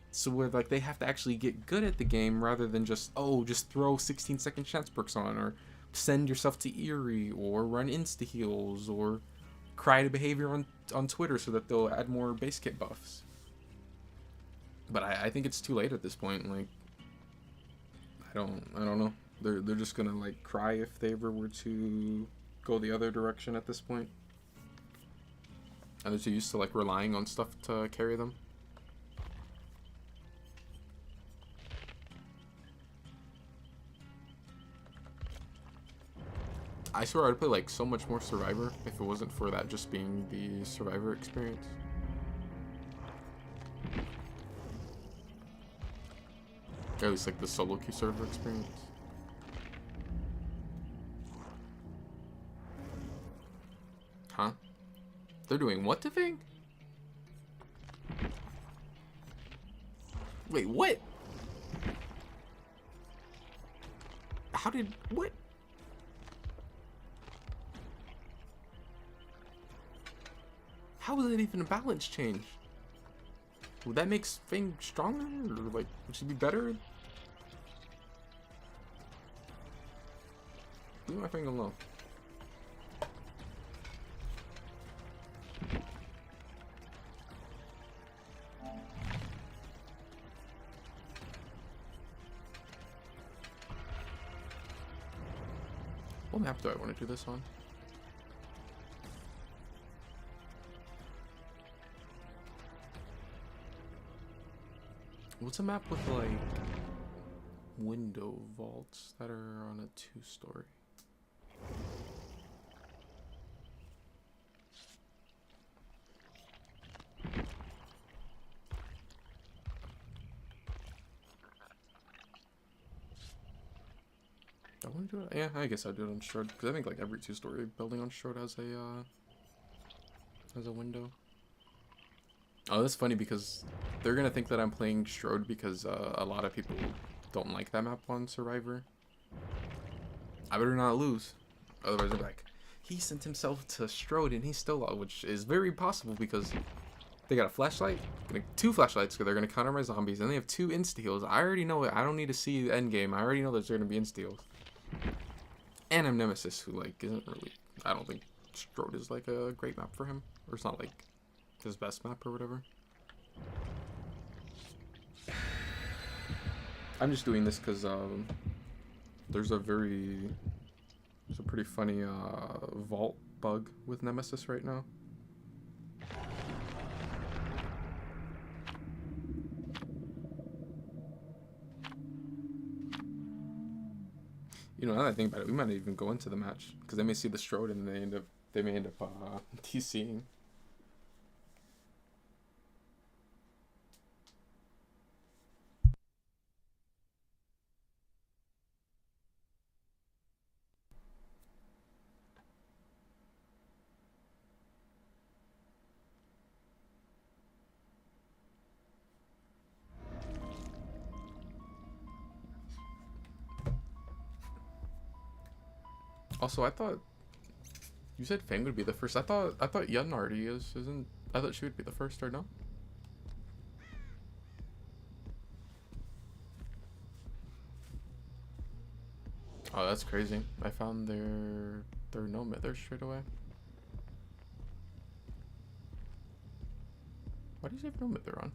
so where like they have to actually get good at the game rather than just, oh, just throw 16 second chance perks on, or send yourself to Eerie, or run insta heals, or cry to behavior on Twitter so that they'll add more base kit buffs. But I think it's too late at this point. Like, I don't know. They're just gonna like cry if they ever were to go the other direction at this point. And they're too used to like relying on stuff to carry them. I swear I'd play like so much more Survivor if it wasn't for that just being the Survivor experience. At least like the solo queue server experience. Huh? They're doing what to Ving? Wait, what? How did, what? How is that even a balance change? Would that make Ving stronger, or like, would she be better? Leave my Ving alone. What map do I want to do this on? What's a map with like window vaults that are on a 2-story? want to do it? Yeah, I guess I'd do it on Strode because I think like every 2-story building on Strode has a window. Oh, that's funny because they're gonna think that I'm playing Strode because a lot of people don't like that map on Survivor. I better not lose, otherwise they're like, he sent himself to Strode and he's still lost, which is very possible because they got a flashlight, 2 flashlights, because they're gonna counter my zombies, and they have 2 insta heals. I already know it. I don't need to see the end game. I already know there's gonna be insta heals. And I'm Nemesis, who like isn't really. I don't think Strode is like a great map for him, or it's not like his best map or whatever. I'm just doing this because there's a pretty funny vault bug with Nemesis right now. You know, now that I think about it, we might not even go into the match because they may see the Strode and they may end up TCing. Also, I thought you said Fang would be the first. I thought Yun already isn't. I thought she would be the first, or no? Oh, that's crazy. I found their no mither straight away. Why does he have no mither on?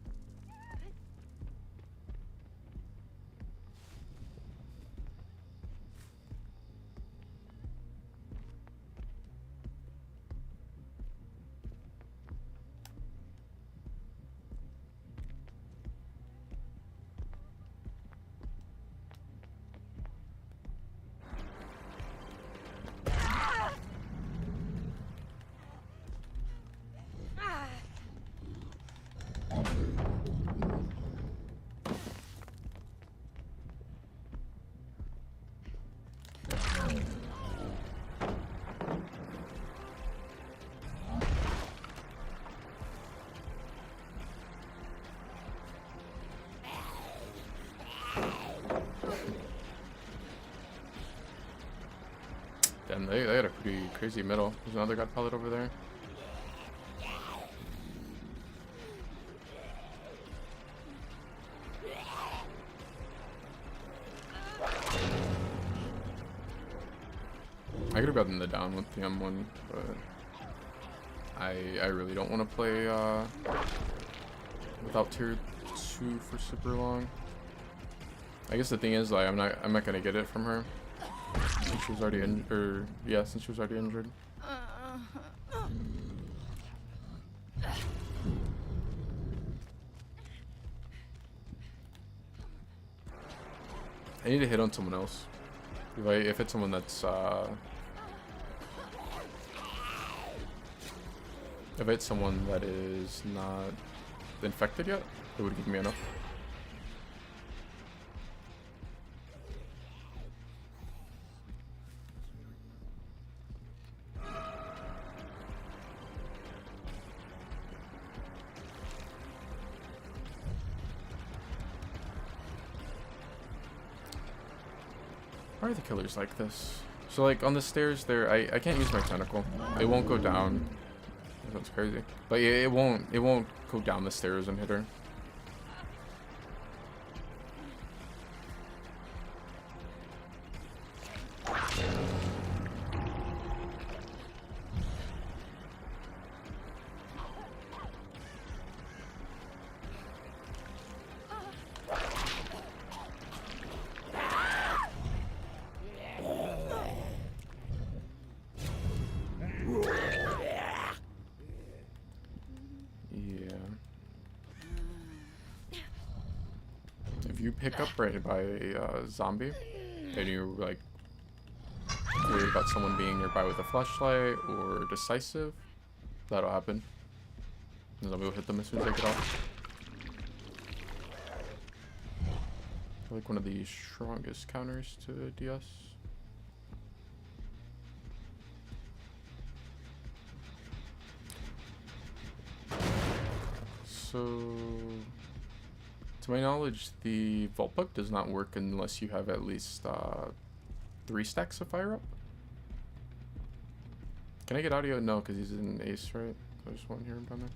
Damn, they had a pretty crazy middle. There's another god pallet over there. I could have gotten the down with the M1, but I really don't want to play without tier 2 for super long. I guess the thing is, like, I'm not gonna get it from her since she was already since she was already injured. I need to hit on someone else. If it's someone that's if it's someone that is not infected yet, it would give me enough. Why are the killers like this? So like on the stairs there, I can't use my tentacle. It won't go down. That's crazy. But yeah, it won't go down the stairs and hit her. If you pick up right by a zombie and you're like worried about someone being nearby with a flashlight or decisive, that'll happen. The zombie will hit them as soon as they get off. I feel like one of the strongest counters to DS. So, to my knowledge, the vault bug does not work unless you have at least 3 stacks of fire up. Can I get audio? No, because he's in ace, right? I just won't hear him down there.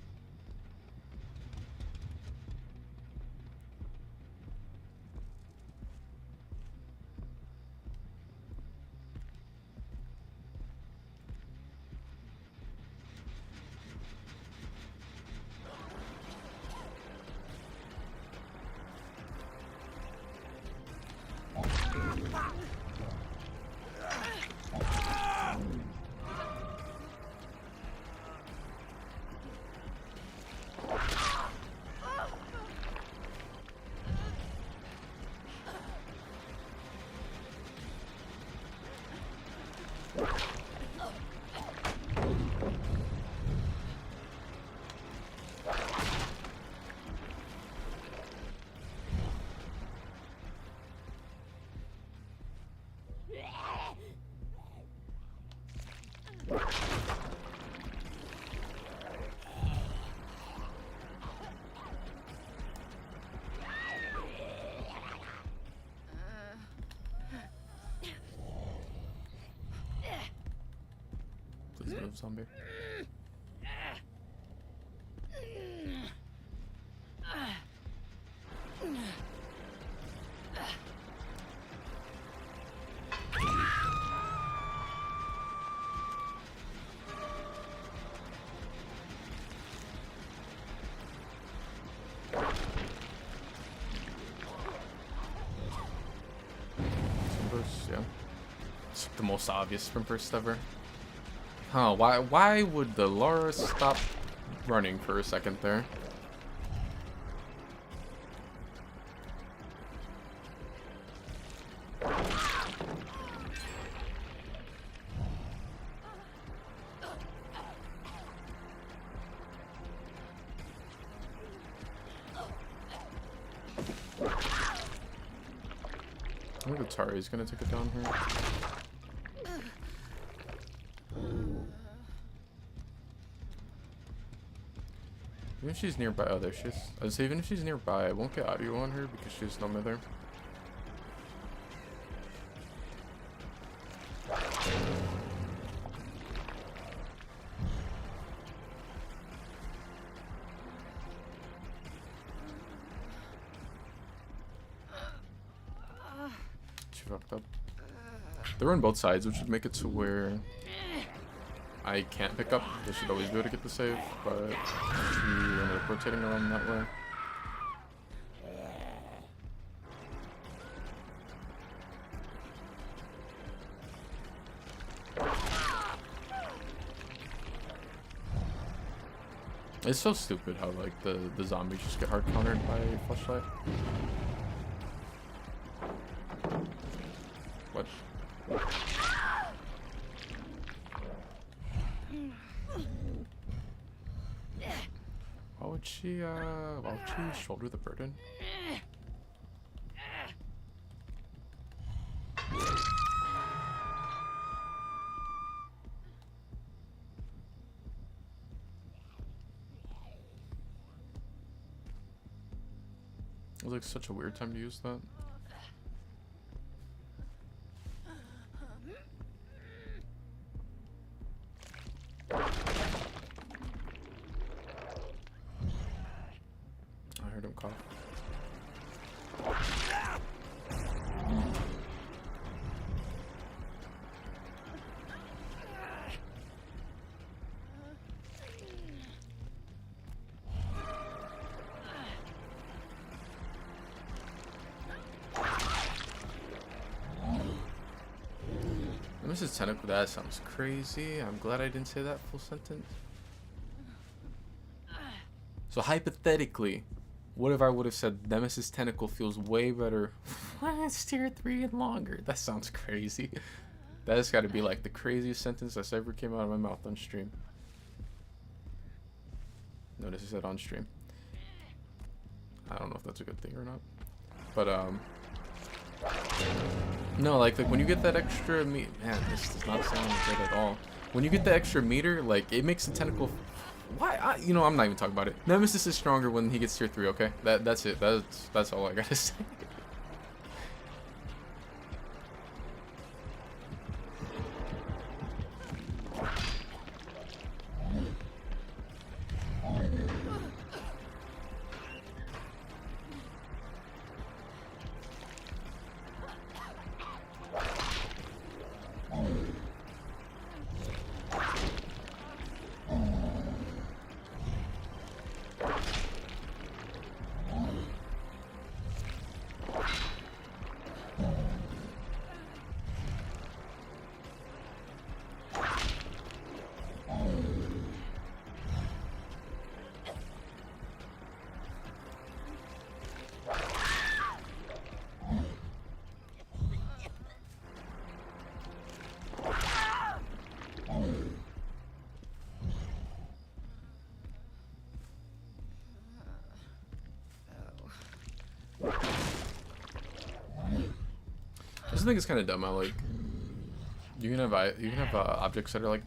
Please move, zombie. Yeah. It's the most obvious sprint burst ever. Huh, why would the Laura stop running for a second there? I think Atari's gonna take it down here. Even if she's nearby, oh there she is. I would say even if she's nearby, I won't get audio on her because she's no mither. She fucked up. They're on both sides, which would make it to where I can't pick up. They should always be able to get the save, but we ended up rotating around that way. It's so stupid how like the zombies just get hard countered by flashlight. What? Why would she shoulder the burden? It was like such a weird time to use that. I heard him cough. Mrs. Tentacle, that sounds crazy. I'm glad I didn't say that full sentence. So hypothetically, what if I would have said Nemesis Tentacle feels way better when it's tier 3 and longer? That sounds crazy. That has got to be like the craziest sentence that's ever came out of my mouth on stream. Notice I said on stream. I don't know if that's a good thing or not. But no, like when you get that extra meat, man, this does not sound good at all. When you get the extra meter, like it makes the tentacle Why? You know, I'm not even talking about it. Nemesis is stronger when he gets tier 3, okay? That's it. That's all I gotta say. I just think it's kind of dumb. Like, you can have objects that are like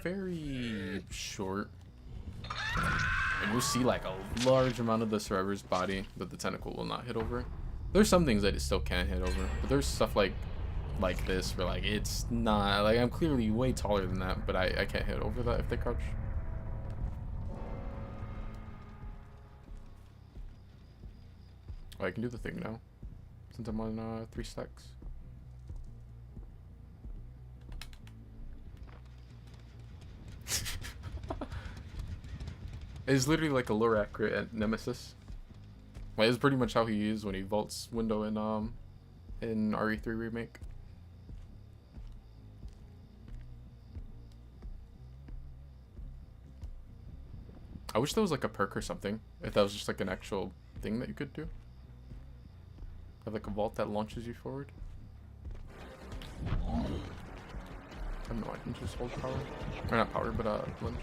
very short, and you'll see like a large amount of the survivor's body that the tentacle will not hit over. There's some things that it still can't hit over, but there's stuff like this where like it's not like I'm clearly way taller than that, but I can't hit over that if they crouch. Oh, I can do the thing now since I'm on 3 stacks. It's literally like a lore accurate Nemesis. Like, it's pretty much how he is when he vaults window in RE3 remake. I wish there was like a perk or something. If that was just like an actual thing that you could do. Have like a vault that launches you forward. I don't know, I can just hold power. Or not power, but lunge.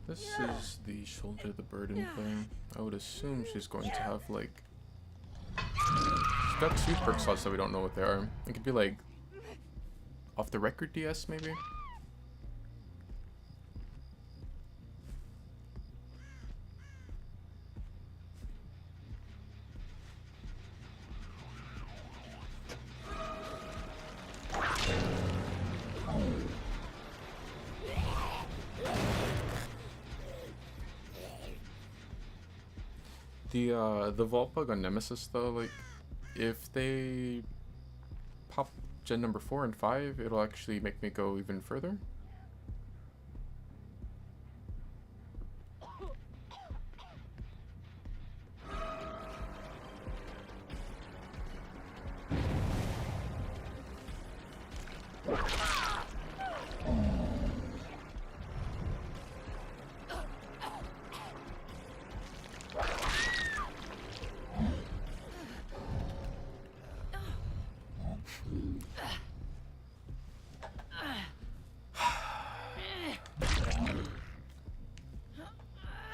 This is the shoulder the burden thing. I would assume she's going to have like... She's got 2 perk slots that we don't know what they are. It could be like... Off the record DS maybe? The vault bug on Nemesis though, like if they pop gen number 4 and 5, it'll actually make me go even further.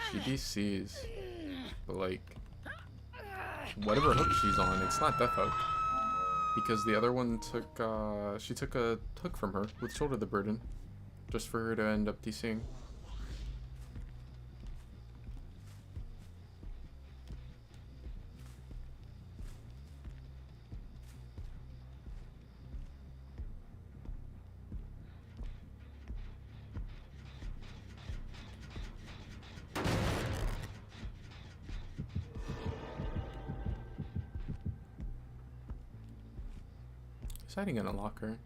She DCs, but like, whatever hook she's on, it's not death hook. Because the other one took, she took a hook from her with shoulder the burden, just for her to end up DCing. Hiding in a locker.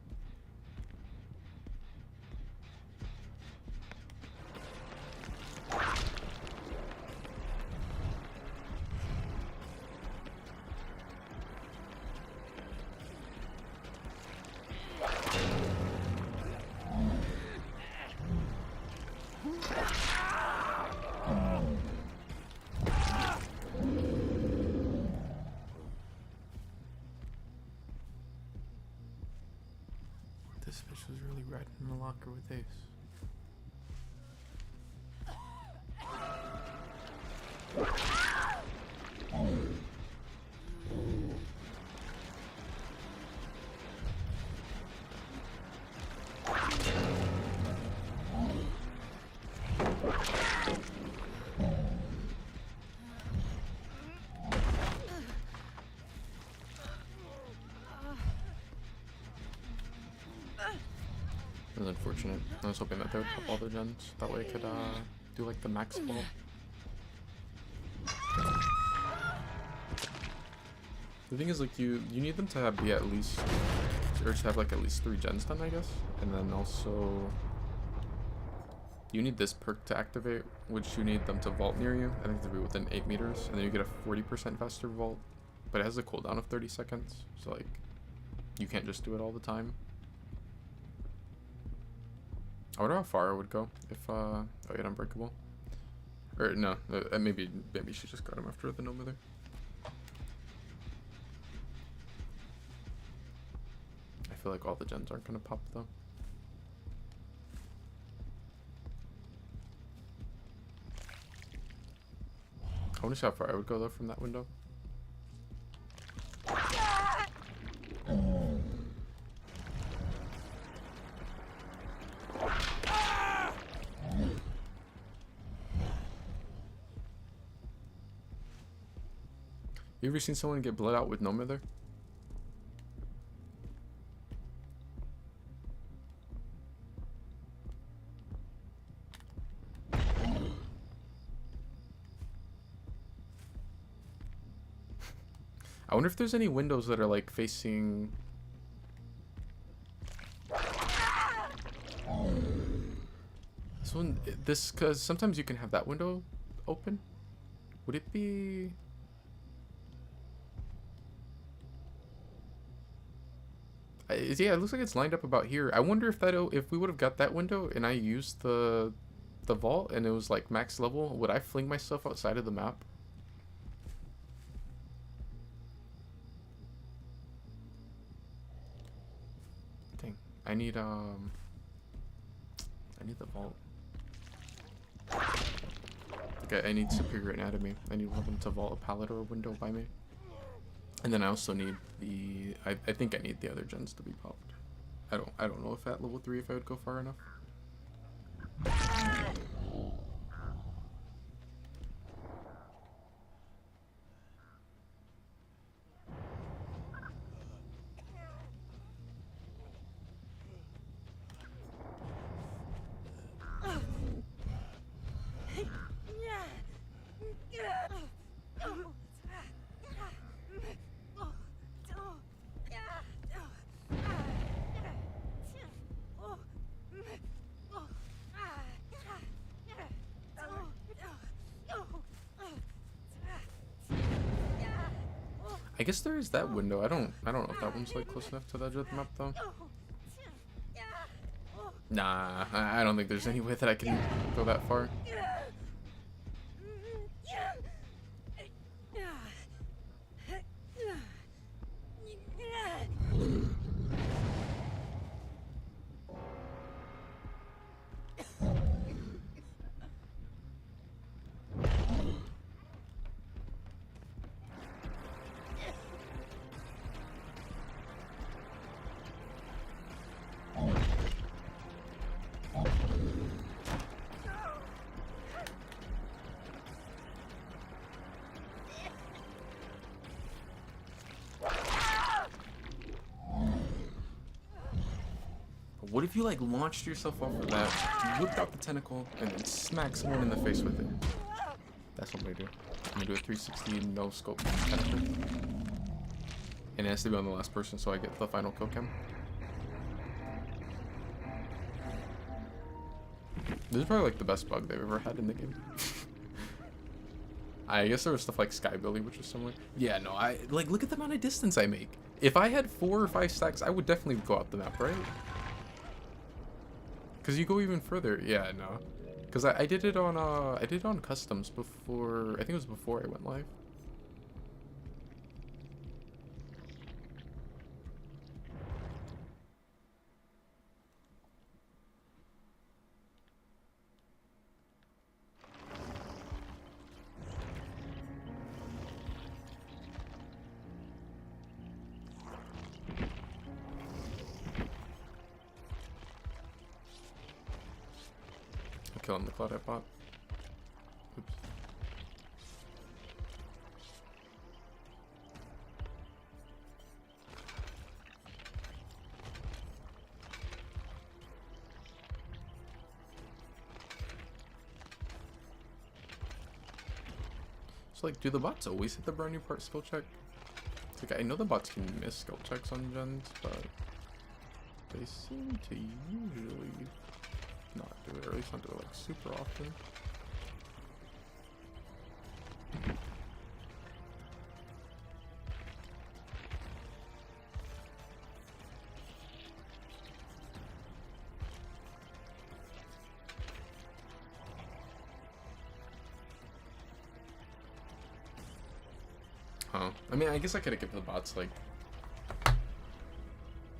This bitch was really red in the locker with Ace. It was unfortunate. I was hoping that they would pop all the gens. That way I could do like the max vault. The thing is, like, you need them to have, be at least, or to have like at least 3 gens done, I guess. And then also, you need this perk to activate, which you need them to vault near you. I think to be within 8 meters, and then you get a 40% faster vault. But it has a cooldown of 30 seconds, so like, you can't just do it all the time. I wonder how far I would go if oh yeah, unbreakable. Or no, maybe she just got him after the gnome there. I feel like all the gens aren't gonna pop though. I wanna see how far I would go though from that window. You ever seen someone get bled out with no mither? I wonder if there's any windows that are like facing. This one, because sometimes you can have that window open. Would it be? Yeah, it looks like it's lined up about here. I wonder if if we would have got that window and I used the vault and it was like max level, would I fling myself outside of the map? Dang, I need the vault. Okay, I need superior anatomy. I need one of them to vault a pallet or a window by me. And then I also need the I think I need the other gens to be popped. I don't know if at level 3 if I would go far enough. I guess there is that window. I don't know if that one's like close enough to the edge of the map though. Nah, I don't think there's any way that I can go that far. What if you like launched yourself off of that, whipped out the tentacle, and then smacked someone in the face with it? That's what I'm gonna do. I'm gonna do a 360 no scope tentacle. And it has to be on the last person so I get the final kill cam. This is probably like the best bug they've ever had in the game. I guess there was stuff like Sky Billy, which was similar. Yeah, no, like look at the amount of distance I make. If I had 4 or 5 stacks, I would definitely go out the map, right? Cause you go even further. Yeah, no. Cause I did it on customs before. I think it was before I went live. killing the Claudette bot. Oops. So like, do the bots always hit the brand new part skill check? It's like, I know the bots can miss skill checks on gens, but they seem to usually not do it, or at least not do it like super often. Huh. I mean, I guess I could have given the bots like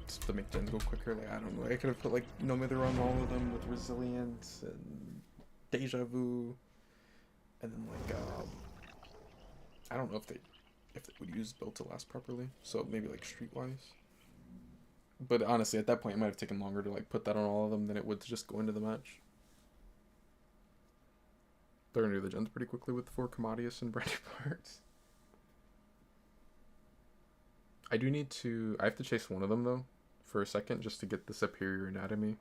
just to make gens go quicker. Like, I don't know. I could have put like no mither on all of them with resilience and deja vu, and then like I don't know if they would use build to last properly. So maybe like streetwise. But honestly, at that point, it might have taken longer to like put that on all of them than it would to just go into the match. They're gonna do the gens pretty quickly with 4 commodious and brandy parts. I have to chase one of them though for a second just to get the superior anatomy.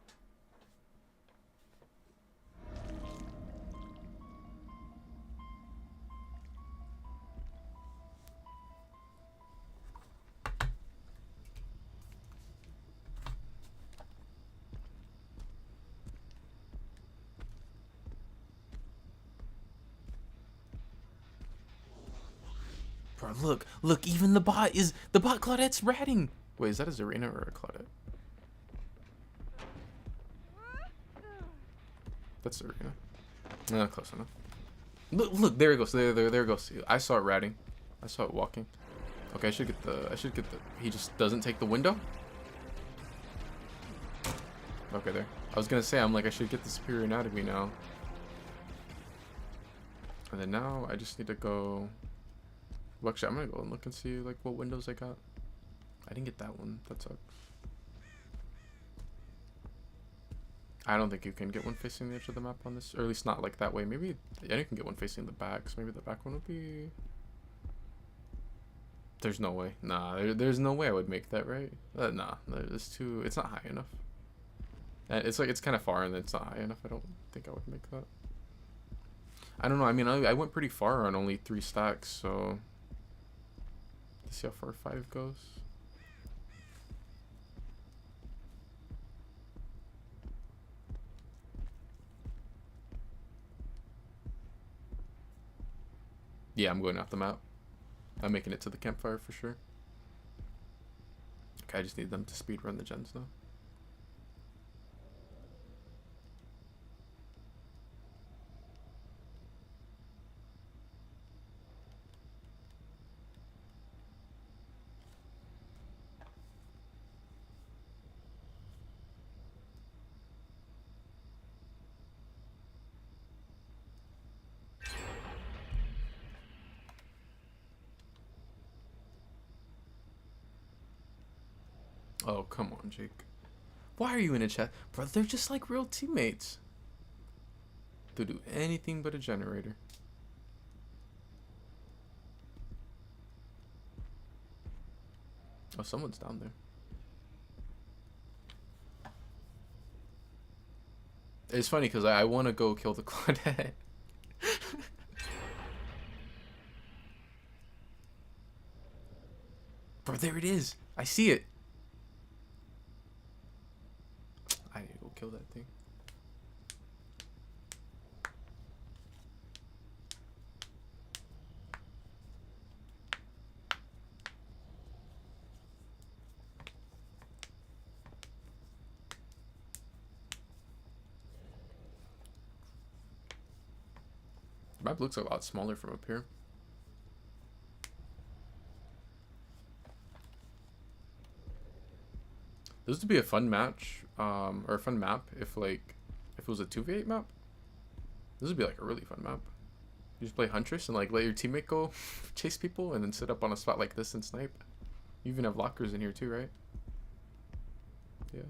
Bro, look, even the bot Claudette's ratting. Wait, is that a Zarina or a Claudette? That's Zarina. Not close enough. Look, there it goes. There it goes. I saw it ratting. I saw it walking. Okay, I should get the. He just doesn't take the window. Okay, there. I was gonna say, I'm like, I should get the superior anatomy now. And then now I just need to go. Well, actually, I'm gonna go and look and see like what windows I got. I didn't get that one. That sucks. I don't think you can get one facing the edge of the map on this, or at least not like that way. Maybe yeah, you can get one facing the back. So maybe the back one would be. There's no way. Nah, there's no way I would make that, right? Nah, it's too. It's not high enough. And it's like it's kind of far, and it's not high enough. I don't think I would make that. I don't know. I mean, I went pretty far on only 3 stacks, so. Let's see how far 5 goes. Yeah, I'm going off the map. I'm making it to the campfire for sure. Okay, I just need them to speed run the gens though. Oh, come on, Jake. Why are you in a chat? Bro, they're just like real teammates. They'll do anything but a generator. Oh, someone's down there. It's funny because I want to go kill the Claudette. Bro, there it is. I see it. I need to go kill that thing. The map looks a lot smaller from up here. This would be a fun match, or a fun map if it was a 2v8 map. This would be like a really fun map. You just play Huntress and like let your teammate go chase people and then sit up on a spot like this and snipe. You even have lockers in here too, right? Yeah.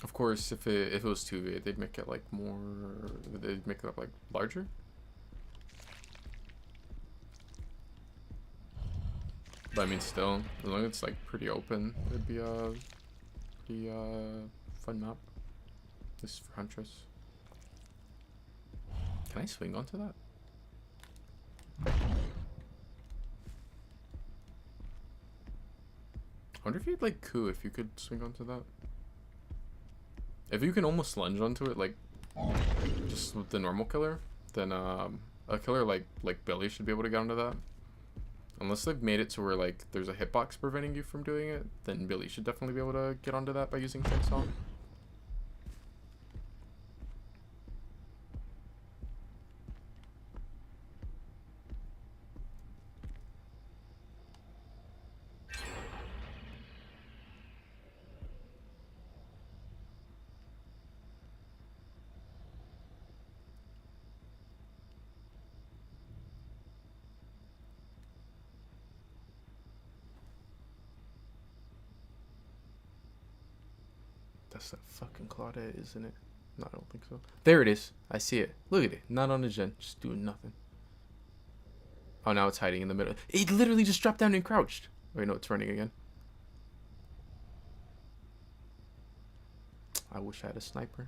Of course, if it was 2v, they'd make it like more. They'd make it up like larger. But I mean, still, as long as it's like pretty open, it'd be a pretty fun map. This is for Huntress. Can I swing onto that? I wonder if you'd like coup if you could swing onto that. If you can almost lunge onto it like just with the normal killer, then a killer like Billy should be able to get onto that. Unless they've made it to where like there's a hitbox preventing you from doing it, then Billy should definitely be able to get onto that by using Chainsaw. That's that fucking Claudette, isn't it? No, I don't think so. There it is. I see it. Look at it. Not on the gen. Just doing nothing. Oh, now it's hiding in the middle. It literally just dropped down and crouched. Wait, no, it's running again. I wish I had a sniper.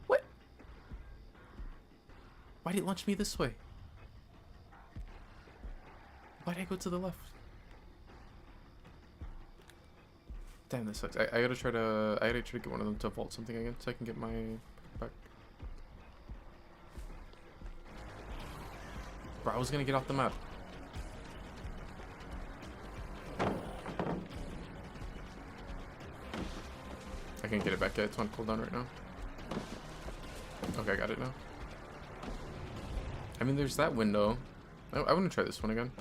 What? Why did it launch me this way? Why did I go to the left? Damn, this sucks. I gotta try to get one of them to vault something again so I can get my back. Bro, I was gonna get off the map. I can't get it back yet. It's on cooldown right now. Okay, I got it now. I mean, there's that window. I want to try this one again.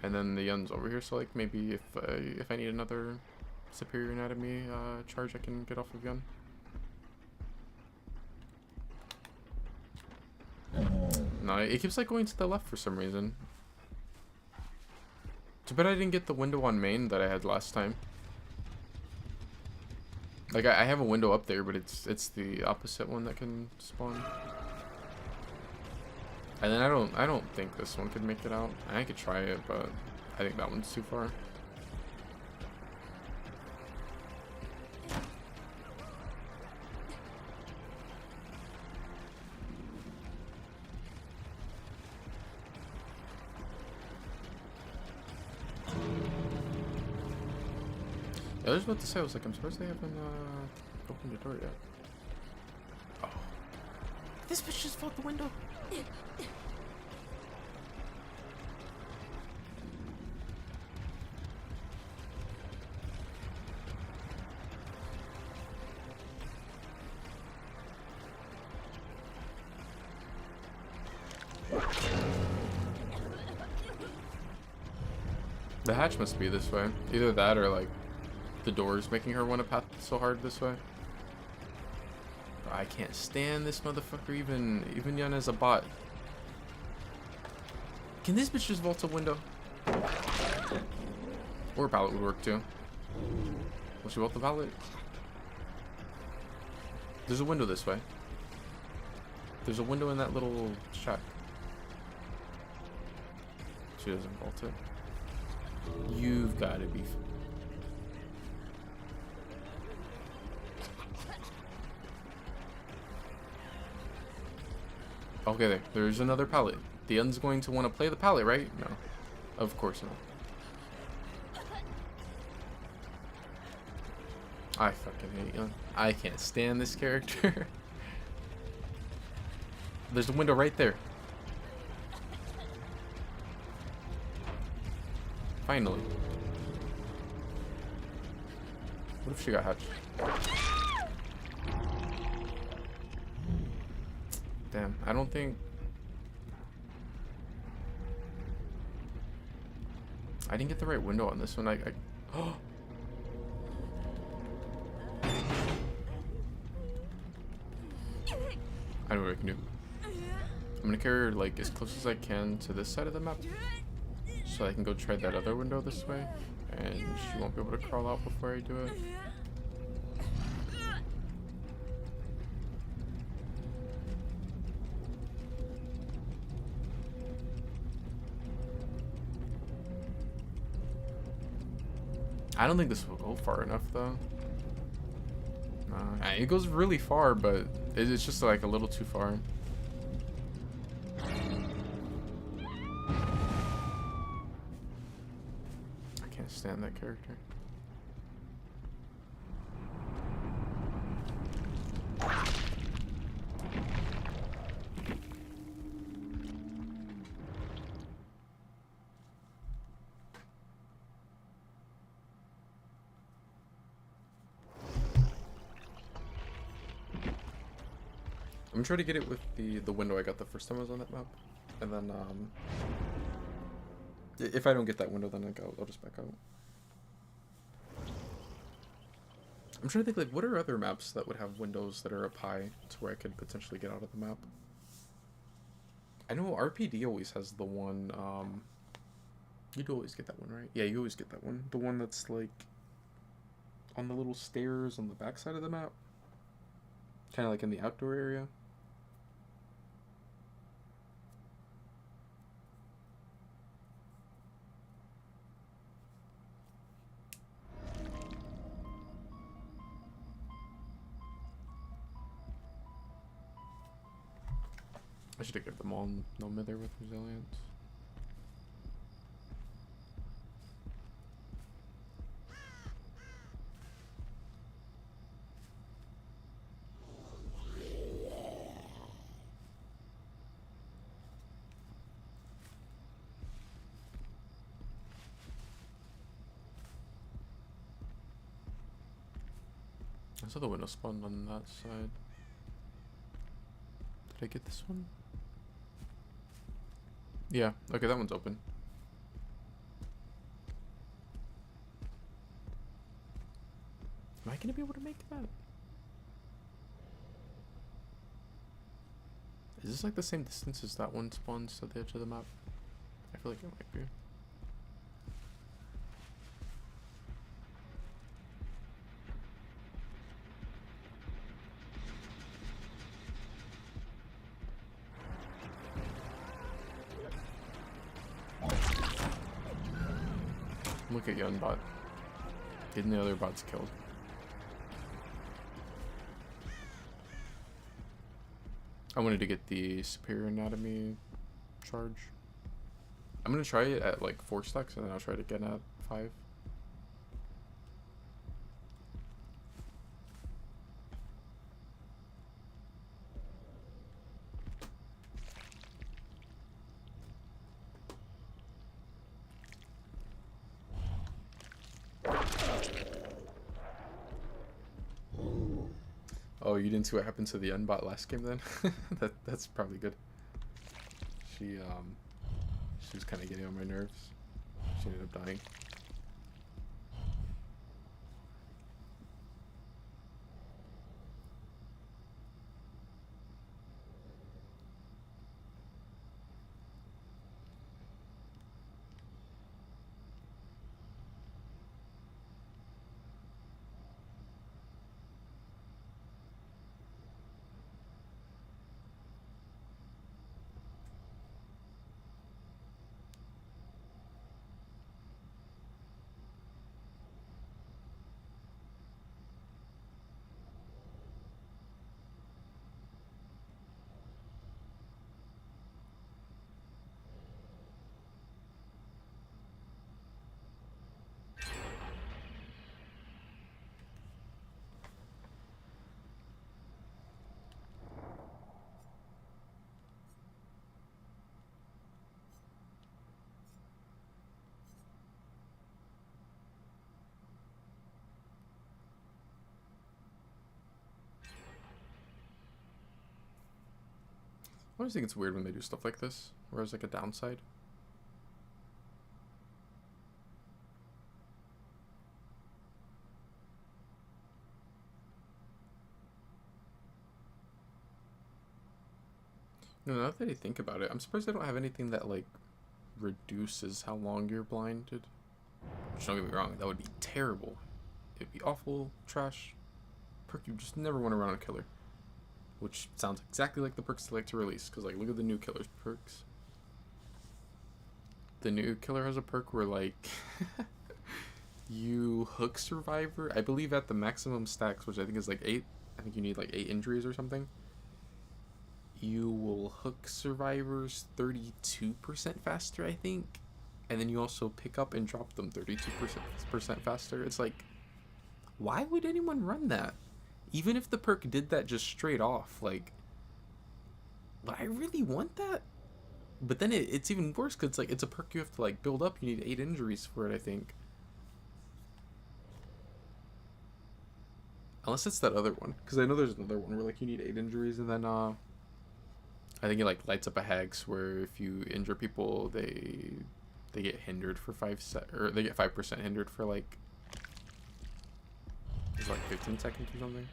And then the Yun's over here, so like maybe if I need another superior anatomy charge, I can get off of Yun. No, it keeps like going to the left for some reason. Too bad I didn't get the window on main that I had last time. Like I have a window up there, but it's the opposite one that can spawn. And then I don't think this one could make it out. I could try it, but I think that one's too far. Yeah, I was about to say, I was like, I'm surprised they haven't opened the door yet. Oh. This bitch just fought the window. The hatch must be this way. Either that or like the door's making her want to path so hard this way. I can't stand this motherfucker even Yun as a bot. Can this bitch just vault a window? Or a pallet would work too. Will she vault the pallet? There's a window this way. There's a window in that little shack. She doesn't vault it. You've got to be. Okay, there's another pallet. The Yun's going to want to play the pallet, right? No. Of course not. I fucking hate Yun. I can't stand this character. There's a window right there. Finally. What if she got hatched? Damn, I don't think... I didn't get the right window on this one. Oh! I know what I can do. I'm gonna carry her like as close as I can to this side of the map, so I can go try that other window this way, and she won't be able to crawl out before I do it. I don't think this will go far enough though. It goes really far, but it's just like a little too far. I can't stand that character. I'm gonna try to get it with the window I got the first time I was on that map, and then if I don't get that window, then I'll just back out. I'm trying to think, like, what are other maps that would have windows that are up high to where I could potentially get out of the map? I know RPD always has the one. You do always get that one, right? Yeah, you always get that one. The one that's like on the little stairs on the back side of the map, kind of like in the outdoor area. I should have given them all no mither with resilience. I saw the window spawned on that side. Did I get this one? Yeah, okay, that one's open. Am I gonna be able to make that? Is this like the same distance as that one spawns at the edge of the map? I feel like it might be. Look at young bot. Getting the other bots killed. I wanted to get the superior anatomy charge. I'm gonna try it at like 4 stacks and then I'll try it again at 5. Oh, you didn't see what happened to the unbot last game then? That's probably good. She was kind of getting on my nerves. She ended up dying. I always think it's weird when they do stuff like this, where there's like a downside. No, now that I think about it, I'm surprised I don't have anything that like reduces how long you're blinded. Which, don't get me wrong, that would be terrible. It'd be awful, trash, perk you just never want to run on a killer. Which sounds exactly like the perks they like to release, because like look at the new killer's perks. The new killer has a perk where like you hook survivor, I believe at the maximum stacks, which I think is like 8. I think you need like 8 injuries or something. You will hook survivors 32% faster, I think. And then you also pick up and drop them 32% faster. It's like, why would anyone run that? Even if the perk did that just straight off, like, but I really want that? But then it's even worse because like it's a perk you have to like build up. You need 8 injuries for it, I think. Unless it's that other one, because I know there's another one where like you need 8 injuries, and then I think it like lights up a hex where if you injure people, they get hindered for or they get 5% hindered for like it's like 15 seconds or something.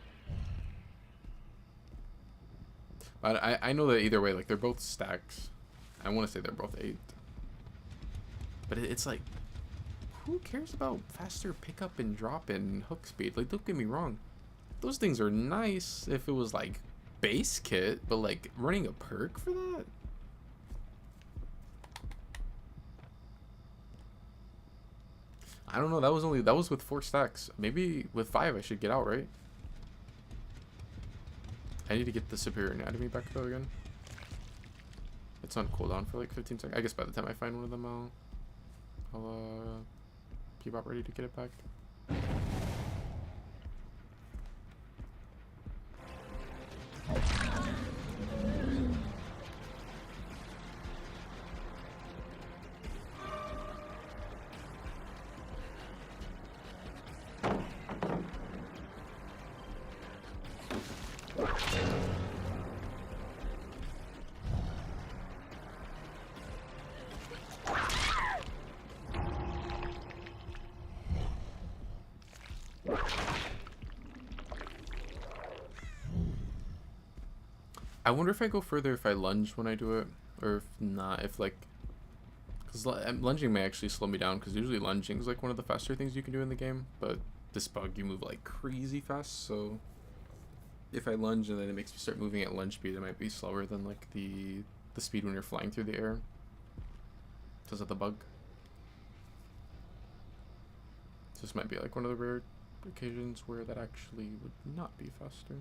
But I know that either way, like they're both stacks. I want to say they're both 8. But it's like, who cares about faster pickup and drop and hook speed? Like, don't get me wrong. Those things are nice if it was like base kit, but like running a perk for that? I don't know. That was with 4 stacks. Maybe with 5 I should get out, right? I need to get the superior anatomy back though again. It's on cooldown for like 15 seconds. I guess by the time I find one of them, I'll be about ready to get it back. I wonder if I go further if I lunge when I do it, or if not, if like, because lunging may actually slow me down, because usually lunging is like one of the faster things you can do in the game, but this bug you move like crazy fast, so if I lunge and then it makes me start moving at lunge speed, it might be slower than like the speed when you're flying through the air because of the bug. So this might be like one of the rare occasions where that actually would not be faster.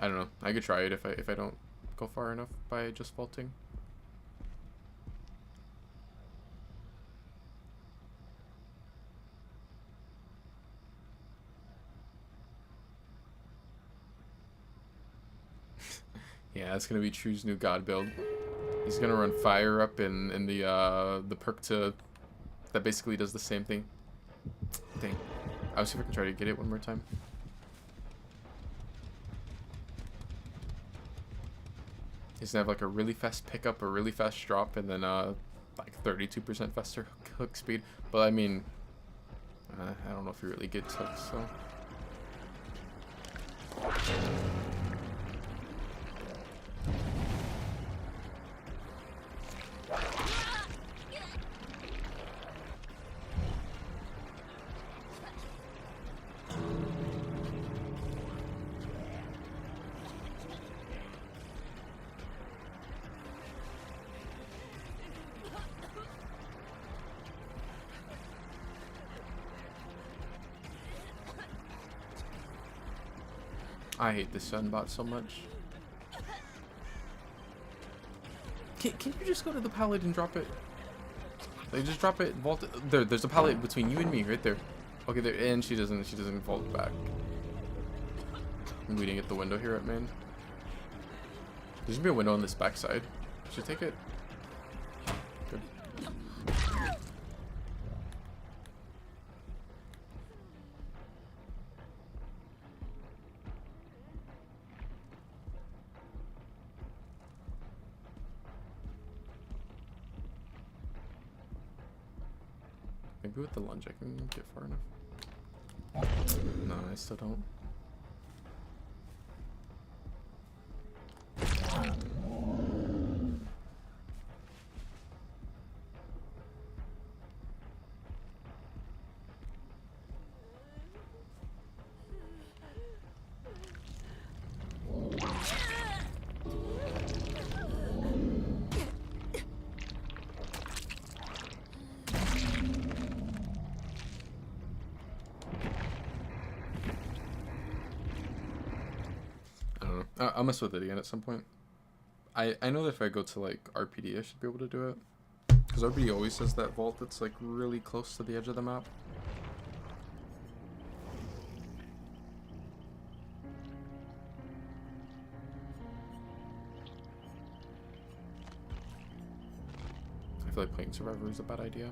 I don't know. I could try it if I don't go far enough by just vaulting. Yeah, that's gonna be True's new god build. He's gonna run fire up in the perk to that basically does the same thing. Dang. I'll see if I can try to get it one more time. He's gonna have like a really fast pickup, a really fast drop, and then like 32% faster hook speed. But I mean, I don't know if he really gets hooks, so. I hate this sunbot so much. Can you just go to the pallet and drop it? Like, just drop it, vault it. There's a pallet between you and me right there. Okay, there, and she doesn't vault back. I'm waiting at the window here at main. There's gonna be a window on this backside. Should take it. Good. Maybe with the lunge I can get far enough. No, I still don't. I don't know. I'll mess with it again at some point. I know that if I go to like RPD, I should be able to do it. Because RPD always has that vault that's like really close to the edge of the map. I feel like playing Survivor is a bad idea.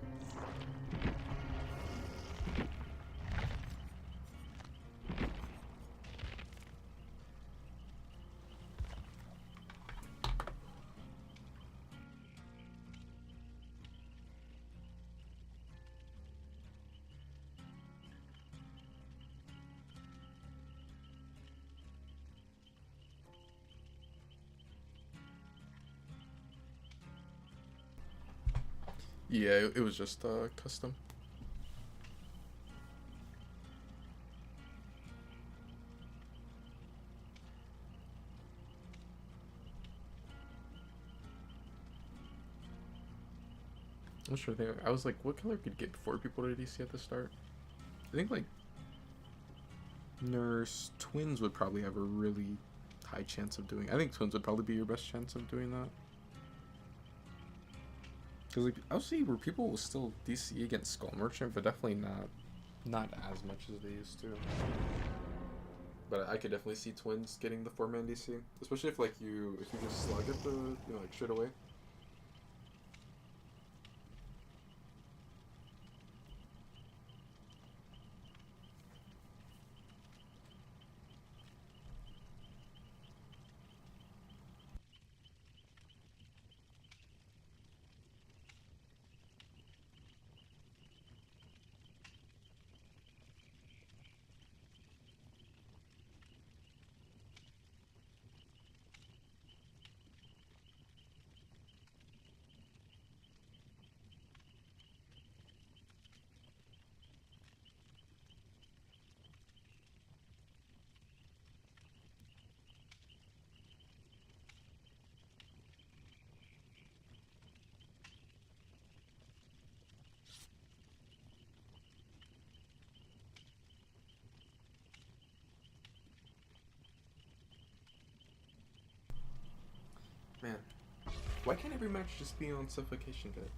Yeah, it was just custom. I'm sure I was like, what color could get 4 people to DC at the start? I think like Nurse Twins would probably have a really high chance of doing. I think Twins would probably be your best chance of doing that. Because like I'll see where people will still DC against Skull Merchant, but definitely not as much as they used to. But I could definitely see Twins getting the 4-man DC, especially if like if you just slug it like straight away. Man, why can't every match just be on Suffocation Pit?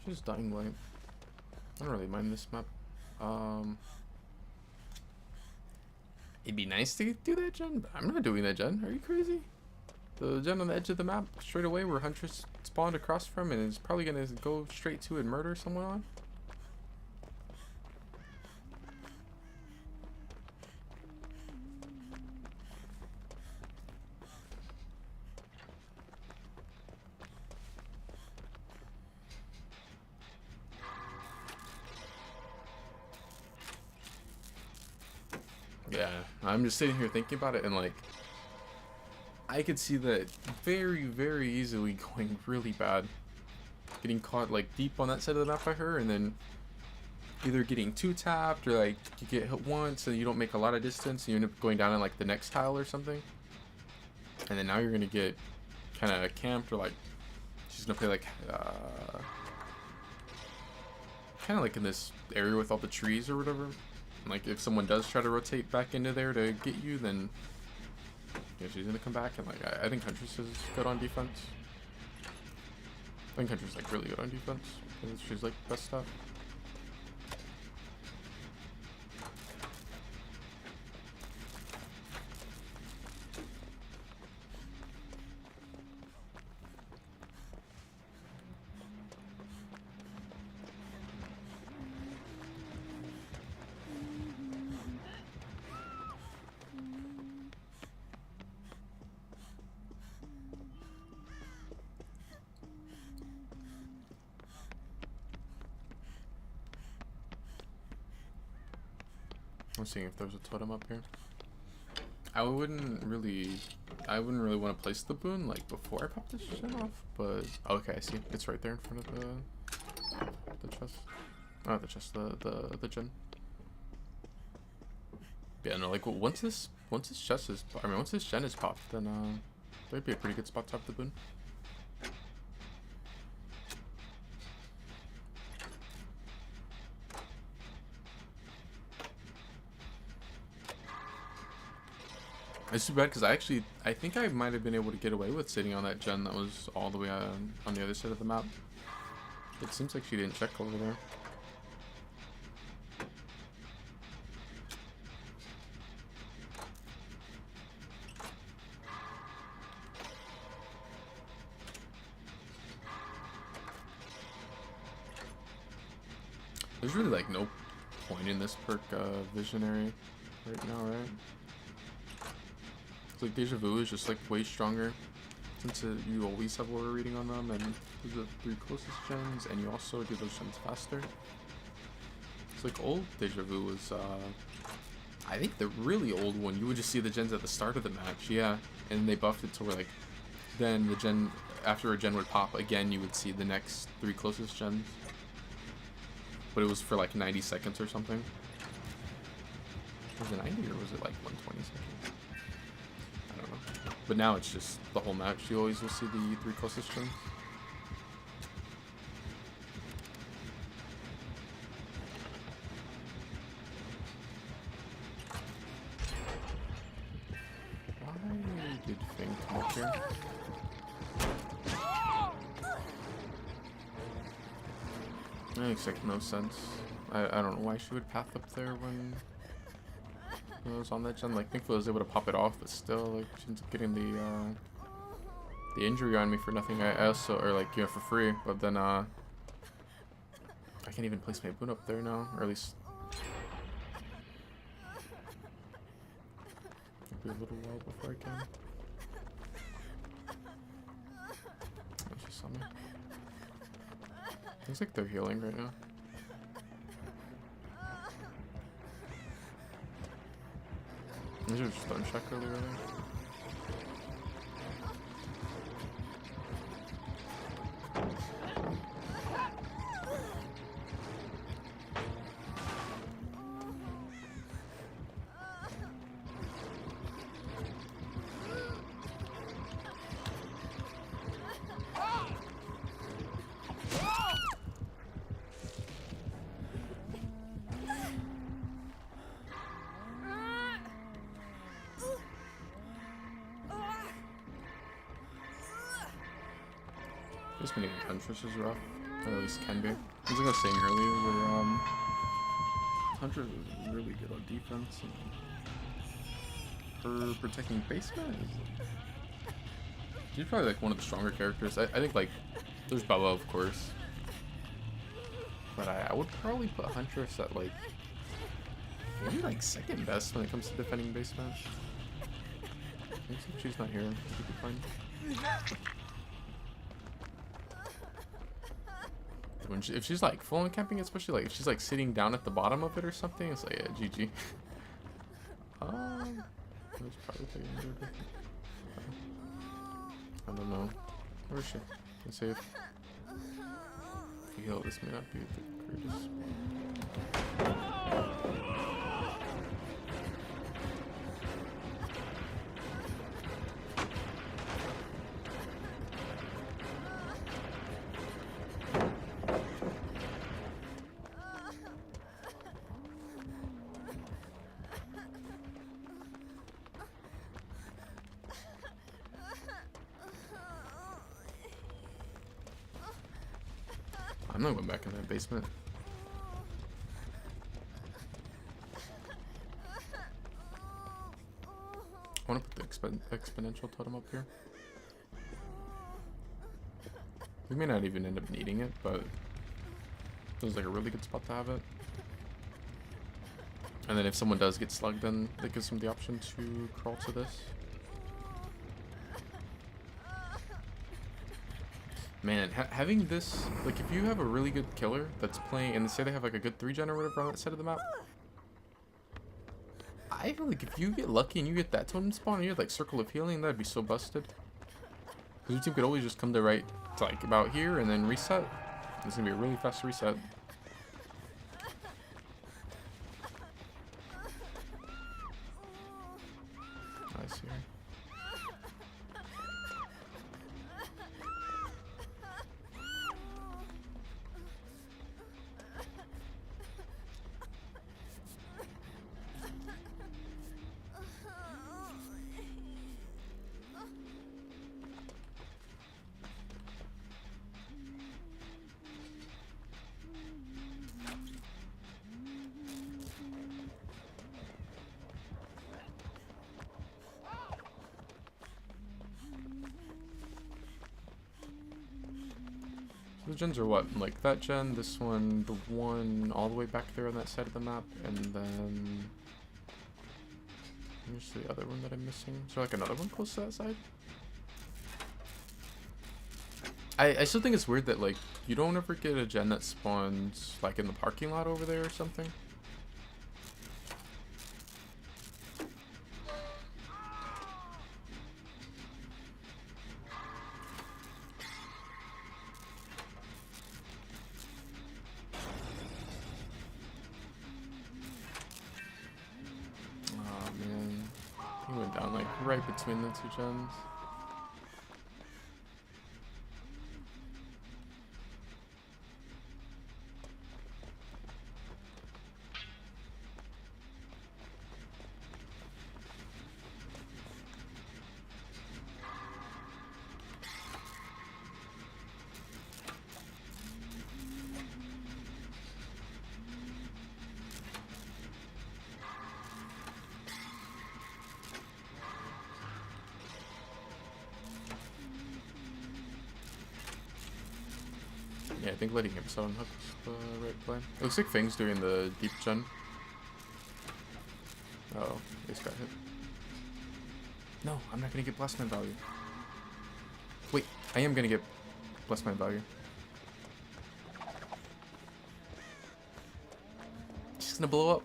Just Dying Light. I don't really mind this map. It'd be nice to do that gen, but I'm not doing that gen. Are you crazy? The gen on the edge of the map, straight away, where Huntress spawned across from, and is probably gonna go straight to and murder someone on. Yeah, I'm just sitting here thinking about it, and like, I could see that very, very easily going really bad. Getting caught like deep on that side of the map by her, and then either getting two tapped, or like you get hit once and you don't make a lot of distance, and you end up going down in like the next tile or something. And then now you're gonna get kind of camped, or like she's gonna play like kind of like in this area with all the trees or whatever. And like if someone does try to rotate back into there to get you, then yeah, she's gonna come back. And like I think Huntress is good on defense. I think Huntress is like really good on defense because she's like best stuff. I'm seeing if there's a totem up here. I wouldn't really want to place the boon like before I pop this shit off, but okay, I see. It's right there in front of the chest. Oh, the chest, the gen. Yeah, no, like once this chest is, I mean, once this gen is popped, then there'd be a pretty good spot to have the boon. It's too bad because I think I might have been able to get away with sitting on that gen that was all the way on the other side of the map. It seems like she didn't check over there. There's really like no point in this perk, Visionary, right now, right? Like Deja Vu is just like way stronger since you always have aura reading on them, and those are the 3 closest gens, and you also do those gens faster. It's like old Deja Vu was I think the really old one, you would just see the gens at the start of the match, yeah, and they buffed it to where like then the gen after a gen would pop again, you would see the next 3 closest gens, but it was for like 90 seconds or something. Was it 90 or was it like 120 seconds? But now it's just the whole match. You always will see the 3 closest gens. Why did Fang come up here? That makes like no sense. I don't know why she would path up there when I was on that gen. Like, thankfully I was able to pop it off, but still, like, she ends up getting the injury on me for nothing. I also, or like, you know, for free. But then I can't even place my boon up there now, or at least it'll be a little while before I can. Oh, she saw me. Looks like they're healing right now. These are just stone check earlier. This many Huntress is rough, or at least can be. As like I was saying earlier, where Huntress is really good on defense, and her protecting basement is, she's probably like one of the stronger characters. I think like there's Bella, of course, but I would probably put Huntress at like maybe like second best when it comes to defending basement. I think she's not here, she'd be fine. When if she's like full on camping, especially like if she's like sitting down at the bottom of it or something, it's like yeah, GG. was probably injured. I don't know. Where is she? Let's see if we heal. This may not be the greatest. I'm not going back in that basement. I want to put the exponential totem up here. We may not even end up needing it, but it feels like a really good spot to have it. And then if someone does get slugged, then that gives them the option to crawl to this. Man, having this, like, if you have a really good killer that's playing, and say they have like a good 3-gen or whatever on that side of the map, I feel like if you get lucky and you get that totem spawn and you have like Circle of Healing, that'd be so busted. Because your team could always just come to right to like about here and then reset. It's gonna be a really fast reset. Nice here. The gens are what? Like that gen, this one, the one all the way back there on that side of the map, and then here's the other one that I'm missing. Is there like another one close to that side? I still think it's weird that like you don't ever get a gen that spawns like in the parking lot over there or something. Right between the two gens. Yeah, I think letting him sit on hook is the right play. It looks like Fang's doing the deep gen. Oh, he's got hit. No, I'm not gonna get blast man value. Wait, I am gonna get blast man value. She's gonna blow up.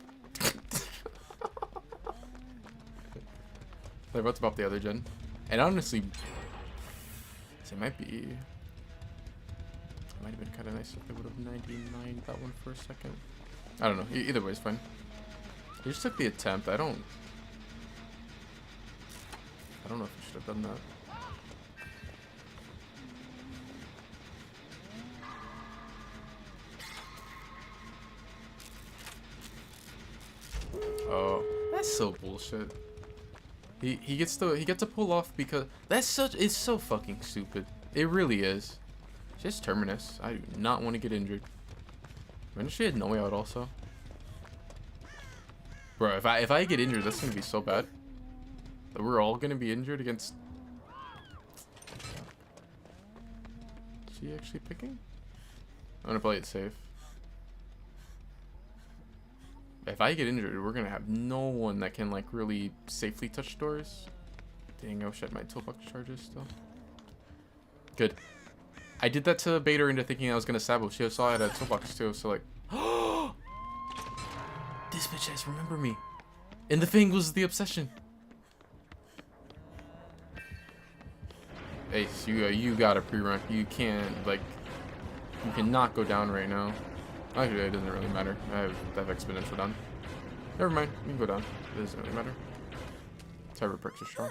They're about to pop the other gen. And honestly, it might be. Might have been kind of nice if they would have 99 that one for a second. I don't know. Either way is fine. They just took the attempt. I don't know if I should have done that. Oh, that's so bullshit. He gets to pull off because it's so fucking stupid. It really is. Just Terminus. I do not want to get injured. Imagine she had no way out also. Bro, if I get injured, that's gonna be so bad. That we're all gonna be injured against. Is she actually picking? I'm gonna play it safe. If I get injured, we're gonna have no one that can like really safely touch doors. Dang, oh shit, my toolbox charges still. Good. I did that to bait her into thinking I was gonna sabo. She saw I had a toolbox too, so like, this bitch has remember me. And the thing was the obsession. Ace, you got a pre-run. You can't, like, you cannot go down right now. Actually, it doesn't really matter. I have exponential down. Never mind, you can go down. It doesn't really matter. Cyber perks are strong.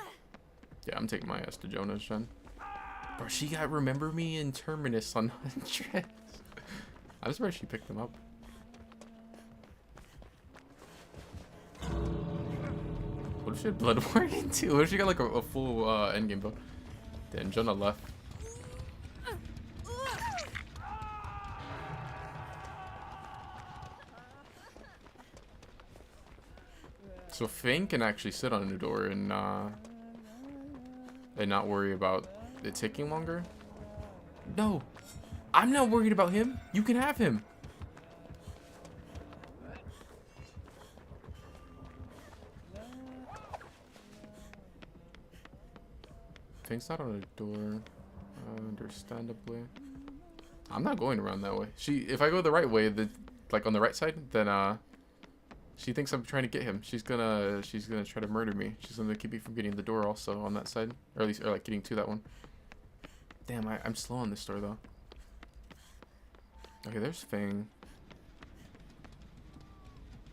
Yeah, I'm taking my ass to Jonah's gen. Bro, she got Remember Me and Terminus on 100. I'm surprised she picked them up. What if she had Blood Warning too? What if she got like a full endgame build? Then Jonah left. So Fang can actually sit on the door and not worry about it taking longer. No, I'm not worried about him. You can have him. Fang's not on a door, understandably. I'm not going around that way. If I go the right way, like on the right side, then she thinks I'm trying to get him. She's gonna try to murder me. She's gonna keep me from getting the door also on that side, or at least like getting to that one. Damn, I'm slow on this door though. Okay, there's Fang.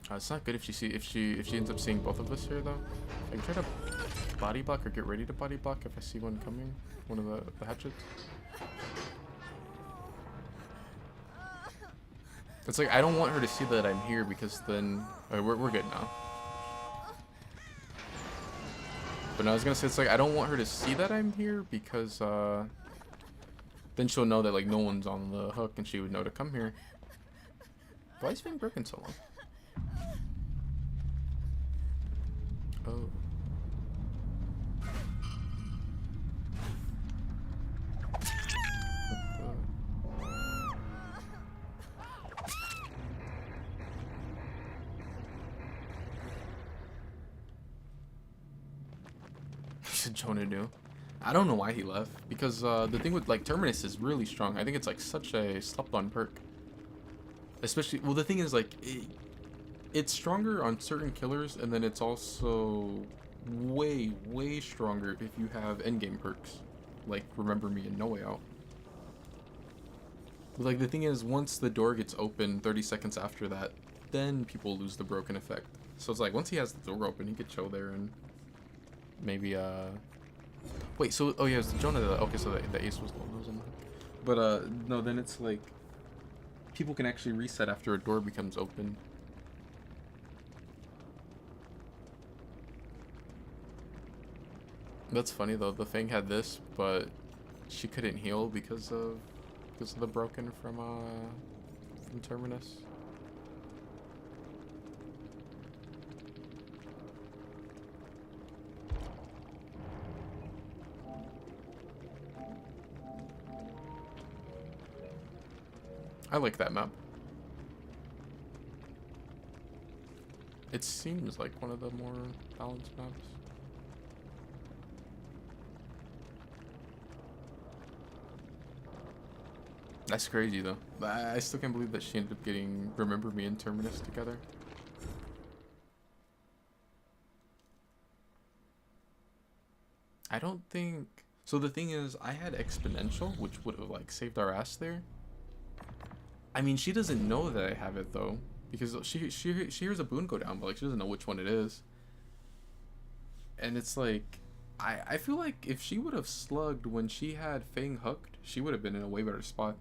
It's not good if she ends up seeing both of us here though. I can try to body block or get ready to body block if I see one coming. One of the hatchets. It's like I don't want her to see that I'm here because then we're good now. But I was gonna say it's like I don't want her to see that I'm here because then she'll know that like no one's on the hook and she would know to come here. Why is Fang broken so long? Oh. Jonah knew. I don't know why he left because the thing with like Terminus is really strong. I think it's like such a slept on perk. Especially, well, the thing is like it's stronger on certain killers, and then it's also way stronger if you have endgame perks like Remember Me and No Way Out. But like the thing is, once the door gets open 30 seconds after that, then people lose the broken effect. So it's like once he has the door open, he could chill there and maybe wait, so oh yeah, it's Jonah. Okay, so the ace was the one who was on the hook. But no, then it's like people can actually reset after a door becomes open. That's funny though. The Fang had this, but she couldn't heal because of the broken from Terminus. I like that map. It seems like one of the more balanced maps. That's crazy though. I still can't believe that she ended up getting Remember Me and Terminus together. I don't think... So the thing is, I had Exponential, which would have like saved our ass there. I mean, she doesn't know that I have it though, because she hears a boon go down, but like she doesn't know which one it is. And it's like, I feel like if she would have slugged when she had Fang hooked, she would have been in a way better spot.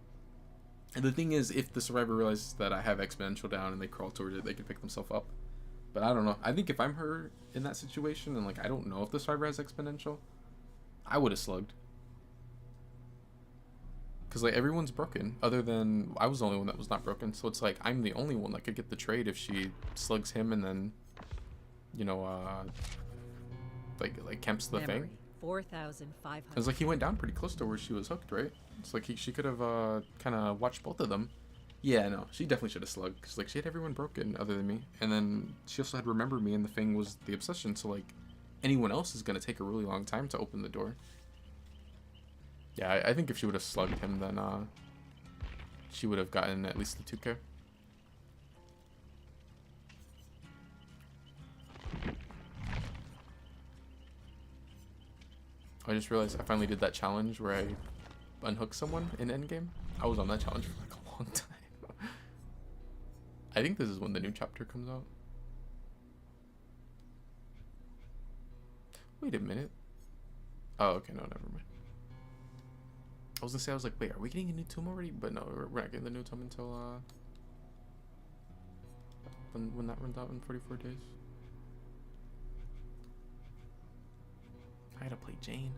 And the thing is, if the survivor realizes that I have Exponential down and they crawl towards it, they can pick themselves up. But I don't know. I think if I'm her in that situation and like I don't know if the survivor has Exponential, I would have slugged. Because like everyone's broken, other than I was the only one that was not broken. So it's like I'm the only one that could get the trade if she slugs him and then, you know, like camps the thing. 4,500. It's like he went down pretty close to where she was hooked, right? It's like she could have kind of watched both of them. Yeah, no, she definitely should have slugged because like she had everyone broken other than me, and then she also had Remember Me, and the thing was the obsession. So like anyone else is gonna take a really long time to open the door. Yeah, I think if she would have slugged him, then she would have gotten at least the 2K. I just realized I finally did that challenge where I unhook someone in endgame. I was on that challenge for like a long time. I think this is when the new chapter comes out. Wait a minute. Oh, okay, no, never mind. I was gonna say, I was like, wait, are we getting a new tomb already? But no, we're not getting the new tomb until when that runs out in 44 days. I gotta play Jane.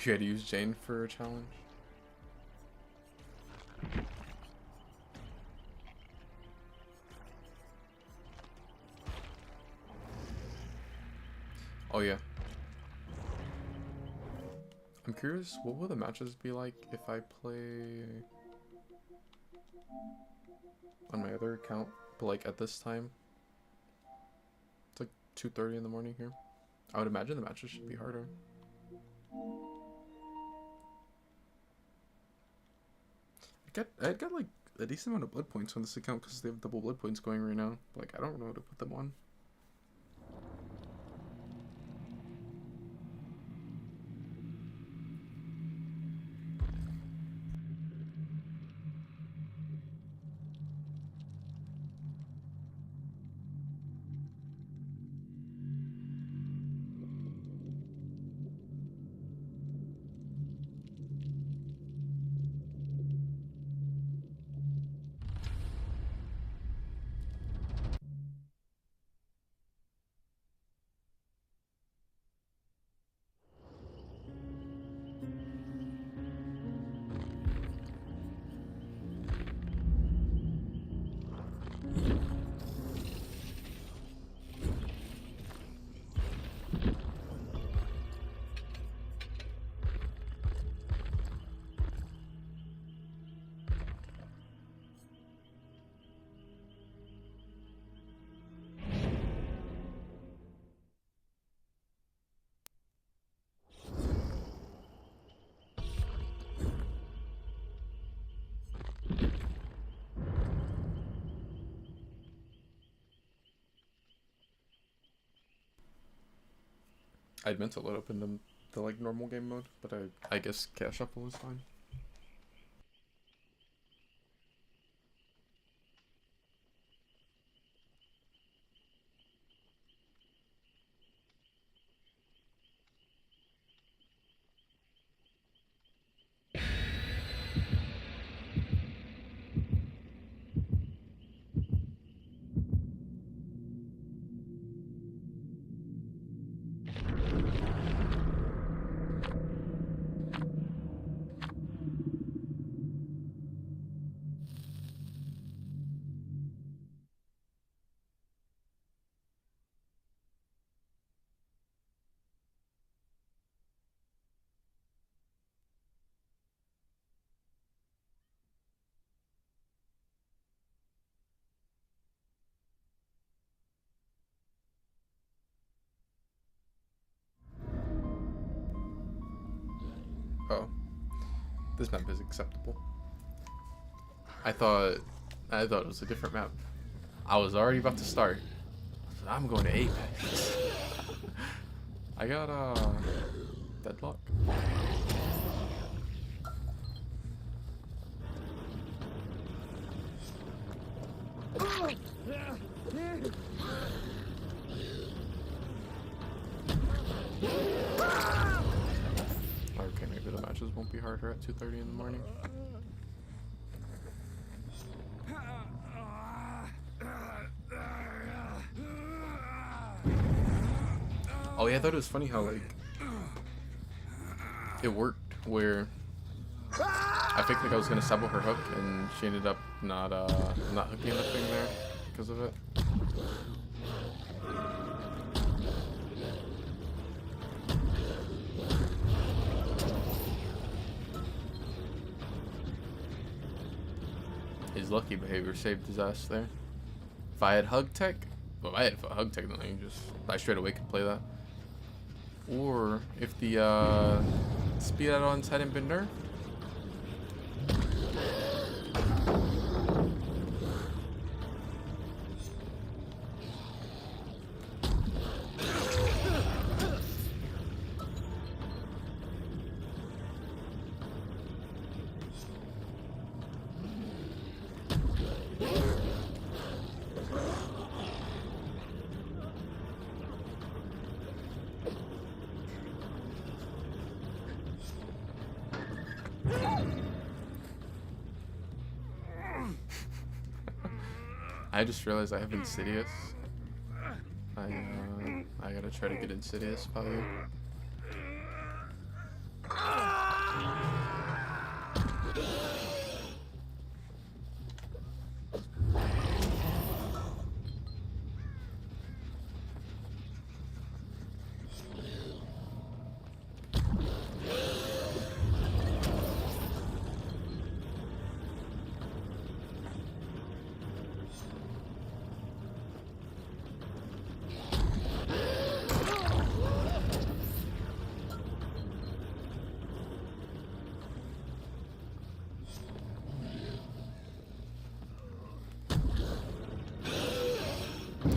You had to use Jane for a challenge? Oh yeah. I'm curious, what will the matches be like if I play on my other account, but like at this time? It's like 2:30 in the morning here. I would imagine the matches should be harder. I got like a decent amount of blood points on this account because they have double blood points going right now. Like, I don't know how to put them on. I'd meant to load up in the like normal game mode, but I guess Cash Shuffle was fine. Oh, this map is acceptable. I thought it was a different map. I was already about to start. I'm going to Apex. I got deadlock. Okay, maybe the matches won't be harder at 2:30 in the morning. Oh yeah, I thought it was funny how like it worked where I think like I was gonna sabo her hook, and she ended up not hooking the thing there because of it. His lucky behavior saved his ass there. If I had hug tech, well, if I had hug tech, then I straight away could play that. Or if the speed add-ons hadn't been nerfed. I just realized I have Insidious. I gotta try to get Insidious probably.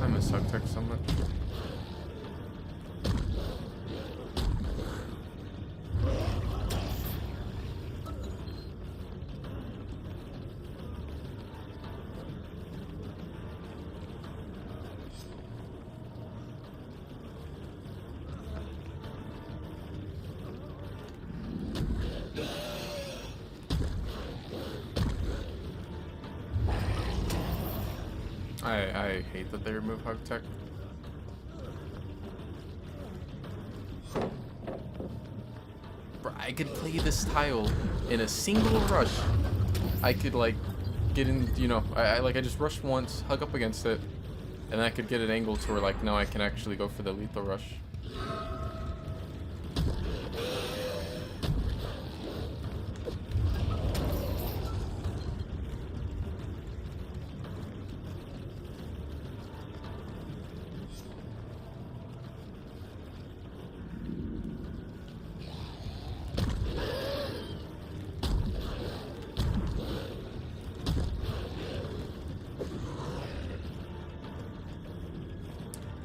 I miss hug tech so much. I hate that they remove hug tech. Bro, I could play this tile in a single rush. I could like get in, you know, I just rush once, hug up against it, and I could get an angle to where like now I can actually go for the lethal rush.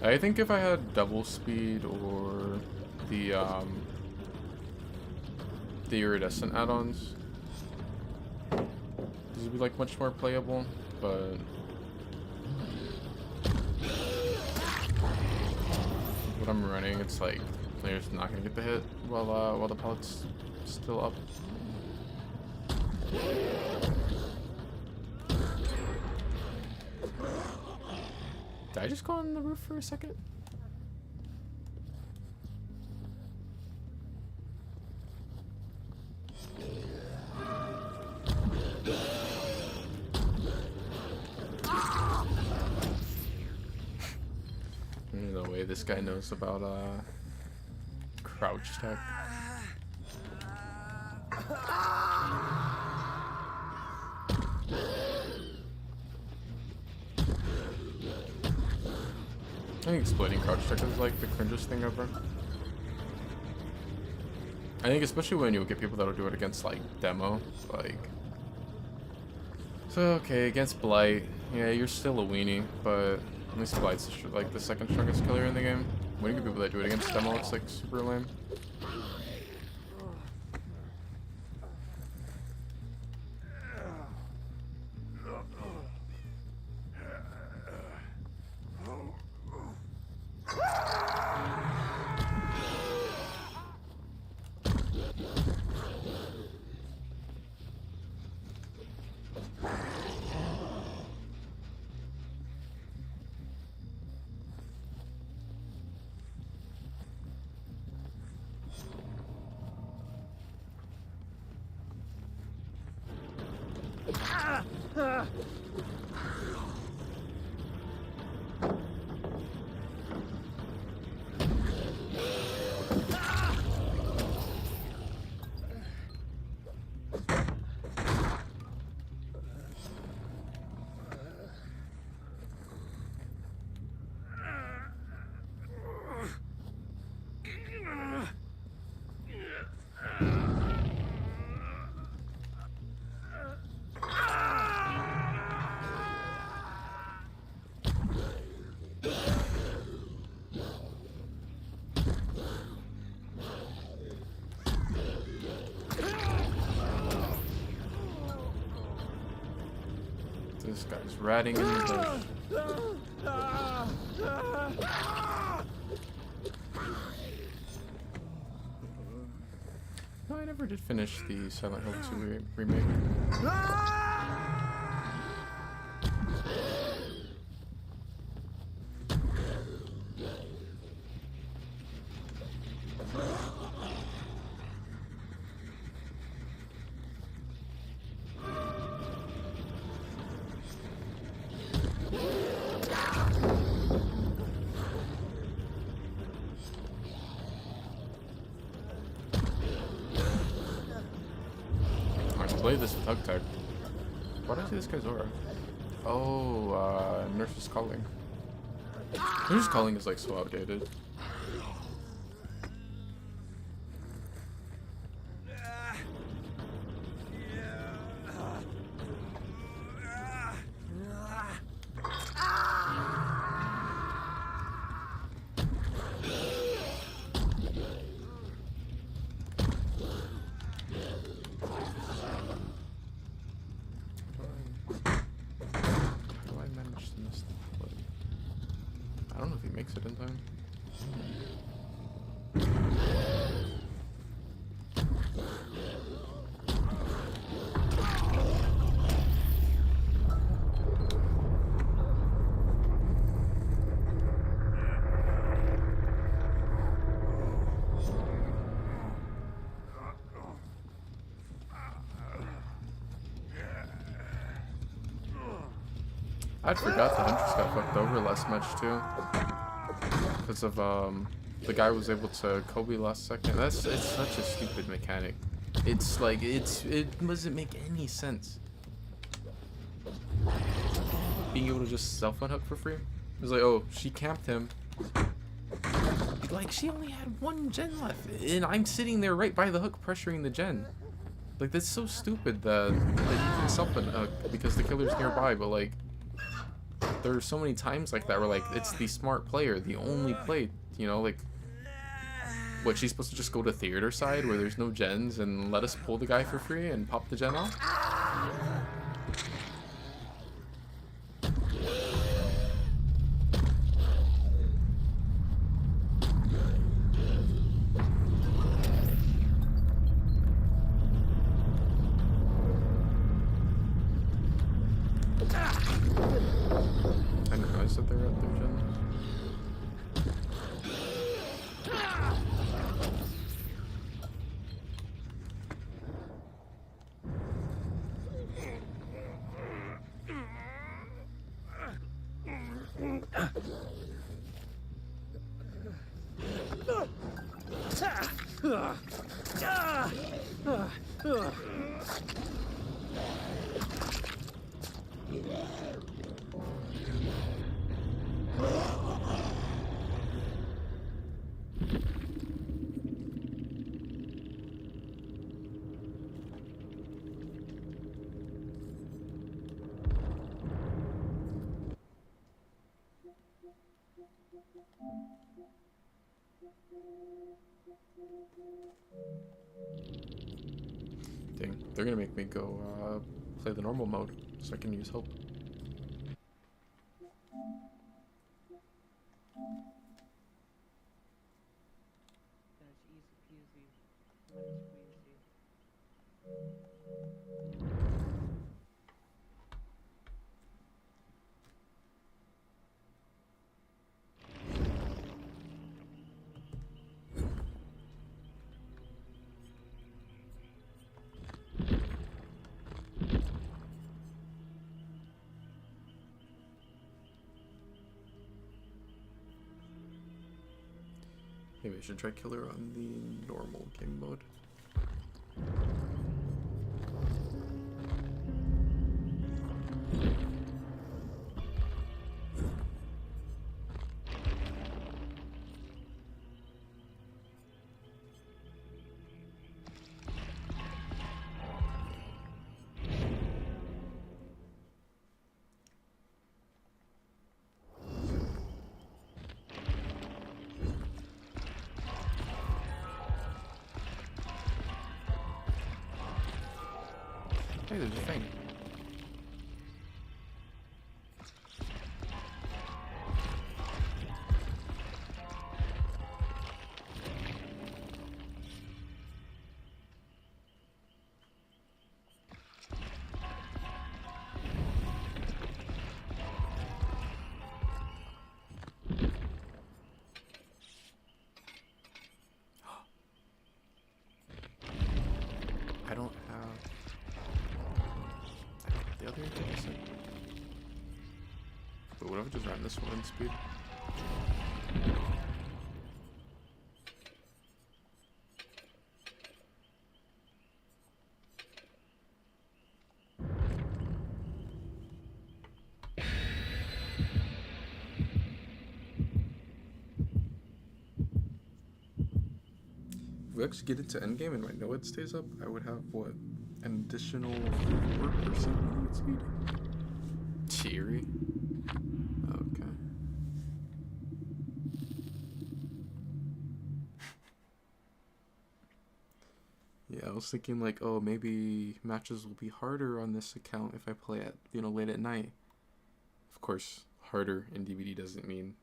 I think if I had double speed or the iridescent add-ons, these would be like much more playable, but what I'm running, it's like they're just not gonna get the hit while the pellet's still up. Did I just go on the roof for a second? There's no way this guy knows about crouch tech. I think exploiting crouch tech is like the cringest thing ever. I think especially when you get people that'll do it against like demo, like. So okay, against Blight, yeah, you're still a weenie, but at least Blight's like the second strongest killer in the game. When you get people that do it against demo, it's like super lame. This guy's ratting in the bush. No, I never did finish the Silent Hill 2 remake. Play this with hug tag. Why do I see this guy's aura? Oh, Nurse's Calling. Nurse's Calling is like so outdated. I don't know if he makes it in time. I'd forgot the Huntress got fucked over last match too. Because of the guy was able to Kobe last second. It's such a stupid mechanic. It's like it doesn't make any sense. Being able to just self-unhook for free. It's like, oh, she camped him. Like, she only had one gen left, and I'm sitting there right by the hook pressuring the gen. Like, that's so stupid that you can self-unhook because the killer's nearby, but like, there are so many times like that where like it's the smart player, the only play, you know, like what, she's supposed to just go to theater side where there's no gens and let us pull the guy for free and pop the gen off? I didn't realize that they were at their gens. Dang, they're gonna make me go play the normal mode so I can use hope. That's easy peasy, lemon squeezy. Maybe I should try killer on the normal game mode. Hey, there's a thing. I don't have the other thing. But what if I just ran this one in speed? If we actually get into endgame and my NOED stays up, I would have what? An additional 4% movement speed? Cheery. Okay. Yeah, I was thinking like, oh, maybe matches will be harder on this account if I play at, late at night. Of course, harder in DVD doesn't mean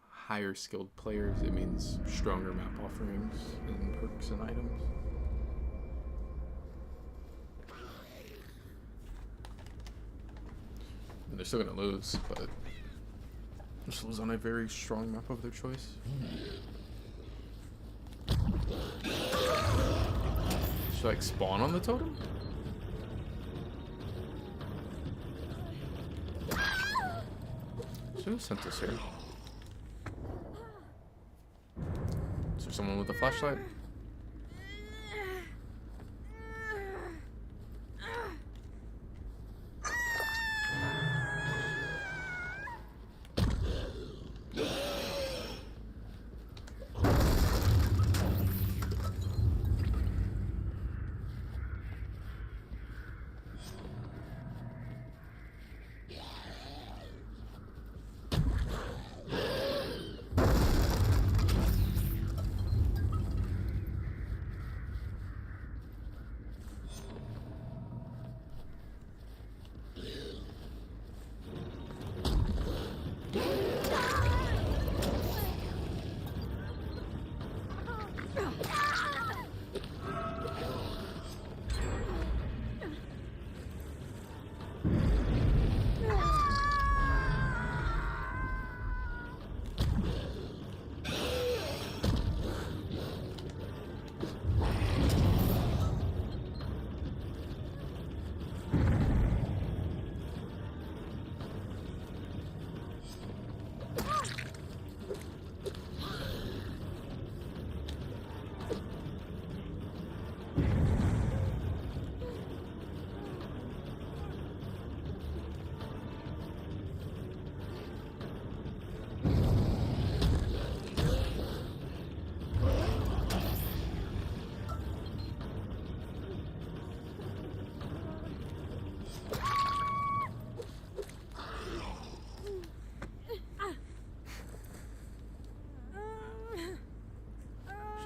higher skilled players. It means stronger map offerings and perks and items. And they're still gonna lose, but just lose on a very strong map of their choice. Should I like spawn on the totem? Should have sent this here. Is there someone with a flashlight?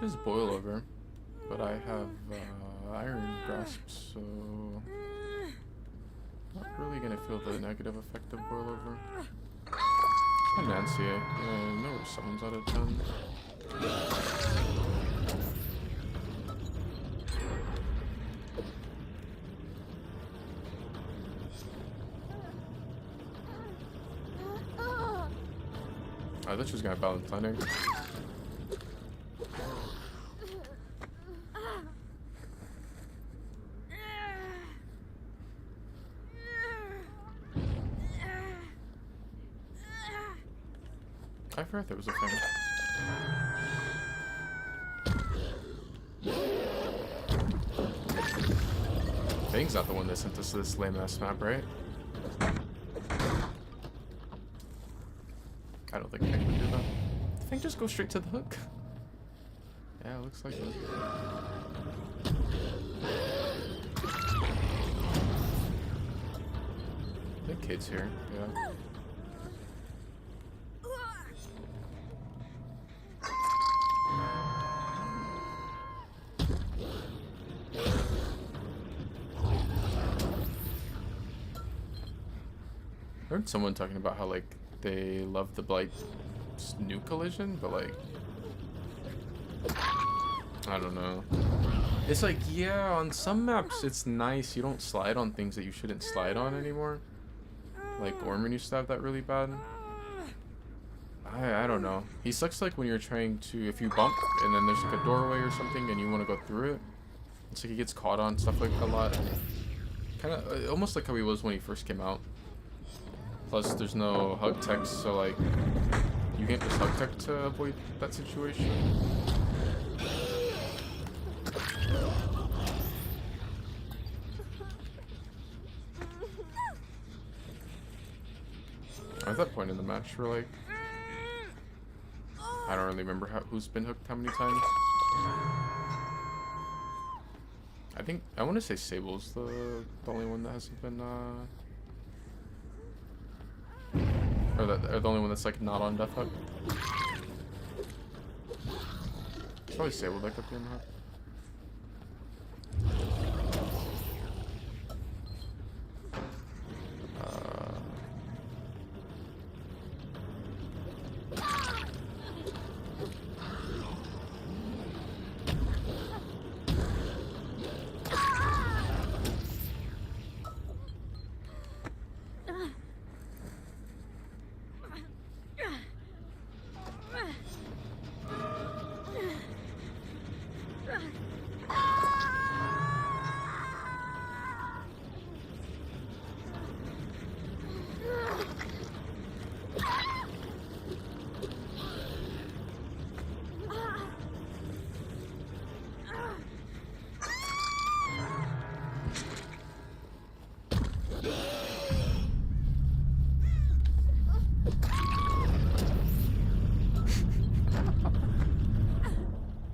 Just boil over, but I have iron grasp, so not really gonna feel the negative effect of boil over. Hi Nancy, yeah, no someone's out of 10. I thought she was gonna balance landing. I forgot there was a thing. Fang's not the one that sent us to this lame ass map, right? I don't think Fang would do that. Did Fang just go straight to the hook? Yeah, it looks like it. I think Kate's here, yeah. I heard someone talking about how, like, they love the Blight new collision, but, like, I don't know. It's like, yeah, on some maps it's nice. You don't slide on things that you shouldn't slide on anymore. Like, Orman used to have that really bad. I don't know. He sucks, like, when you're trying to, if you bump and then there's, like, a doorway or something and you want to go through it. It's like he gets caught on stuff like a lot. Kind of, almost like how he was when he first came out. Plus, there's no hug text, so, like, you can't just hug tech to avoid that situation. At that point in the match, we're like, I don't really remember who's been hooked how many times. I think, I want to say Sable's the only one that hasn't been, or the only one that's, like, not on death hook. Probably Sable that could be on the hook.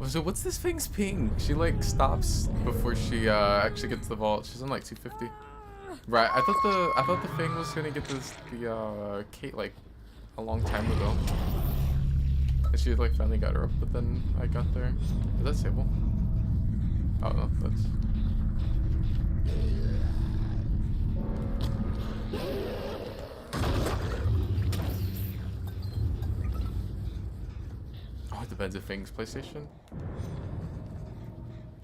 So what's this thing's ping? She, like, stops before she actually gets the vault. She's on, like, 250. Right, I thought the thing was gonna get the Kate, like, a long time ago. And she, like, finally got her up, but then I got there. Is that Sable? Oh no, that's... Oh, it depends if Fang's PlayStation.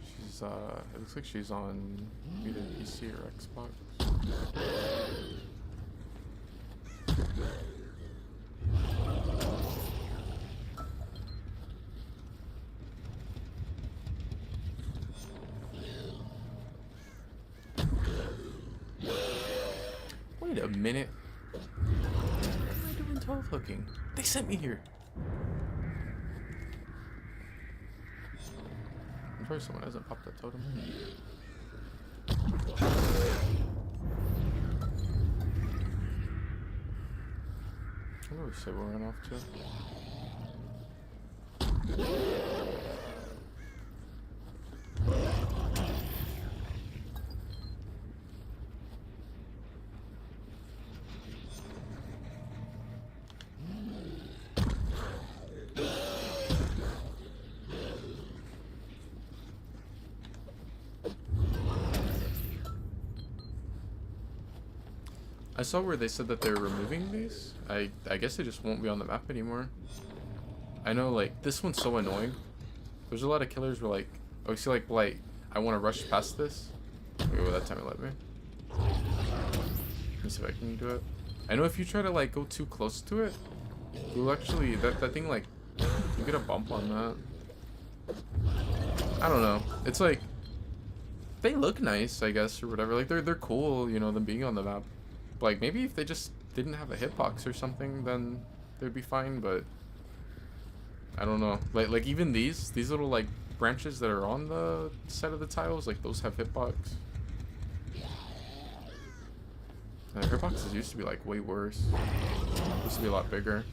She's, it looks like she's on either PC or Xbox. Wait a minute. What am I doing 12 hooking? They sent me here. I'm sure someone hasn't popped that totem. I wonder where Sable ran off to. I saw where they said that they're removing these. I guess they just won't be on the map anymore. I know, like, this one's so annoying. There's a lot of killers where, like, oh, you see, like, Blight, I want to rush past this. Wait, well, that time it let me. Let me see if I can do it. I know if you try to, like, go too close to it, you'll actually, that thing, like, you get a bump on that. I don't know. It's like, they look nice, I guess, or whatever. Like, they're cool, you know, them being on the map. Like, maybe if they just didn't have a hitbox or something, then they'd be fine, but I don't know. Like even these little like branches that are on the side of the tiles, like those have hitbox. Hitboxes used to be like way worse. Used to be a lot bigger.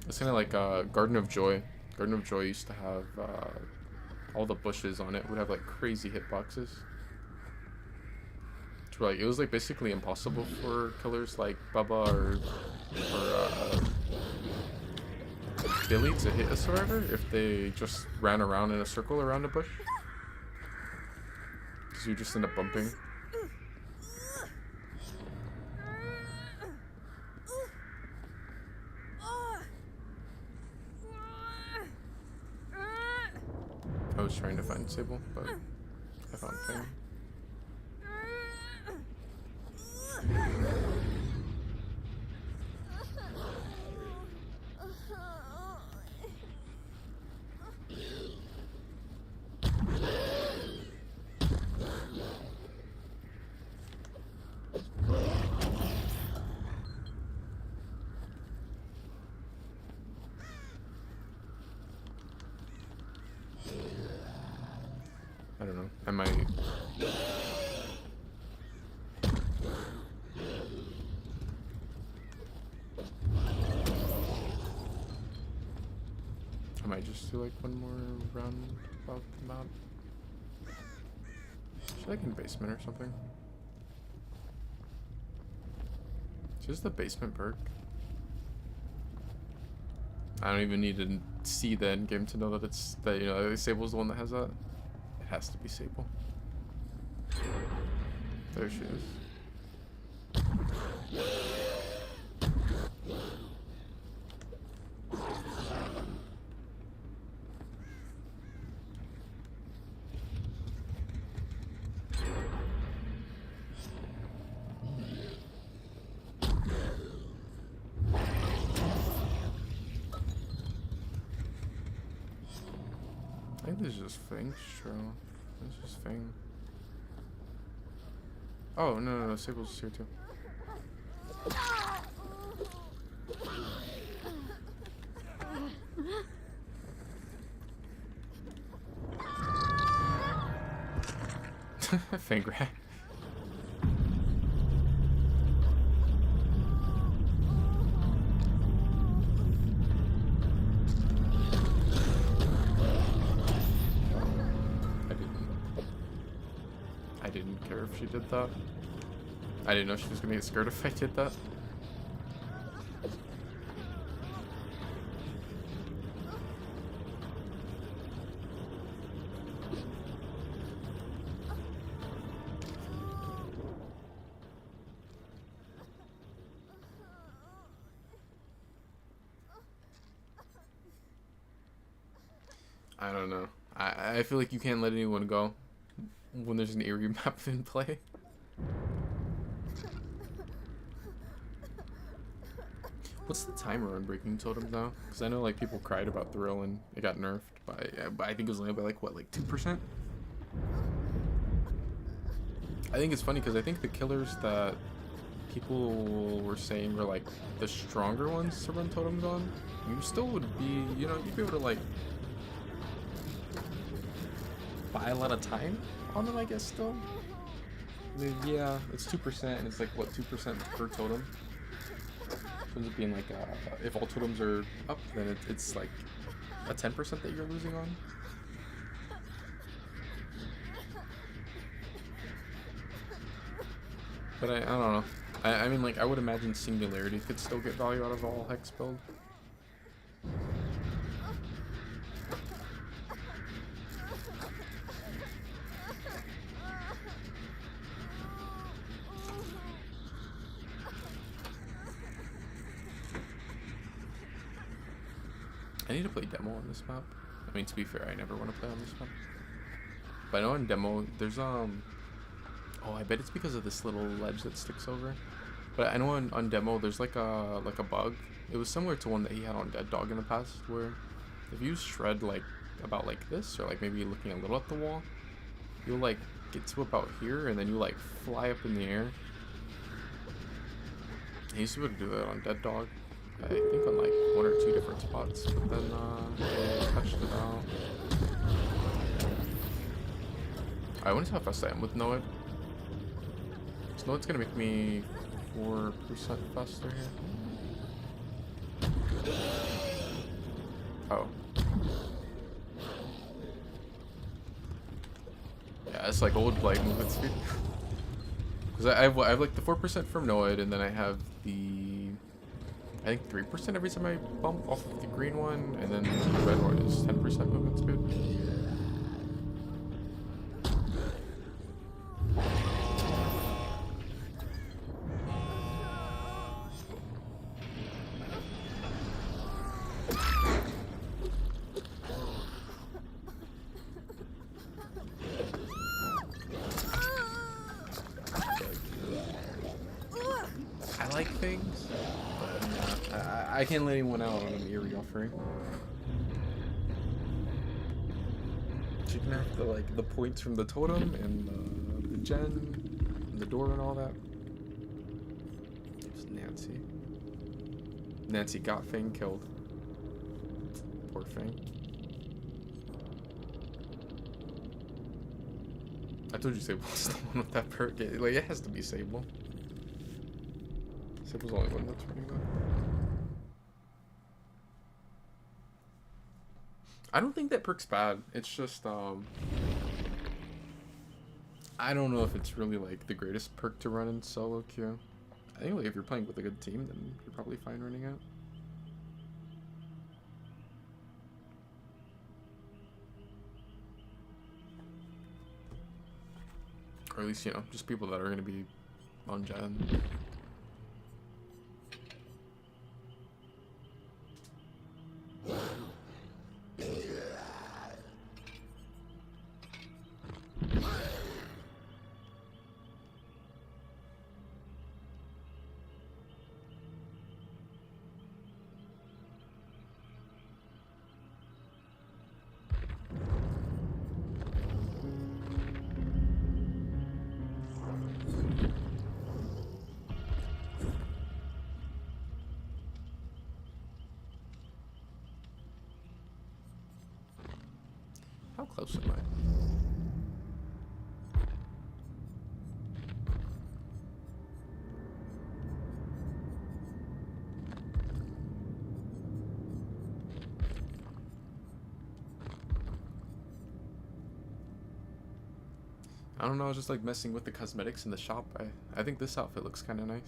It's kind of like Garden of Joy. Garden of Joy used to have all the bushes on it would have like crazy hitboxes. Like it was like basically impossible for killers like Bubba or Billy to hit a survivor if they just ran around in a circle around a bush. Because you just end up bumping. I was trying to find Sable, but I found Fang. I don't know. I might. I might just do like one more round about the map. Should I like in the basement or something? It's just the basement perk. I don't even need to see the end game to know that it's that, you know, Sable's the one that has that. It has to be Sable. There she is. I think this is just Fang's trail. This is just Fang. Oh, no, Sable's here too. Fang rat. I didn't care if she did that. I didn't know she was gonna get scared if I did that. I don't know. I feel like you can't let anyone go when there's an eerie map in play. What's the timer on breaking totems now? Because I know like people cried about Thrill and it got nerfed by, but I think it was only by like what, like 2%? I think it's funny because I think the killers that people were saying were like the stronger ones to run totems on, you still would be, you know, you'd be able to like buy a lot of time on them, I guess, still. I mean, yeah, it's 2% and it's like what, 2% per totem. So ends up being like if all totems are up, then it's like a 10% that you're losing on. But I don't know. I mean, like, I would imagine Singularity could still get value out of all Hex build. I need to play demo on this map. I mean, to be fair, I never want to play on this map. But I know in demo, there's oh, I bet it's because of this little ledge that sticks over. But I know on demo, there's like a bug. It was similar to one that he had on Dead Dog in the past, where if you shred like about like this, or like maybe looking a little at the wall, you'll like get to about here, and then you like fly up in the air. I used to be able to do that on Dead Dog. I think on like 1 or 2 different spots, but then they patched it out. I wonder how fast I am with Noed. So Noed's gonna make me 4% faster here. Oh. Yeah, it's like old Blight movement speed. Because I have like the 4% from Noed, and then I have the, I think 3% every time I bump off of the green one, and then the red one is 10% movement speed. I like things, but yeah, I can't let anyone out on an eerie offering. She can have the points from the totem and the gen, and the door and all that. There's Nancy. Nancy got Fang killed. Poor Fang. I told you Sable was the one with that perk. Like, it has to be Sable. Sable's the only one that's running that. I don't think that perk's bad. It's just, I don't know if it's really, like, the greatest perk to run in solo queue. I think, like, if you're playing with a good team, then you're probably fine running it. Or at least, you know, just people that are going to be on gen. How close am I? I don't know, I was just like messing with the cosmetics in the shop. I think this outfit looks kind of nice.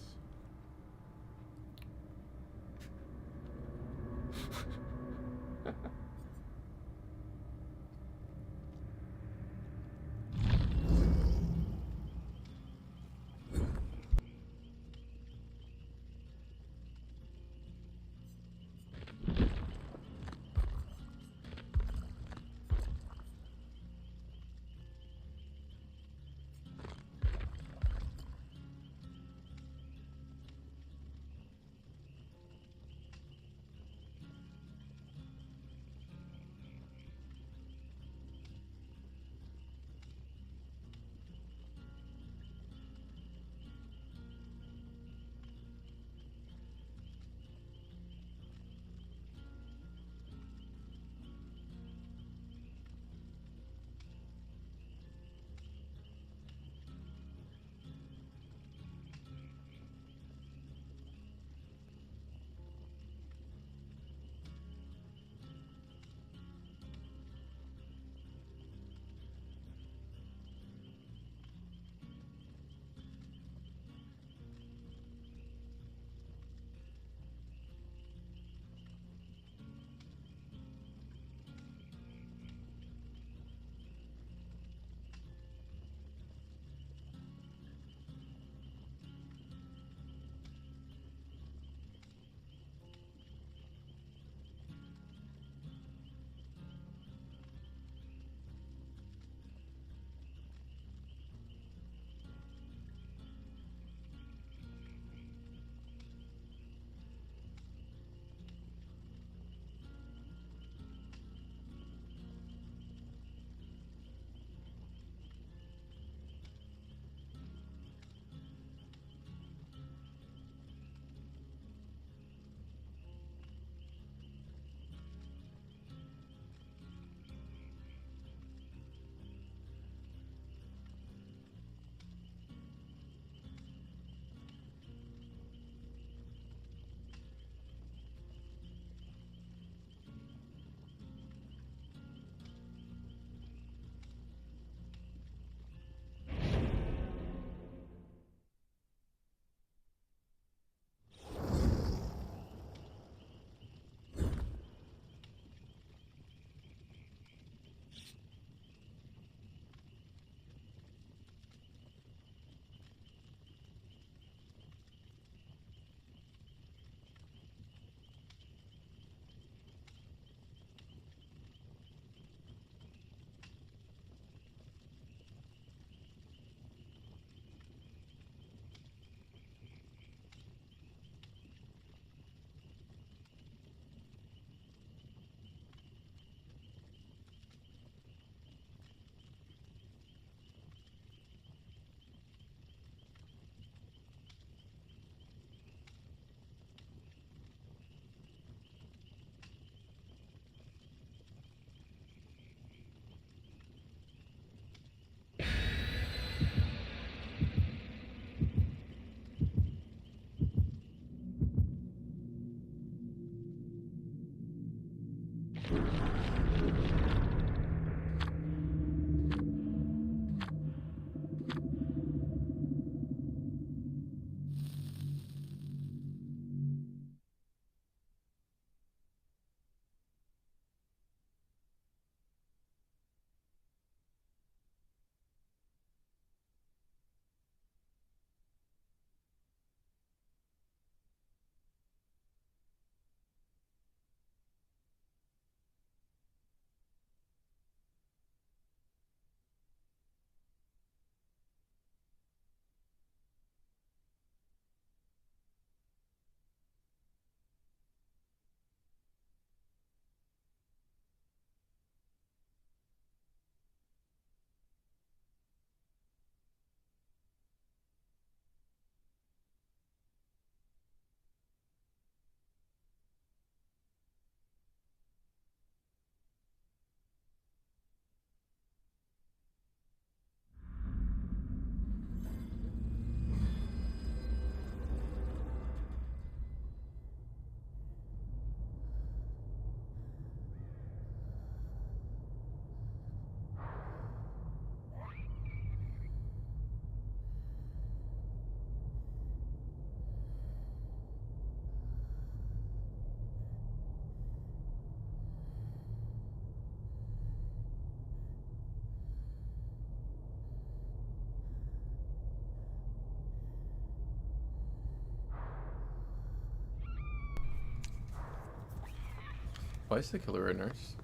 Why is the killer a nurse?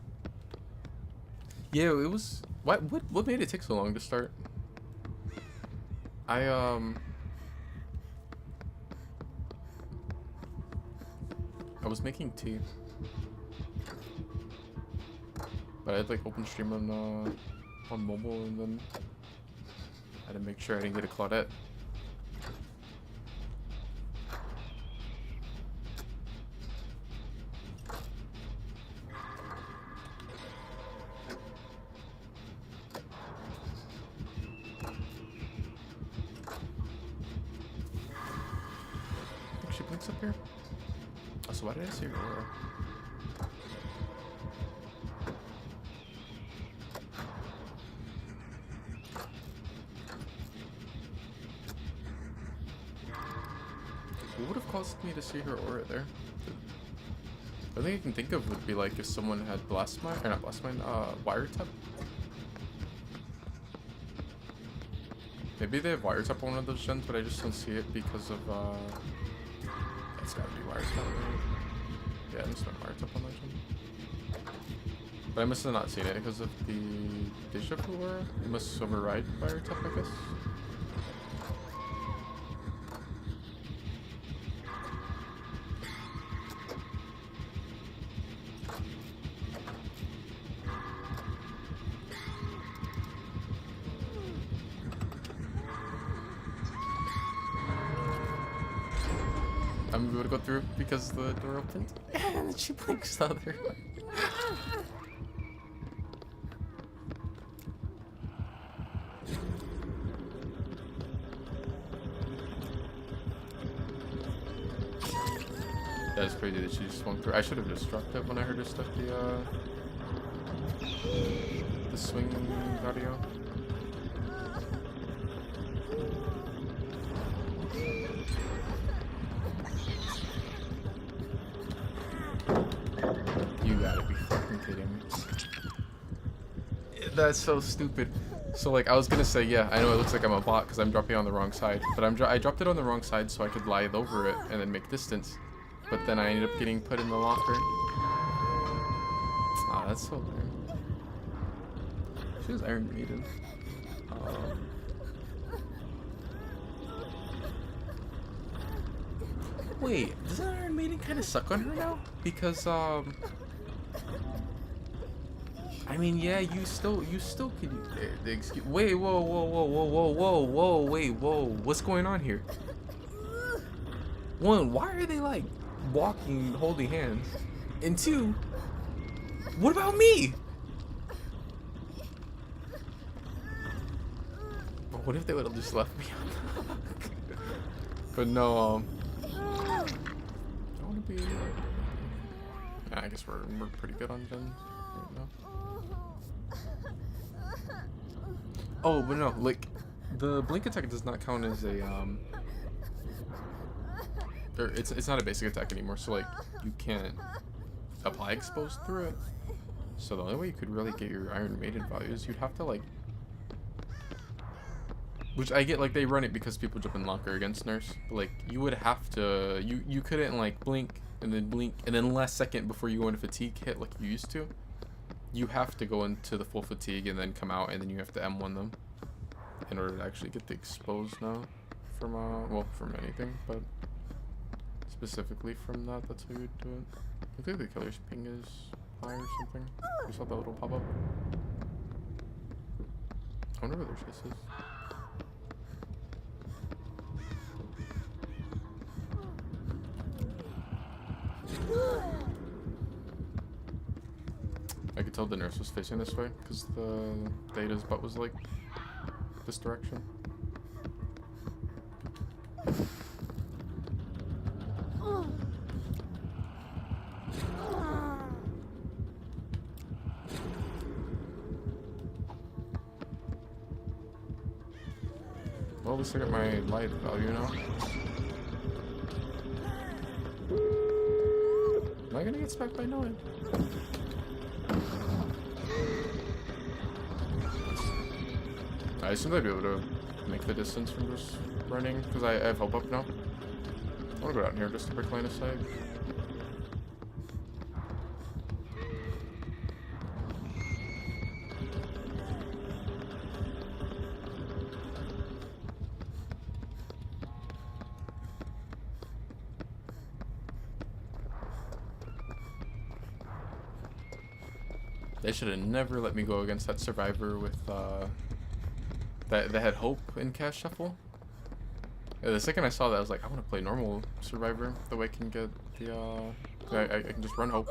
Yeah, it was. What made it take so long to start? I was making tea, but I had like open stream on mobile, and then I had to make sure I didn't get a Claudette. She blinks up here. Oh, so why did I see Aurora? What would have caused me to see her aura there? The only thing I can think of would be like if someone had blast mine, or not blast mine, wiretap. Maybe they have wiretap on one of those gens, but I just don't see it because of it's gotta be wiretap, right? Yeah, there's no wiretap on that gen. But I must have not seen it because of the deja vu aura. It must override wiretap, I guess. I'm able to go through because the door opened and then she blinks the other way. That is crazy that she just swung through. I should have just struck it when I heard her stuff the swing audio. You gotta be fucking kidding me. That's so stupid. So like I was gonna say, yeah, I know it looks like I'm a bot because I'm dropping on the wrong side, but I dropped it on the wrong side so I could lithe over it and then make distance. But then I ended up getting put in the locker. Ah, that's so lame. She was Iron Maiden. Wait, doesn't Iron Maiden kind of suck on her now? Because I mean, yeah, you still can. Excuse. Wait, whoa, wait, whoa, what's going on here? One, why are they like walking, holding hands? And two, what about me? But what if they would have just left me on the hook? But no, I want to be. I guess we're pretty good on gens right now. Oh, but no, like the blink attack does not count as a or it's not a basic attack anymore. So like you can't apply exposed through it. So the only way you could really get your Iron Maiden values, you'd have to like, which I get, like they run it because people jump in locker against nurse, but like you would have to, you couldn't like blink and then last second before you go into fatigue hit like you used to. You have to go into the full fatigue and then come out, and then you have to M1 them in order to actually get the exposed now from well, from anything, but specifically from that, that's how you would do it. I think the killer's ping is high or something. You saw that little pop up. I wonder where their chase is. I could tell the nurse was facing this way because the data's butt was like this direction. Well, at least I got my light value now. Am I gonna get smacked by Noah? I assume I'd be able to make the distance from just running, because I have help up now. I want to go down here just to break line of sight. They should have never let me go against that survivor with that had hope in Cash Shuffle. The second I saw that, I was like, I want to play normal survivor. The way I can get the I can just run hope.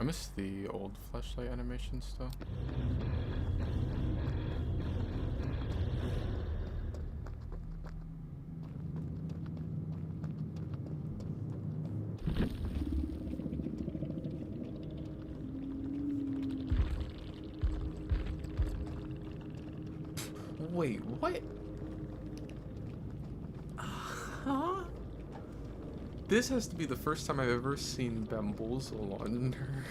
I miss the old flashlight animation still. Wait, what? Huh? This has to be the first time I've ever seen bamboozle on her.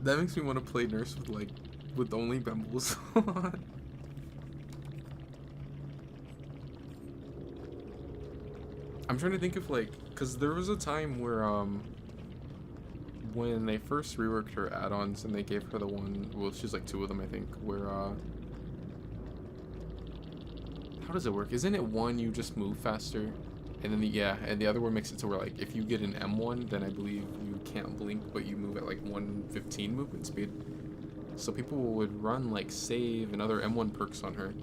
That makes me want to play nurse with only bamboozle on. I'm trying to think of cause there was a time where when they first reworked her add-ons and they gave her the one, well, she's like two of them I think, where how does it work? Isn't it one you just move faster, and then the other one makes it to where like if you get an M1, then I believe you can't blink, but you move at like 115 movement speed. So people would run like save and other M1 perks on her.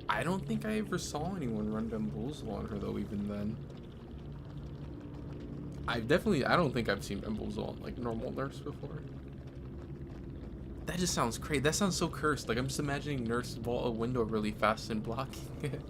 I don't think I ever saw anyone run bamboozle on her though. Even then, I don't think I've seen bamboozle on like normal nurse before. That just sounds crazy. That sounds so cursed. Like I'm just imagining nurse vault a window really fast and blocking it.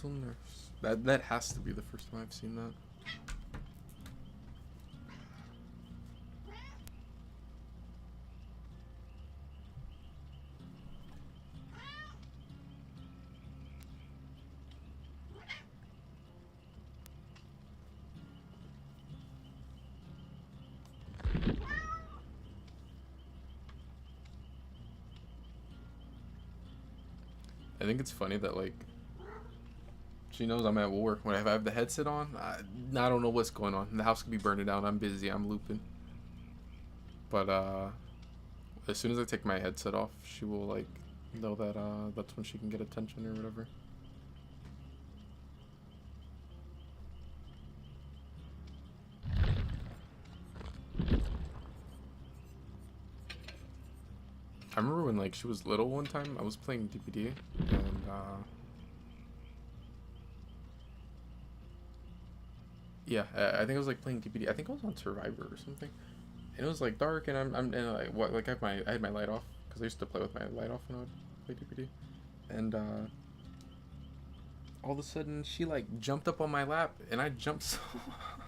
Nurse. That has to be the first time I've seen that. I think it's funny that like she knows I'm at war. When I have the headset on, I don't know what's going on. The house could be burning down. I'm busy. I'm looping. But as soon as I take my headset off, she will like know that that's when she can get attention or whatever. I remember when like she was little one time, I was playing DPD and yeah, I think I was like playing DPD. I think I was on Survivor or something. And it was like dark and I'm and like what like I had my light off because I used to play with my light off when I would play DPD. And all of a sudden she like jumped up on my lap and I jumped so hard.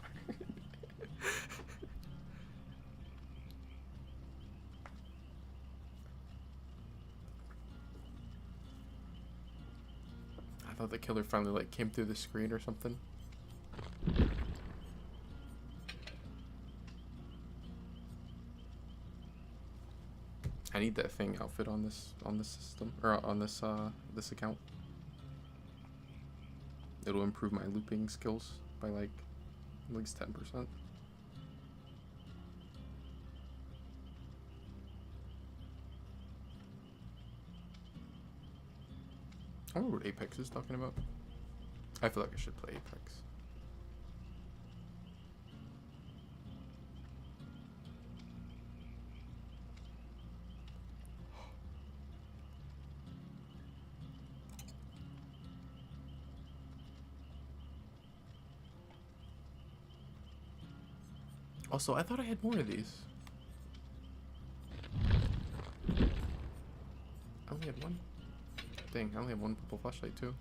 I thought the killer finally like came through the screen or something. I need that Fang outfit on this system or on this this account. It'll improve my looping skills by like at least 10%. I wonder what Apex is talking about. I feel like I should play Apex. Also, I thought I had more of these. I only had one. Dang, I only have one purple flashlight too.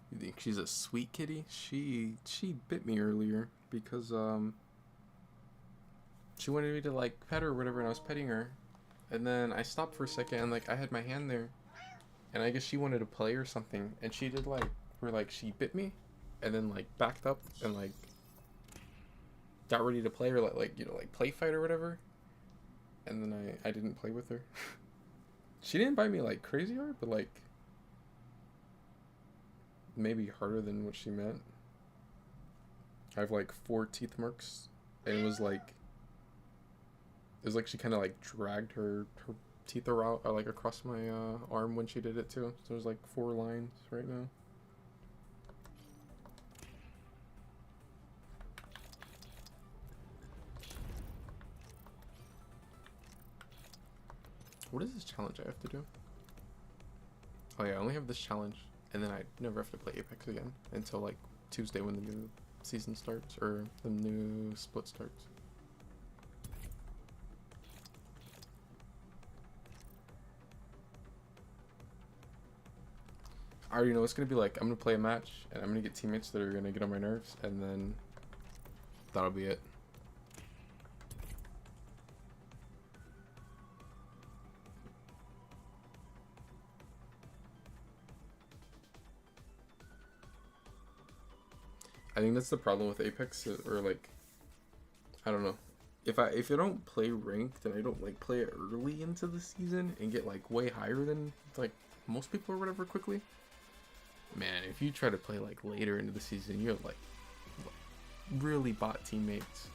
You think she's a sweet kitty? She bit me earlier because she wanted me to like pet her or whatever, and I was petting her, and then I stopped for a second and like I had my hand there, and I guess she wanted to play or something, and she did like where like she bit me, and then like backed up and like got ready to play or like you know like play fight or whatever, and then I didn't play with her. She didn't bite me like crazy hard, but like maybe harder than what she meant. I have like 4 teeth marks, and it was like she kind of like dragged her teeth around like across my arm when she did it too. So there's like 4 lines right now. What is this challenge I have to do? Oh yeah, I only have this challenge, and then I never have to play Apex again until like Tuesday when the new season starts, or the new split starts. I already know it's gonna be like, I'm gonna play a match, and I'm gonna get teammates that are gonna get on my nerves, and then that'll be it. I think that's the problem with Apex, or like, I don't know. If I don't play ranked and I don't like play it early into the season and get like way higher than like most people or whatever quickly, man, if you try to play like later into the season, you have like really bot teammates.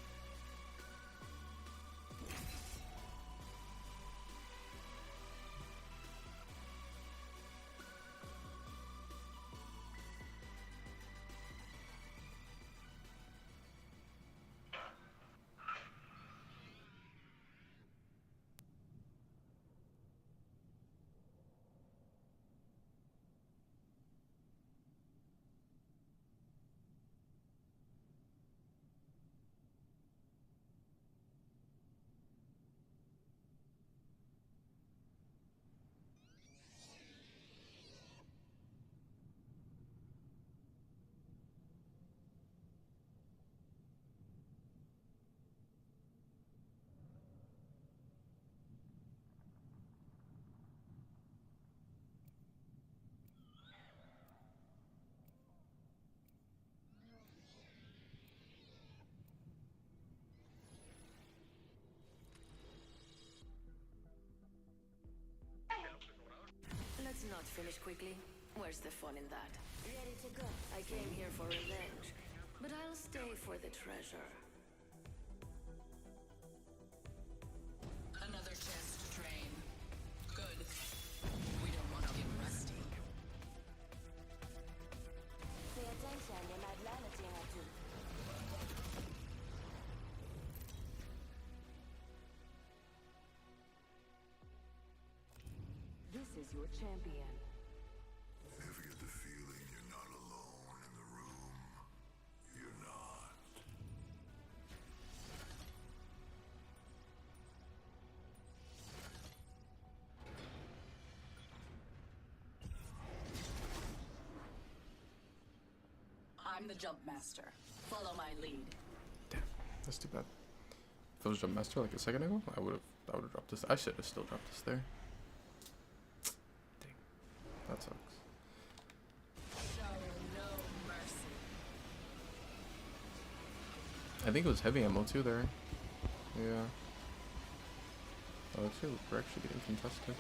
finish quickly? Where's the fun in that? Ready to go. I came here for revenge, but I'll stay for the treasure. Another chance to train. Good. We don't want to get rusty. Pay attention, they might land a thing or two. This is your champion. Ever get the feeling you're not alone in the room? You're not. I'm the jump master. Follow my lead. Damn, that's too bad. If it was Jump Master like a second ago, I would have dropped this. I should have still dropped this there. Dang, that sucks. Show no mercy. I think it was heavy ammo too there. Yeah. Oh, actually, we're actually getting contested.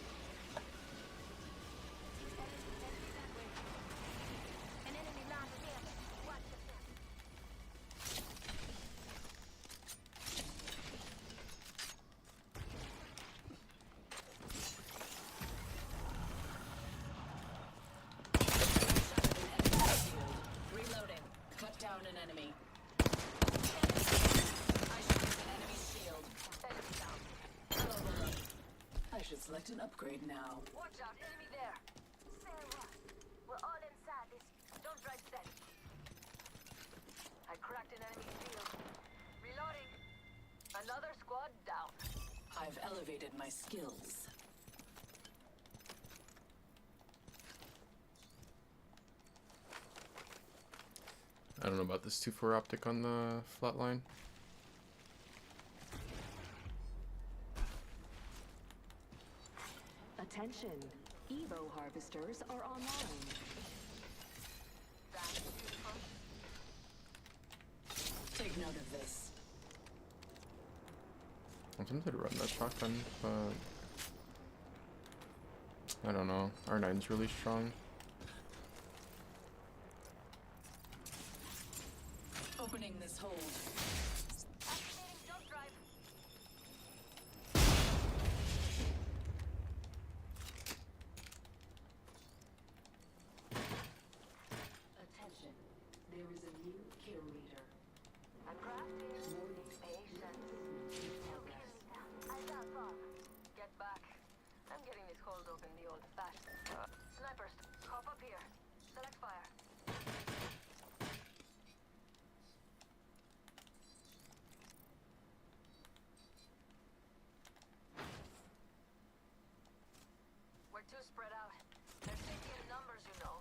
An enemy landed near me. Watch your step. Reloading. Cut down an enemy. I should use an enemy shield. Enemy down. Overload. I should select an upgrade now. Watch out, enemy there. Say what? We're all inside this. Don't drive steady. I cracked an enemy shield. Reloading. Another squad down. I've elevated my skills. I don't know about this 2-4 optic on the flat line. Attention, Evo harvesters are online. That's beautiful. Take note of this. I'm tempted to run that shotgun, but I don't know. R9's really strong. Opening this hold. Activating jump drive. Attention, there is a new kill leader. I'm crafting. Patient. I got Bob. Get back. I'm getting this hold open the old-fashioned. Snipers, hop up here. Select fire. We're too spread out. They're sticking in numbers, you know.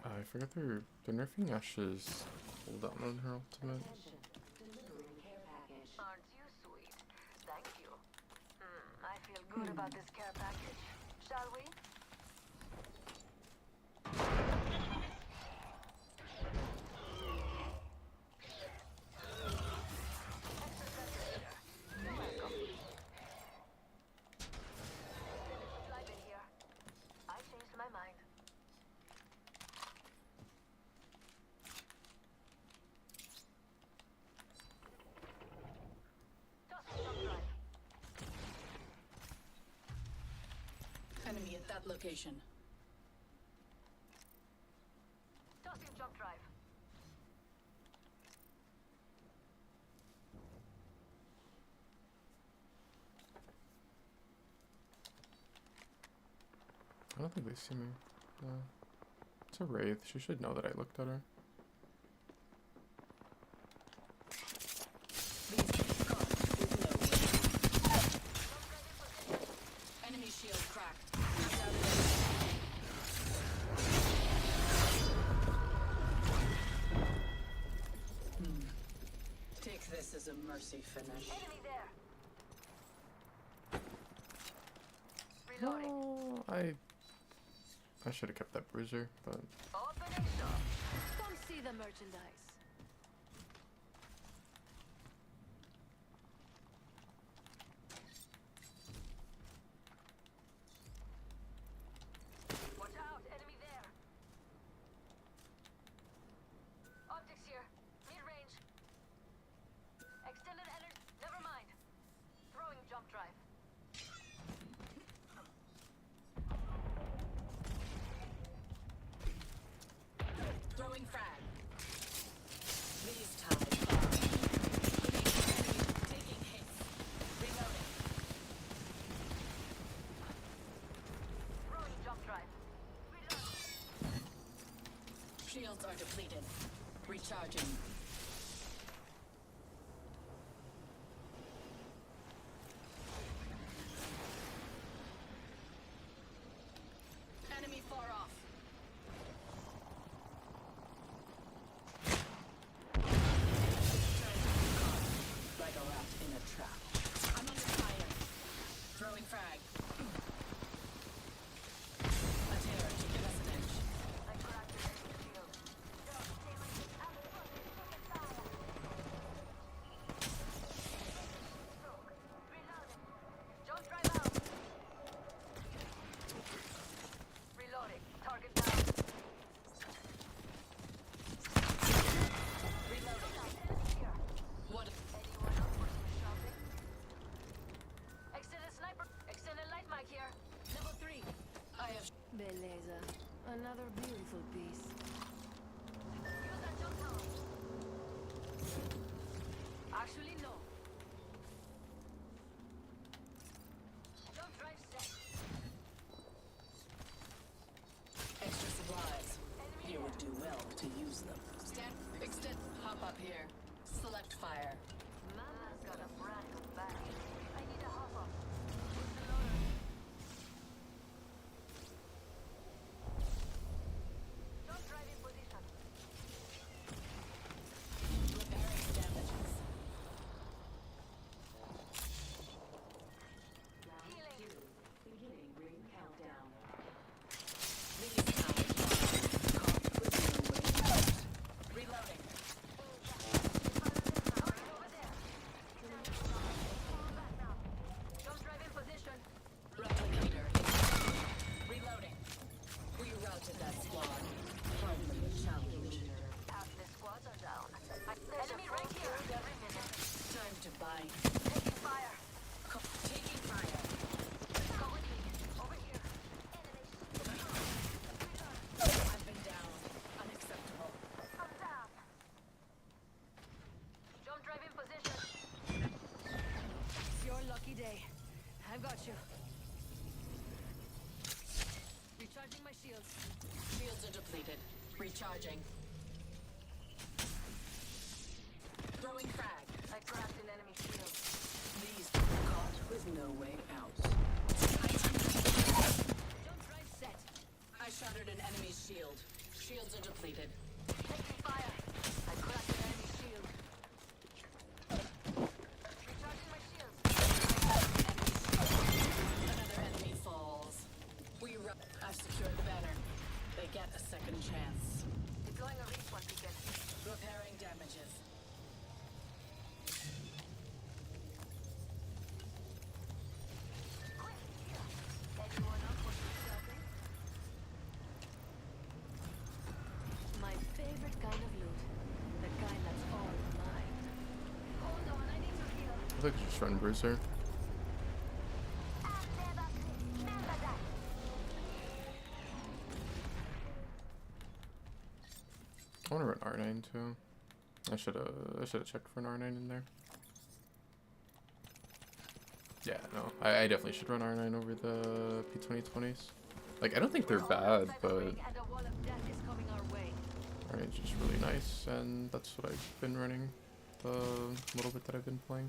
I forgot they're nerfing Ash's cooldown on her ultimate. Attention, delivering care package. Aren't you sweet? Thank you. I feel good about this care package. Shall we? Extra sensor here. You're welcome. Supply bin here. I changed my mind. Tossing jump drive. Enemy at that location. Tossing jump drive. I don't think they see me. No. It's a Wraith. She should know that I looked at her. These gone with no way. Enemy shield cracked. Knocked out an enemy. Take this as a mercy finish. Enemy there. Reloading. Oh, I should have kept that bruiser, but Opening shop. Come see the merchandise. Shields are depleted. Recharging. Enemy far off. Like a rat in a trap. I'm under fire. Throwing frag. A tear to give us an edge. I cracked the enemy shield. Reloading. Don't drive out. Reloading. Target down. Reloading. Enemy here. What? Anyone else for some shopping? Extended sniper. Extended light mag here. Level 3. I have. Beleza. Another beautiful piece. Use that jump tower. Actually, no. Jump drive set. Extra supplies. You would do well to use them. Stand. Extend. Hop up here. Select fire. Mama's got a brand new bag. I need a hop up. Where's the loader? Jump drive in position. Repairing damages. Healing. Beginning ring countdown. These powers are caught with no way out. Reloading. Target over there. Fall back now. Jump drive in position. Replicator. Reloading. We routed that squad. Hardly a challenge. Half the squads are down. Enemy right here. Every minute. Time to buy. Taking fire. Taking fire. Go with me. Over here. I've been down. Unacceptable. I'm down. Jump drive in position. It's your lucky day. I've got you. Recharging my shields. Shields are depleted. Recharging. Throwing frag. I cracked an enemy shield. These are caught with no way out. Jump drive set. I shattered an enemy's shield. Shields are depleted. Taking fire. I cracked an enemy shield. Recharging my shields. Another enemy falls. I've secured the banner. They get a second chance. Deploying a respawn beacon. Repairing damages. Quick, here. Anyone else want some shopping? My favorite kind of loot. The kind that's all mine. Hold on, I need to heal. I think just run Bruiser. I want to run R9 too. I should have checked for an R9 in there. Yeah, no, I definitely should run R9 over the P2020s. Like, I don't think they're bad, but And a wall of death is coming our way. R9's just really nice, and that's what I've been running the little bit that I've been playing.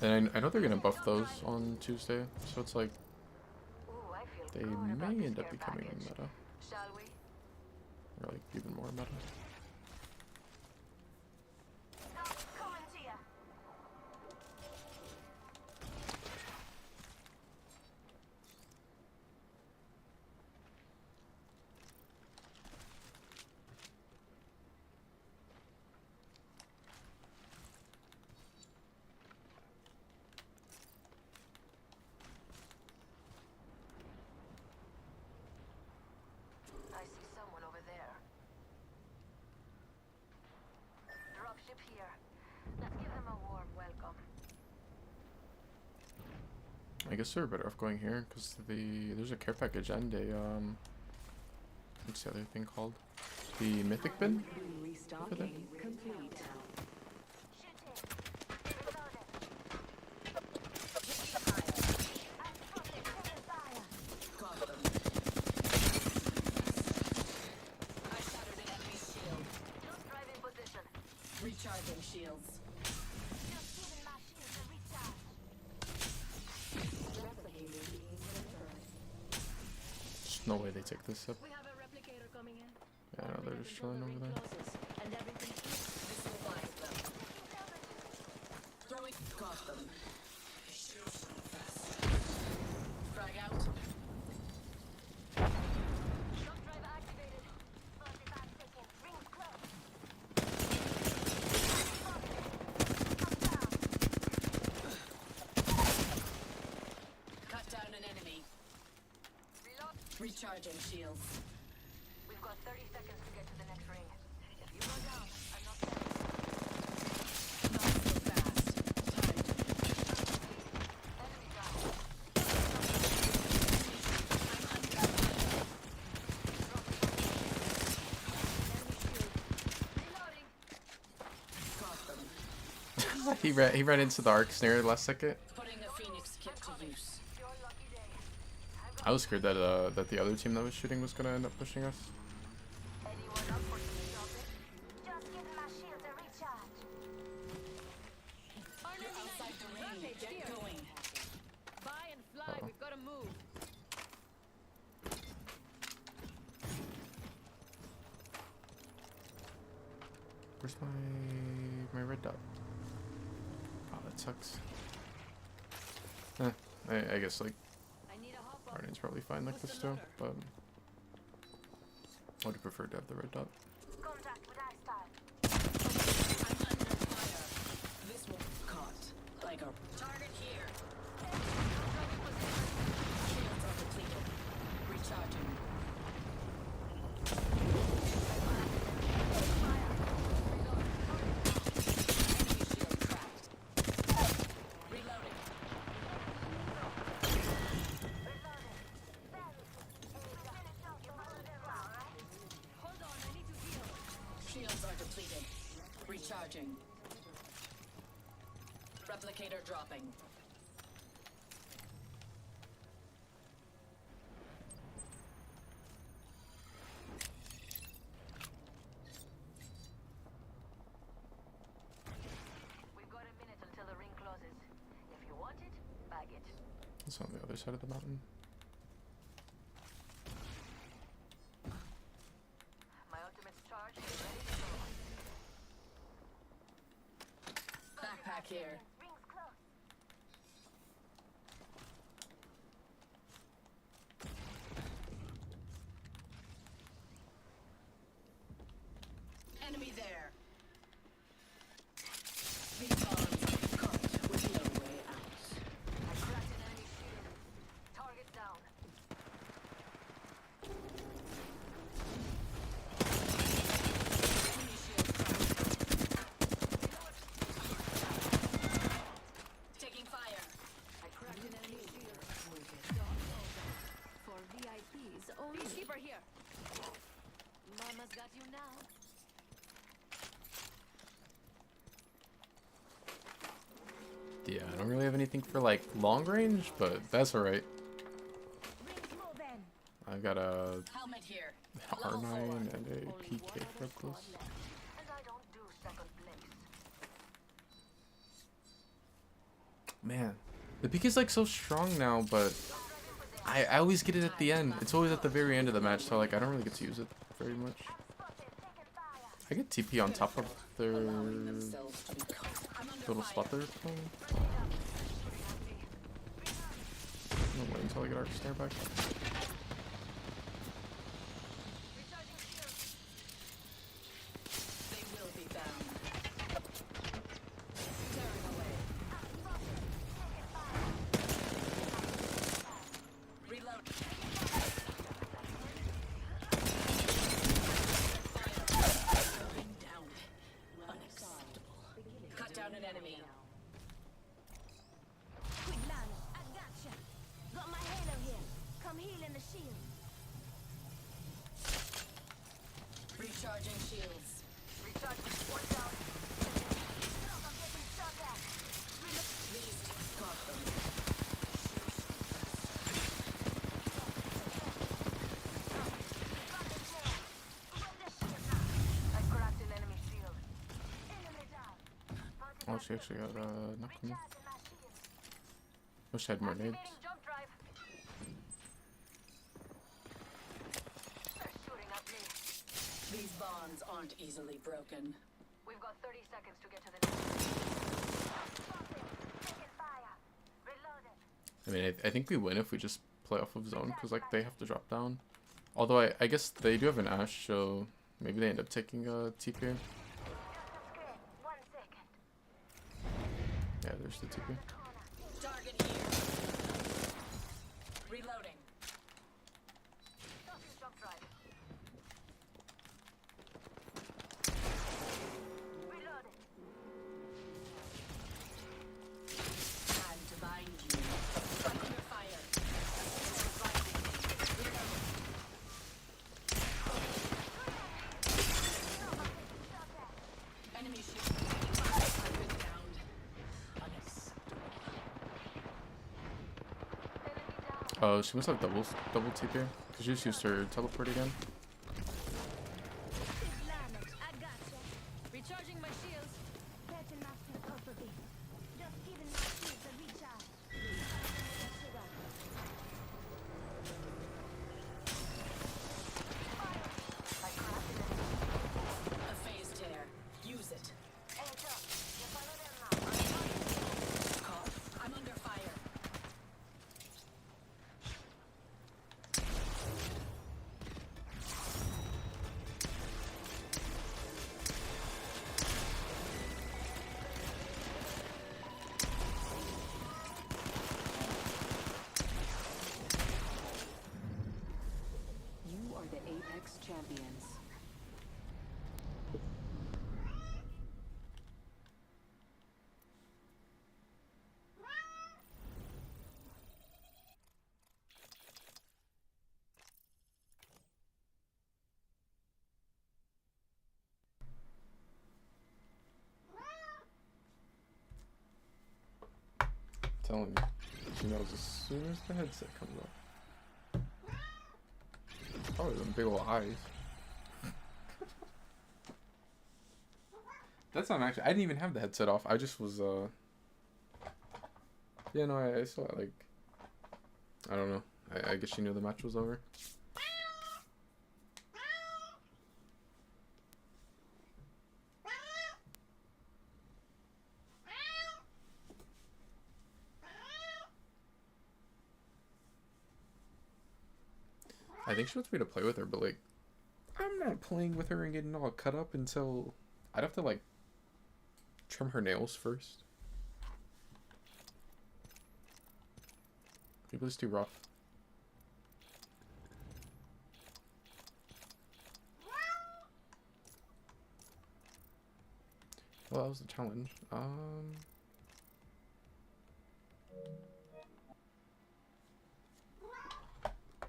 And I know they're gonna buff those on Tuesday, so it's like Ooh, I feel they good about may this end up care becoming package. meta, Shall we? or like even more meta. Coming to ya. I see someone over there. Dropship here. Let's give them a warm welcome. I guess they're better off going here because there's a care package and a what's the other thing called? The mythic bin. Restocking complete. Shooting. Reloading. Taking fire. Recharging shields. Just giving my shield a recharge. Replicator being returned. There's no way they take this up. We have a replicator coming in. Yeah, no, they're just chilling over there. And everything. This will bind them. Throwing. Got them. Frag out. Shock drive activated. 45 seconds. Rings close. Cut down an enemy. Reload. Recharging shields. We've got 30 seconds to get to the next ring. If you go down, I'm not there. Not so fast. Time. Enemy down. Reloading. Got them. He ran into the arc snare last second. Putting a Phoenix kit to use. Your lucky day. I was scared that that the other team that was shooting was gonna end up pushing us. Anyone up for some shopping? Just giving my shield a recharge. You're outside the ring. Get going. Buy and fly. Uh-oh. We've got to move. Where's my red dot? Oh, that sucks. I guess like I need a hop up. Guardian's probably fine like this too, but I would have preferred to have the red dot. Contact with ice pile. I'm under fire. This will caught. Like a target here. Shields are depleted. Recharging. Enemy shield cracked. Reloading. Hold on, I need to heal. Shields are depleted. Recharging. Replicator dropping. We've got a minute until the ring closes. If you want it, bag it. It's on the other side of the mountain. My ultimate's charged and ready to go. Backpack here. Rings close. Enemy there. Recons caught with no way out. I cracked an enemy shield. Target down. Enemy shield cracked. Taking fire. I cracked an enemy shield. For VIPs only. Peacekeeper here. Mama's got you now. Yeah, I don't really have anything for like long range, but that's alright. Rings moving. I've got a Helmet here. R9 and a PK for up close. And I don't do second place. Man, the PK is like so strong now, but I always get it at the end. It's always at the very end of the match, so like I don't really get to use it very much. I get TP on top of their Allowing themselves to be caught. I'm under little fire. spot they're playing. I'm gonna wait until I get our snare back. They will be bound. Tearing away. Reload. Going down. Unacceptable. Cut down an enemy. Quick land, I gotcha. Got my halo here. Come heal in the shield. Recharging shields. Recharge. One down. Look, I'm getting shot at. These got them. I cracked an enemy shield. Enemy Oh, she actually got knocked me. Wish I had more nades. Jump drive. They're shooting at me. These bonds aren't easily broken. We've got 30 seconds to get to the next. Taking fire. Reloading. I mean, I think we win if we just play off of zone, because like they have to drop down. Although I guess they do have an Ash, so maybe they end up taking a TP. Just a screen. 1 second. Yeah, there's the TP. Target here. Reloading. Stop your jump drive. Reloading. Time to bind you. I'm under fire. Reloading. Enemy ship. I've been downed. Nice. Enemy down. Oh, she must have double TP, because she just used her teleport again. I gotcha. Recharging my shields. Better not to cover me. Just giving my shields a recharge. I crashed it. A phase tear. Use it. Edge up. You follow them now. Call. I'm under fire. You are the Apex champions. Telling you, she knows as soon as the headset comes up. Probably them big ol' eyes. That's not actually. I didn't even have the headset off. I just was. Yeah, no, I saw it, like. I don't know. I guess she knew the match was over. I think she wants me to play with her, but like, I'm not playing with her and getting all cut up until I'd have to like trim her nails first. Maybe it's too rough. Well, that was the challenge.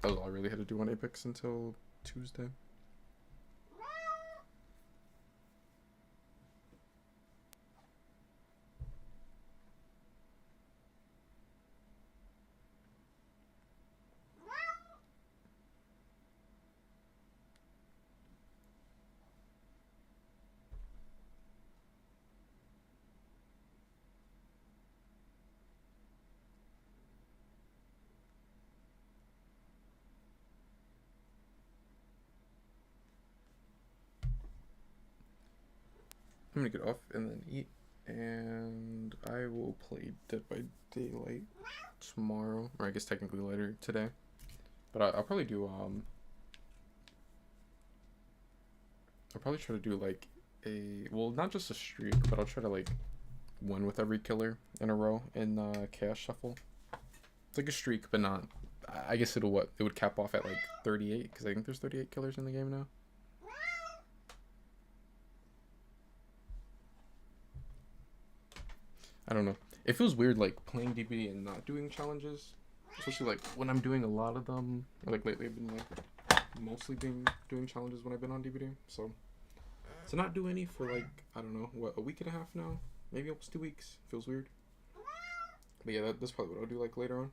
That was all I really had to do on Apex until Tuesday. I'm gonna get off and then eat, and I will play Dead by Daylight tomorrow, or I guess technically later today. But I'll probably do I'll probably try to do like a, well, not just a streak, but I'll try to like win with every killer in a row in Chaos Shuffle. It's like a streak, but not. I guess it would cap off at like 38, because I think there's 38 killers in the game now. I don't know. It feels weird like playing DBD and not doing challenges, especially like when I'm doing a lot of them. Or, like lately, I've been like mostly doing challenges when I've been on DBD. So to not do any for like, I don't know, what, a week and a half now, maybe almost 2 weeks, feels weird. But yeah, that's probably what I'll do like later on.